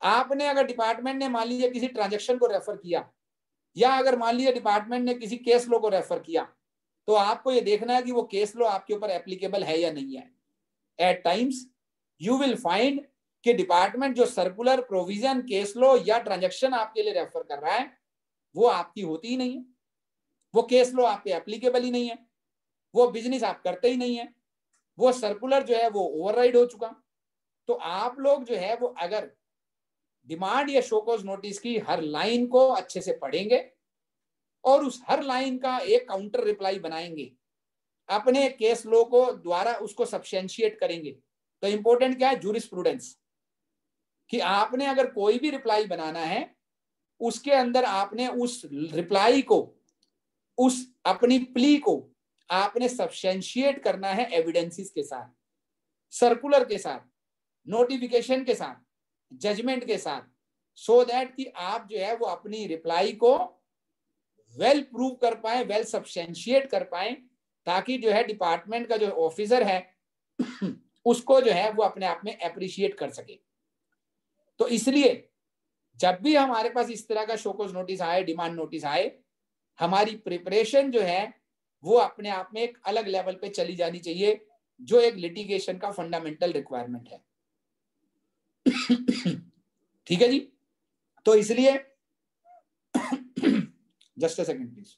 आपने अगर डिपार्टमेंट ने मान लीजिए किसी ट्रांजैक्शन को रेफर किया, या अगर मान लीजिए डिपार्टमेंट ने किसी केस लॉ को रेफर किया, तो आपको यह देखना है कि वो केस लॉ आपके ऊपर एप्लीकेबल है या नहीं है। At times you will find कि डिपार्टमेंट जो सर्कुलर, प्रोविजन, केस लॉ या ट्रांजैक्शन आपके लिए रेफर कर रहा है वो आपकी होती ही नहीं है, वो केस लॉ आप पे एप्लीकेबल ही नहीं है, वो बिजनेस आप करते ही नहीं है, वो सर्कुलर जो है वो ओवरराइड हो चुका। तो आप लोग जो है वो अगर डिमांड या शोकॉज नोटिस की हर लाइन को अच्छे से पढ़ेंगे और उस हर लाइन का एक काउंटर रिप्लाई बनाएंगे, अपने केस लॉ को द्वारा उसको सब्सटेंशिएट करेंगे। तो इंपॉर्टेंट क्या है? जूरिस्प्रूडेंस। कि आपने अगर कोई भी रिप्लाई बनाना है उसके अंदर आपने उस रिप्लाई को, उस अपनी प्ली को आपने सब्सटेंशिएट करना है एविडेंसेस के साथ, सर्कुलर के साथ, नोटिफिकेशन के साथ, जजमेंट के साथ, सो दैट कि आप जो है वो अपनी रिप्लाई को वेल प्रूव कर पाए, वेल सब्सटेंशिएट कर पाए, ताकि जो है डिपार्टमेंट का जो ऑफिसर है उसको जो है वो अपने आप में अप्रिशिएट कर सके। तो इसलिए जब भी हमारे पास इस तरह का शोकॉज नोटिस आए, डिमांड नोटिस आए, हमारी प्रिपरेशन जो है वो अपने आप में एक अलग लेवल पे चली जानी चाहिए, जो एक लिटिगेशन का फंडामेंटल रिक्वायरमेंट है। ठीक है जी। तो इसलिए जस्ट अ सेकंड प्लीज।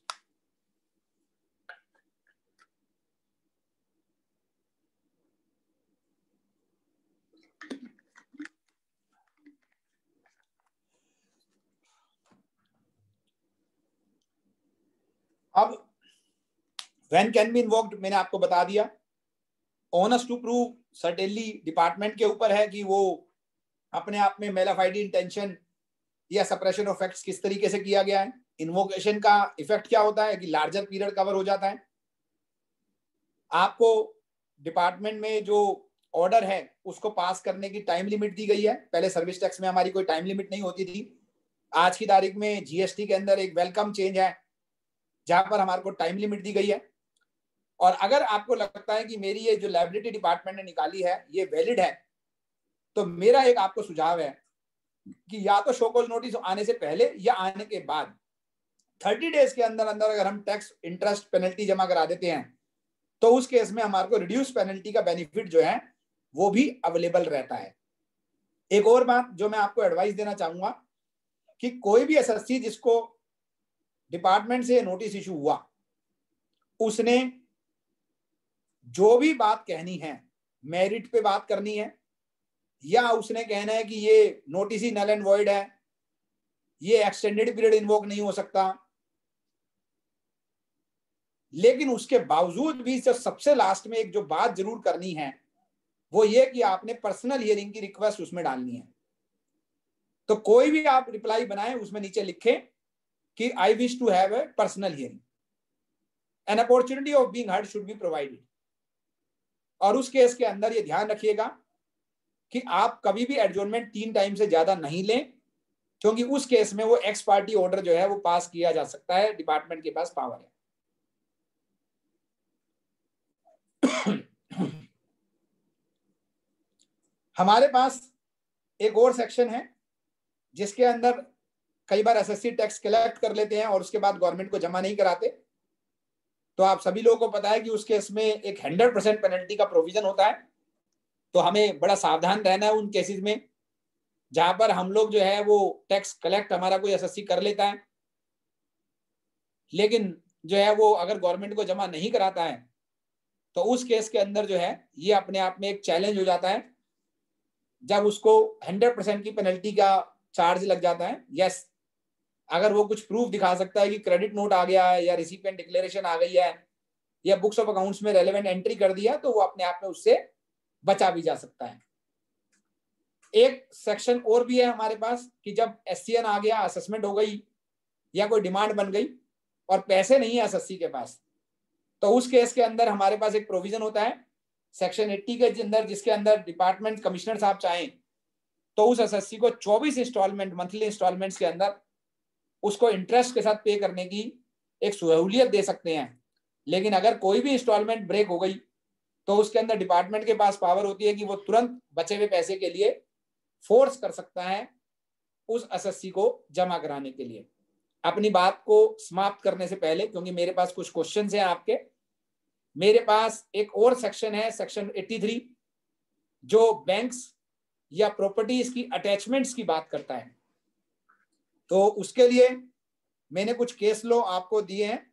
अब व्हेन कैन बी इन्वोक्ड मैंने आपको बता दिया। Onus to prove certainly department के ऊपर है कि वो अपने आप में मेलाफाइडी इंटेंशन या सप्रेशन ऑफ फैक्ट्स किस तरीके से किया गया है। इन्वोकेशन का इफेक्ट क्या होता है कि लार्जर पीरियड कवर हो जाता है। आपको डिपार्टमेंट में जो ऑर्डर है उसको पास करने की टाइम लिमिट दी गई है। पहले सर्विस टैक्स में हमारी कोई टाइम लिमिट नहीं होती थी। आज की तारीख में जीएसटी के अंदर एक वेलकम चेंज है जहां पर हमारे को टाइम लिमिट दी गई है। और अगर आपको लगता है कि मेरी ये जो लायबिलिटी डिपार्टमेंट ने निकाली है ये वैलिड है, तो मेरा एक आपको सुझाव है कि या तो शोकॉज नोटिस आने से पहले या आने के बाद 30 डेज के अंदर अंदर अगर हम टैक्स, इंटरेस्ट, पेनल्टी जमा करा देते हैं तो उस केस में हमारे को रिड्यूस पेनल्टी का बेनिफिट जो है वो भी अवेलेबल रहता है। एक और बात जो मैं आपको एडवाइस देना चाहूंगा कि कोई भी एसएससी जिसको डिपार्टमेंट से नोटिस इशू हुआ, उसने जो भी बात कहनी है मेरिट पे बात करनी है, या उसने कहना है कि ये नोटिस ही नल एंड वॉइड है, ये एक्सटेंडेड पीरियड इन्वोक नहीं हो सकता, लेकिन उसके बावजूद भी जो सबसे लास्ट में एक जो बात जरूर करनी है वो ये कि आपने पर्सनल हियरिंग की रिक्वेस्ट उसमें डालनी है। तो कोई भी आप रिप्लाई बनाएं उसमें नीचे लिखें कि I wish to have a personal hearing, an opportunity of being heard should be provided. और उस केस के अंदर ये ध्यान रखिएगा कि आप कभी भी एडजॉर्नमेंट 3 टाइम से ज्यादा नहीं लें, क्योंकि उस केस में वो एक्स पार्टी ऑर्डर जो है वो पास किया जा सकता है, डिपार्टमेंट के पास पावर है। हमारे पास एक और सेक्शन है जिसके अंदर कई बार एसएससी टैक्स कलेक्ट कर लेते हैं और उसके बाद गवर्नमेंट को जमा नहीं कराते। तो आप सभी लोगों को पता है कि उस केस में एक 100% पेनल्टी का प्रोविजन होता है। तो हमें बड़ा सावधान रहना है उन केसेस में जहां पर हम लोग जो है वो टैक्स कलेक्ट हमारा कोई एसएससी कर लेता है, लेकिन जो है वो अगर गवर्नमेंट को जमा नहीं कराता है तो उस केस के अंदर जो है ये अपने आप में एक चैलेंज हो जाता है जब उसको 100% की पेनल्टी का चार्ज लग जाता है। यस, अगर वो कुछ प्रूफ दिखा सकता है कि क्रेडिट नोट आ गया है या रिसिपिएंट डिक्लेरेशन आ गई है या बुक्स ऑफ अकाउंट्स में रेलेवेंट एंट्री कर दिया, तो वो अपने आप में उससे बचा भी जा सकता है। एक सेक्शन और भी है हमारे पास कि जब एससीएन आ गया, असेसमेंट हो गई, या कोई डिमांड बन गई और पैसे नहीं है एसएससी के पास, तो उस केस के अंदर हमारे पास एक प्रोविजन होता है सेक्शन 80 के अंदर, जिसके अंदर डिपार्टमेंट कमिश्नर साहब चाहें तो उस एसएससी को 24 इंस्टॉलमेंट, मंथली इंस्टॉलमेंट्स के अंदर उसको इंटरेस्ट के साथ पे करने की एक सहूलियत दे सकते हैं। लेकिन अगर कोई भी इंस्टॉलमेंट ब्रेक हो गई तो उसके अंदर डिपार्टमेंट के पास पावर होती है कि वो तुरंत बचे हुए पैसे के लिए फोर्स कर सकता है उस एसएससी को जमा कराने के लिए। अपनी बात को समाप्त करने से पहले, क्योंकि मेरे पास कुछ क्वेश्चंस हैं आपके, मेरे पास एक और सेक्शन है, सेक्शन 83, जो बैंक्स या प्रॉपर्टीज की अटैचमेंट्स की बात करता है। तो उसके लिए मैंने कुछ केस लॉ आपको दिए हैं।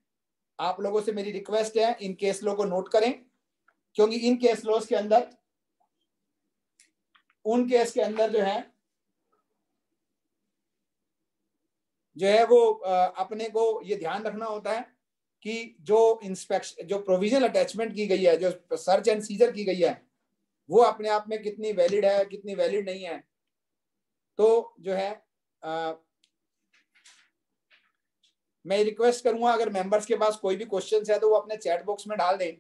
आप लोगों से मेरी रिक्वेस्ट है इन केस लॉ को नोट करें, क्योंकि इन केस लॉस के अंदर, उन केस के अंदर जो है वो अपने को ये ध्यान रखना होता है कि जो इंस्पेक्शन, जो प्रोविजनल अटैचमेंट की गई है, जो सर्च एंड सीजर की गई है, वो अपने आप में कितनी वैलिड है, कितनी वैलिड नहीं है। तो जो है मैं रिक्वेस्ट करूंगा अगर मेंबर्स के पास कोई भी क्वेश्चन है तो वो अपने चैट बॉक्स में डाल दें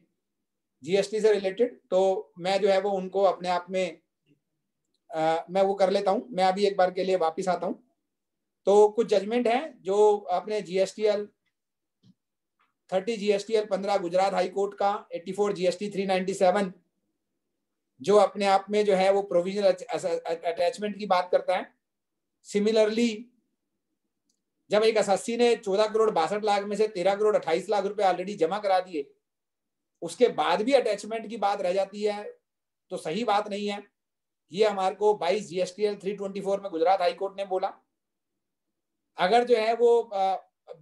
जीएसटी से रिलेटेड, तो मैं जो है वो उनको अपने आप में मैं वो कर लेता हूं। मैं अभी एक बार के लिए वापस आता हूं। तो कुछ जजमेंट है जो अपने जीएसटीएल 30 जीएसटीएल 15 गुजरात हाई कोर्ट का 84 जीएसटी 397 जो अपने आप में जो है वो प्रोविजनल अटैचमेंट की बात करता है। सिमिलरली जब एक एसएससी ने 14 करोड़ 62 लाख में से 13 करोड़ 28 लाख रुपए ऑलरेडी जमा करा दिए, उसके बाद भी अटैचमेंट की बात रह जाती है तो सही बात नहीं है। ये हमारे को 22 जीएसटीएल 324 में गुजरात हाई कोर्ट ने बोला। अगर जो है वो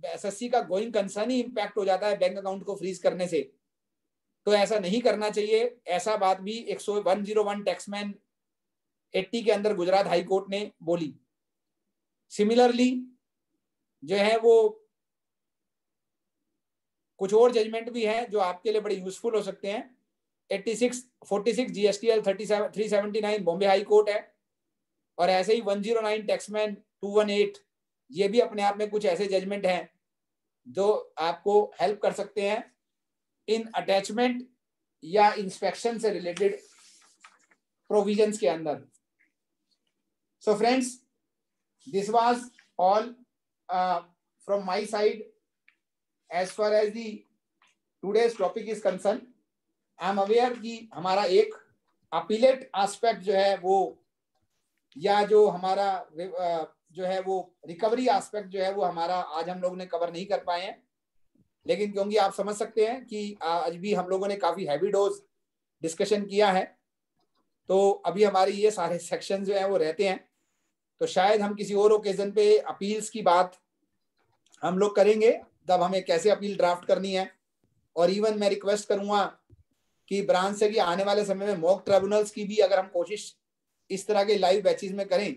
एसएससी का गोइंग कंसर्न ही इंपैक्ट हो जाता है बैंक अकाउंट को फ्रीज करने से, तो ऐसा नहीं करना चाहिए। ऐसा बात भी 101 टैक्समैन 80 के अंदर गुजरात हाई कोर्ट ने बोली। सिमिलरली जो है वो कुछ और जजमेंट भी है जो आपके लिए बड़े यूजफुल हो सकते हैं। 46 जीएसटीएल 379 बॉम्बे हाई कोर्ट है, और ऐसे ही 109 टैक्समैन 218, ये भी अपने आप में कुछ ऐसे जजमेंट हैं जो आपको हेल्प कर सकते हैं इन अटैचमेंट या इंस्पेक्शन से रिलेटेड प्रोविजंस के अंदर। So friends, this was all from my side as far as the today's topic is concern. I am aware कि हमारा एक अपीलेट एस्पेक्ट जो है वो, या जो हमारा जो है वो रिकवरी एस्पेक्ट जो है वो हमारा आज हम लोग ने कवर नहीं कर पाए हैं। लेकिन क्योंकि आप समझ सकते हैं कि आज भी हम लोगों ने काफी हैवी डोज डिस्कशन किया है, तो अभी हमारे ये सारे सेक्शन जो है वो रहते हैं। तो शायद हम किसी और ओकेजन पे अपील्स की बात हम लोग करेंगे, तब हमें कैसे अपील ड्राफ्ट करनी है। और इवन मैं रिक्वेस्ट करूंगा कि ब्रांच से कि आने वाले समय में मॉक ट्रिब्यूनल्स की भी अगर हम कोशिश इस तरह के लाइव बैचेस में करें,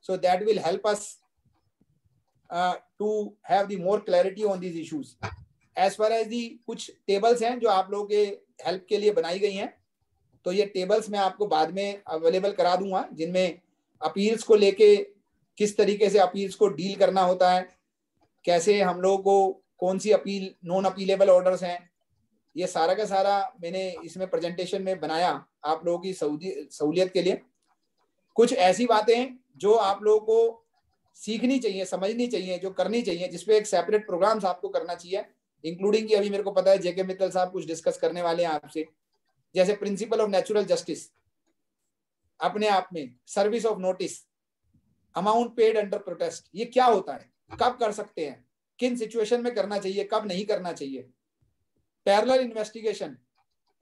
so that will help us to have the more clarity on these issues. As far as the कुछ टेबल्स हैं जो आप लोगों के हेल्प के लिए बनाई गई हैं, तो ये टेबल्स मैं आपको बाद में अवेलेबल करा दूंगा, जिनमें अपील्स को लेके किस तरीके से अपील्स को डील करना होता है, कैसे हम लोगों को कौन सी अपील नॉन अपीलेबल ऑर्डर्स हैं, ये सारा का सारा मैंने इसमें प्रेजेंटेशन में बनाया आप लोगों की सहूलियत के लिए। कुछ ऐसी बातें जो आप लोगों को सीखनी चाहिए, समझनी चाहिए, जो करनी चाहिए, जिसपे एक सेपरेट प्रोग्राम्स आपको करना चाहिए, इंक्लूडिंग कि अभी मेरे को पता है जेके मित्तल साहब कुछ डिस्कस करने वाले हैं आपसे, जैसे प्रिंसिपल ऑफ नेचुरल जस्टिस अपने आप में, service of notice, amount paid under protest, ये क्या होता है, कब कर सकते हैं, किन सिचुएशन में करना चाहिए, कब नहीं करना चाहिए। पैरेलल इन्वेस्टिगेशन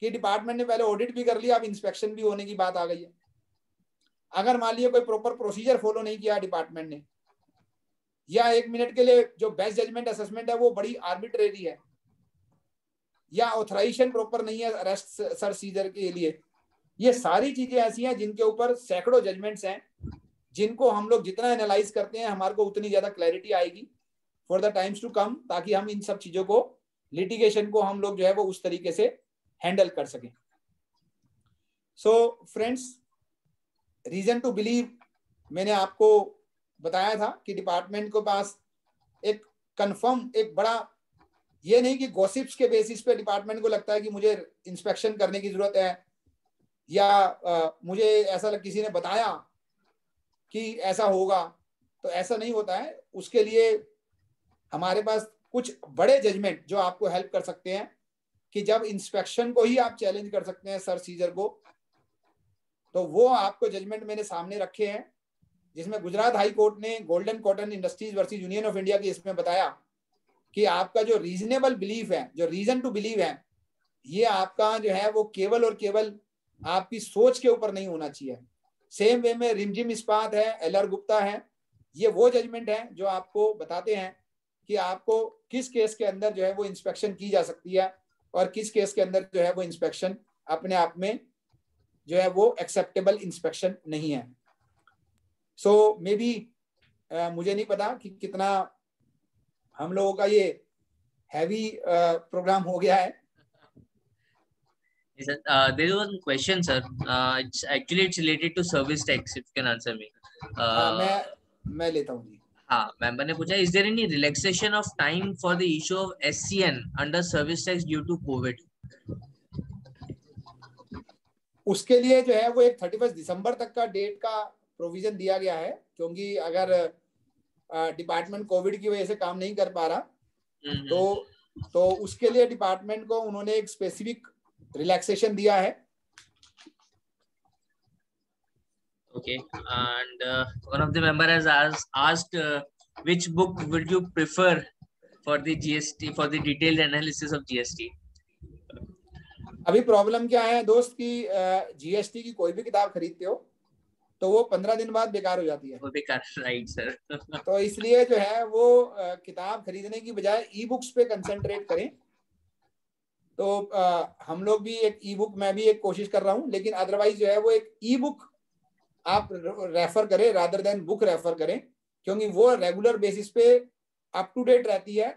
कि डिपार्टमेंट ने पहले ऑडिट भी कर लिया, अब इंस्पेक्शन भी होने की बात आ गई है। अगर मान लिया कोई प्रॉपर प्रोसीजर फॉलो नहीं किया डिपार्टमेंट ने, या 1 मिनट के लिए जो बेस्ट जजमेंट असेसमेंट है वो बड़ी आर्बिट्रेरी है, या ऑथराइजेशन प्रॉपर नहीं है अरेस्ट सर्च सीजर के लिए, ये सारी चीजें ऐसी हैं जिनके ऊपर सैकड़ों जजमेंट्स हैं, जिनको हम लोग जितना एनालाइज करते हैं हमारे को उतनी ज्यादा क्लैरिटी आएगी for the times to come, ताकि हम इन सब चीजों को, लिटिगेशन को हम लोग जो है वो उस तरीके से हैंडल कर सकें। So friends, reason to believe मैंने आपको बताया था कि डिपार्टमेंट के पास एक कंफर्म एक बड़ा, ये नहीं कि गॉसिप्स के बेसिस पे डिपार्टमेंट को लगता है कि मुझे इंस्पेक्शन करने की जरूरत है, या मुझे ऐसा किसी ने बताया कि ऐसा होगा, तो ऐसा नहीं होता है। उसके लिए हमारे पास कुछ बड़े जजमेंट जो आपको हेल्प कर सकते हैं, कि जब इंस्पेक्शन को ही आप चैलेंज कर सकते हैं सर सीजर को, तो वो आपको जजमेंट मैंने सामने रखे हैं, जिसमें गुजरात हाई कोर्ट ने golden cotton industries versus union of India के इसमें बताया कि आपका जो रीजनेबल बिलीफ है, जो रीजन टू बिलीव है, ये आपका जो है वो केवल और केवल आपकी सोच के ऊपर नहीं होना चाहिए। सेम वे में रिमझिम इस्पात है, एलआर गुप्ता है, ये वो जजमेंट है जो आपको बताते हैं कि आपको किस केस के अंदर जो है वो इंस्पेक्शन की जा सकती है और किस केस के अंदर जो है वो इंस्पेक्शन अपने आप में जो है वो एक्सेप्टेबल इंस्पेक्शन नहीं है। सो मे बी मुझे नहीं पता कि कितना हम लोगों का ये हैवी प्रोग्राम हो गया है। There is one question, sir. It's related to service tax. If you can answer me. मैं लेता हूँ जी। हाँ, मेंबर ने पूछा, is there any relaxation of time for the issue of SCN under service tax due to COVID? उसके लिए जो है वो एक 31 दिसंबर तक का डेट का प्रोविजन दिया गया है, क्योंकि अगर डिपार्टमेंट कोविड की वजह से काम नहीं कर पा रहा तो उसके लिए डिपार्टमेंट को उन्होंने एक स्पेसिफिक रिलैक्सेशन दिया है। Okay, and one of the member has asked which book would you prefer for the GST, for the detailed analysis of GST? अभी प्रॉब्लम क्या है दोस्त कि जीएसटी की कोई भी किताब खरीदते हो तो वो 15 दिन बाद बेकार हो जाती है। वो बेकार, राइट सर। तो इसलिए जो है वो किताब खरीदने की बजाय ई बुक्स पे कंसंट्रेट करें। तो हम लोग भी एक ई बुक, मैं भी एक कोशिश कर रहा हूँ, लेकिन अदरवाइज जो है वो एक ई बुक आप रेफर करें रादर देन बुक रेफर करें, क्योंकि वो रेगुलर बेसिस पे अप टू डेट रहती है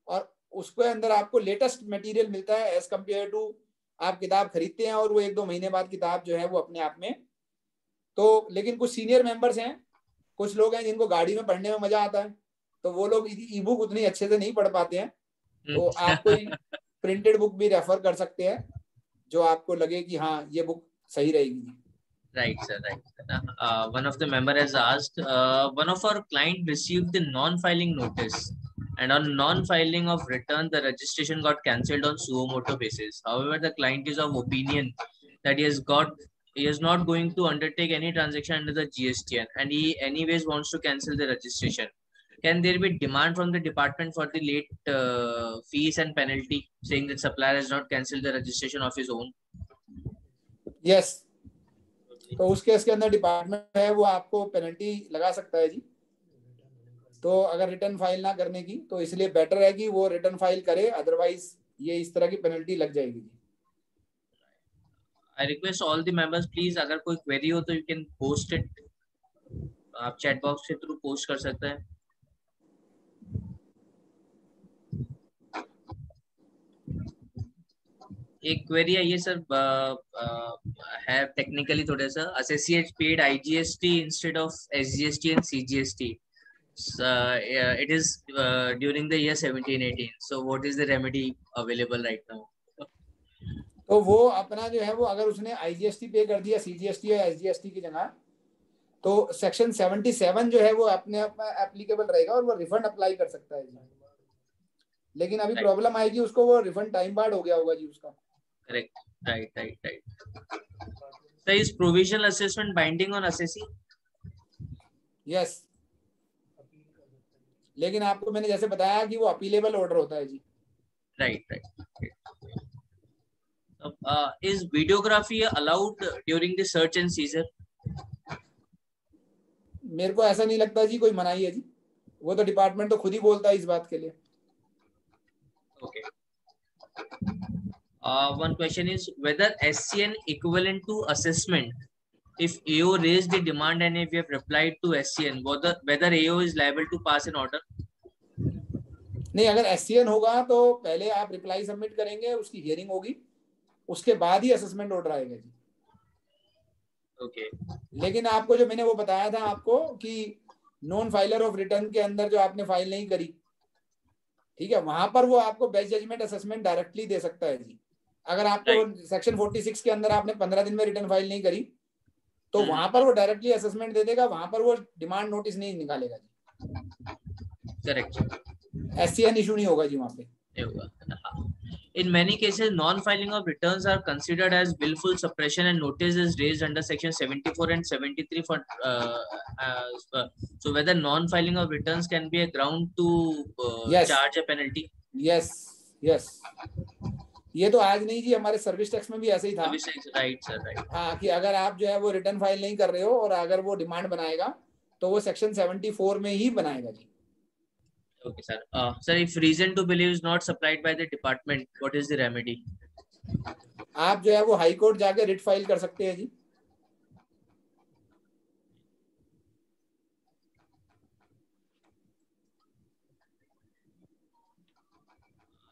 और उसके अंदर आपको लेटेस्ट मटेरियल मिलता है एज कम्पेयर टू आप किताब खरीदते हैं और वो 1-2 महीने बाद किताब जो है वो अपने आप में। तो लेकिन कुछ सीनियर मेंबर्स हैं, कुछ लोग हैं जिनको गाड़ी में पढ़ने में मजा आता है, तो वो लोग ई बुक उतनी अच्छे से नहीं पढ़ पाते हैं, तो आप कोई प्रिंटेड बुक भी रेफर कर सकते हैं जो आपको लगे कि हाँ ये बुक सही रहेगी। Right, sir. Right. One of the member has asked, one of our client received the non-filing notice, and on non-filing of return, the registration got cancelled on suo motu basis. However, the client is of opinion that he is not going to undertake any transaction under the GSTN, and he anyways wants to cancel the registration. Can there be demand from the department for the late fees and penalty, saying that supplier has not cancelled the registration of his own? Yes. तो उस case के अंदर department है वो आपको penalty लगा सकता है जी। तो अगर रिटर्न फाइल ना करने की, तो इसलिए बेटर है कि वो रिटर्न फाइल करे, अदरवाइज ये इस तरह की पेनल्टी लग जाएगी जी। I request all the members, please, अगर कोई क्वेरी हो तो you can post it. आप चैट बॉक्स के थ्रू पोस्ट कर सकते हैं। एक क्वेरी आई है सर, है टेक्निकली थोड़ा सा, associate paid IGST instead of SGST and CGST. It is during the year 17-18. So what is the remedy available right now? तो वो अपना जो है वो अगर उसने आईजीएसटी पे कर दिया सीजीएसटी या एसजीएसटी की जगह, तो सेक्शन 77 जो है वो अपने आप एप्लीकेबल रहेगा और वो रिफंड अप्लाई कर सकता है जी। लेकिन अभी प्रॉब्लम आएगी उसको, वो रिफंड टाइम बार्ड हो गया होगा जी उसका। Correct, right. So is provisional assessment binding on assessee? Yes. लेकिन आपको मैंने जैसे बताया कि वो अपीलेबल ऑर्डर होता है जी। Right. Is videography allowed during the search and seizure? मेरे को ऐसा नहीं लगता जी कोई मनाही है जी, वो तो डिपार्टमेंट तो खुद ही बोलता है इस बात के लिए। Okay. One question is whether SCN equivalent to assessment. If AO raised the demand and if we have replied to SCN, whether AO is liable to pass an order? नहीं, अगर SCN होगा तो पहले आप रिप्लाई सबमिट करेंगे, उसकी hearing होगी, उसके बाद ही असेसमेंट ऑर्डर आएगा जी। ओके। लेकिन आपको जो मैंने वो बताया था आपको कि नॉन फाइलर ऑफ रिटर्न के अंदर जो आपने फाइल नहीं करी, ठीक है, वहां पर वो आपको बेस्ट जजमेंट असेसमेंट डायरेक्टली दे सकता है जी। अगर आपको सेक्शन 46 के अंदर आपने 15 दिन में रिटर्न फाइल नहीं करी तो वहां पर वो डायरेक्टली असेसमेंट दे देगा, वहां पर वो डिमांड नोटिस नहीं निकालेगा जी। करेक्ट, SCN इशू नहीं होगा जी वहां पे। In many cases, non-filing of returns are considered as willful suppression, and notice is raised under section 74 and 73 for so whether non-filing of returns can be a ground to Yes. charge a penalty. Yes, yes. ये तो आज नहीं जी, हमारे service tax में भी ऐसे ही था। Right sir, right. हाँ, कि अगर आप जो है वो रिटर्न फाइल नहीं कर रहे हो और अगर वो डिमांड बनाएगा तो वो सेक्शन 74 में ही बनाएगा जी। Okay, sir. Sir, if reason to believe is not supplied by the department, what is the remedy? आप जो है वो हाई कोर्ट जाके रिट फाइल कर सकते हैं जी।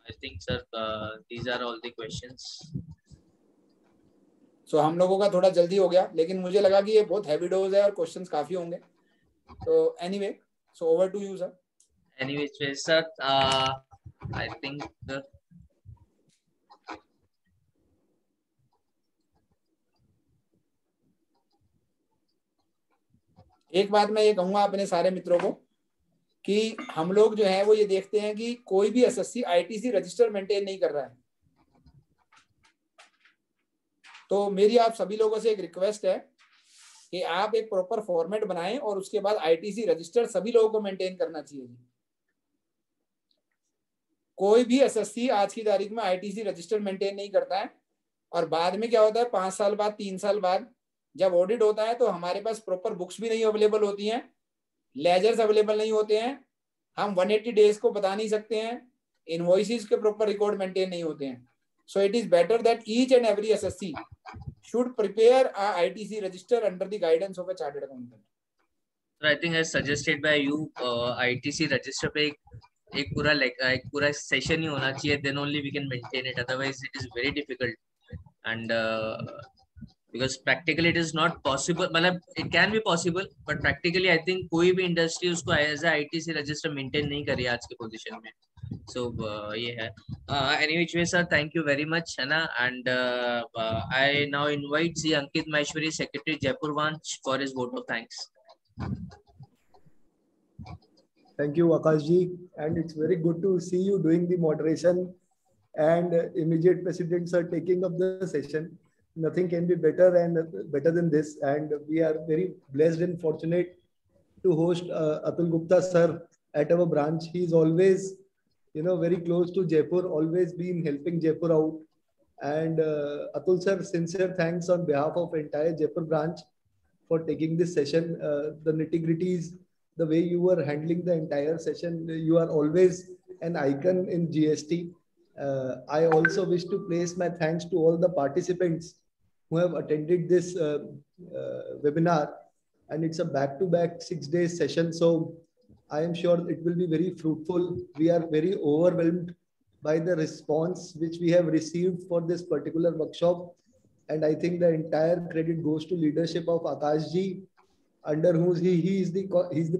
I think, sir, these are all the questions. So हम लोगों का थोड़ा जल्दी हो गया, लेकिन मुझे लगा कि ये बहुत हैवी डोज है और क्वेश्चंस काफी होंगे। तो anyway, so over to you, sir. Anyway, sir, I think एक बात मैं ये कहूंगा अपने सारे मित्रों को कि हम लोग जो है वो ये देखते हैं कि कोई भी एसएससी आईटीसी रजिस्टर मेंटेन नहीं कर रहा है। तो मेरी आप सभी लोगों से एक रिक्वेस्ट है कि आप एक प्रॉपर फॉर्मेट बनाएं और उसके बाद आईटीसी रजिस्टर सभी लोगों को मेंटेन करना चाहिए। कोई भी एसएससी आज की तारीख में आईटीसी रजिस्टर मेंटेन नहीं करता है और बाद में क्या होता है, 5 साल बाद 3 साल बाद जब ऑडिट होता है तो हमारे पास प्रॉपर बुक्स भी नहीं अवेलेबल होती हैं, लेजर्स अवेलेबल नहीं होते हैं, हम 180 डेज को बता नहीं सकते हैं, इनवॉइसेस के प्रॉपर रिकॉर्ड मेंटेन नहीं होते हैं। So it is better that each and every SSC should prepare a ITC register under the guidance of a chartered accountant. I think as suggested by you, ITC register पे एक पूरा session ही होना चाहिए, then only we can maintain it. Otherwise, it is very difficult, and because practically it is not possible. मतलब it can be possible, but practically I think कोई भी industry उसको as a ITC register maintain नहीं कर रही आज के position में. So ये है. Anyway, sir, thank you very much, है ना? And I now invite Sri Ankit Maheshwari, Secretary Jaipur branch, for his vote of thanks. Thank you, Akash ji, and it's very good to see you doing the moderation and immediate presidents are taking up the session. Nothing can be better than this, and we are very blessed and fortunate to host Atul Gupta sir at our branch. He is always, very close to Jaipur, always been helping Jaipur out. And Atul sir, sincere thanks on behalf of entire Jaipur branch for taking this session. The nitty-gritties, the way you were handling the entire session, you are always an icon in GST. I also wish to place my thanks to all the participants who have attended this webinar, and it's a back-to-back 6-day session. So I am sure it will be very fruitful. We are very overwhelmed by the response which we have received for this particular workshop. And I think the entire credit goes to leadership of Akash ji, under whom he's the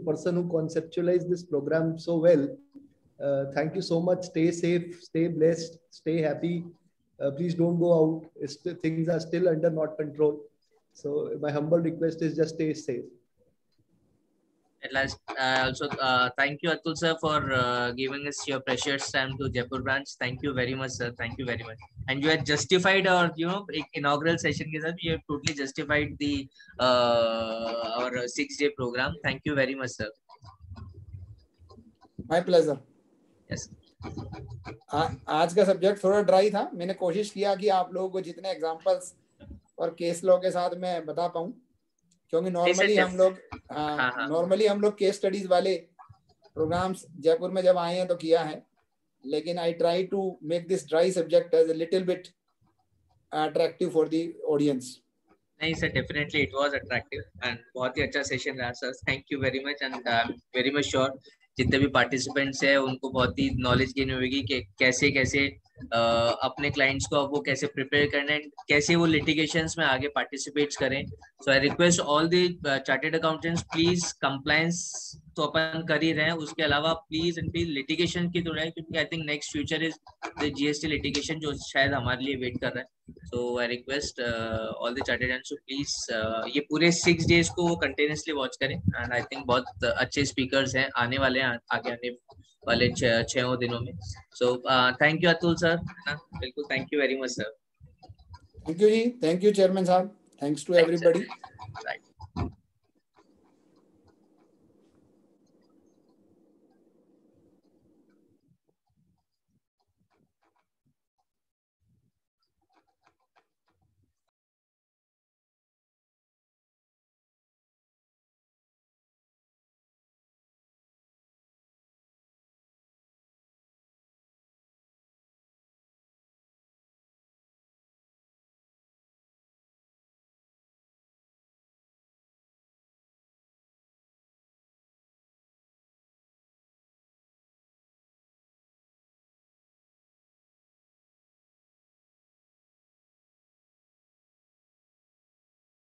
person who conceptualized this program so well. Thank you so much. Stay safe, stay blessed, stay happy. Please don't go out. Things are still under not control. So my humble request is just stay safe. At last, also thank you, Atul sir, for giving us your precious time to Jaipur branch. Thank you very much, sir. Thank you very much. And you had justified our, inaugural session ke saath, you have totally justified the our 6-day program. Thank you very much, sir. My pleasure. Yes. आज का subject थोड़ा dry था, मैंने कोशिश किया कि आप लोगों को जितने एग्जांपल्स और केस लॉ के साथ मैं बता पाऊं, क्योंकि नॉर्मली हम लोग केस स्टडीज वाले प्रोग्राम्स जयपुर में जब आए हैं तो किया है, लेकिन I try to make this dry subject as a little bit attractive for the audience. नहीं sir, definitely it was attractive and बहुत ही अच्छा सेशन रहा sir. Thank you very much, and I am very much sure जितने भी participants हैं उनको बहुत ही नॉलेज गेन होगी कि कैसे अपने क्लाइंट्स को वो कैसे प्रिपेयर करना है, कैसे वो लिटिगेशंस में आगे पार्टिसिपेट्स करें. So I request all the chartered accountants, please compliance तो अपन कर ही रहे हैं, उसके अलावा प्लीज एंड प्लीज लिटिगेशन की तो है, क्योंकि I think next future is the GST litigation जो शायद हमारे लिए वेट कर रहा है. So I request all the chartered and please ये पूरे 6 days को कंटिन्यूसली वॉच करें. एंड आई थिंक बहुत अच्छे स्पीकर्स हैं आने वाले हैं आगे आने वाले 6 दिनों में. So thank you Atul sir. बिल्कुल, thank you very much sir. Thank you जी, थैंक यू चेयरमैन साहब, थैंक्स टू एवरीबॉडी. राइट.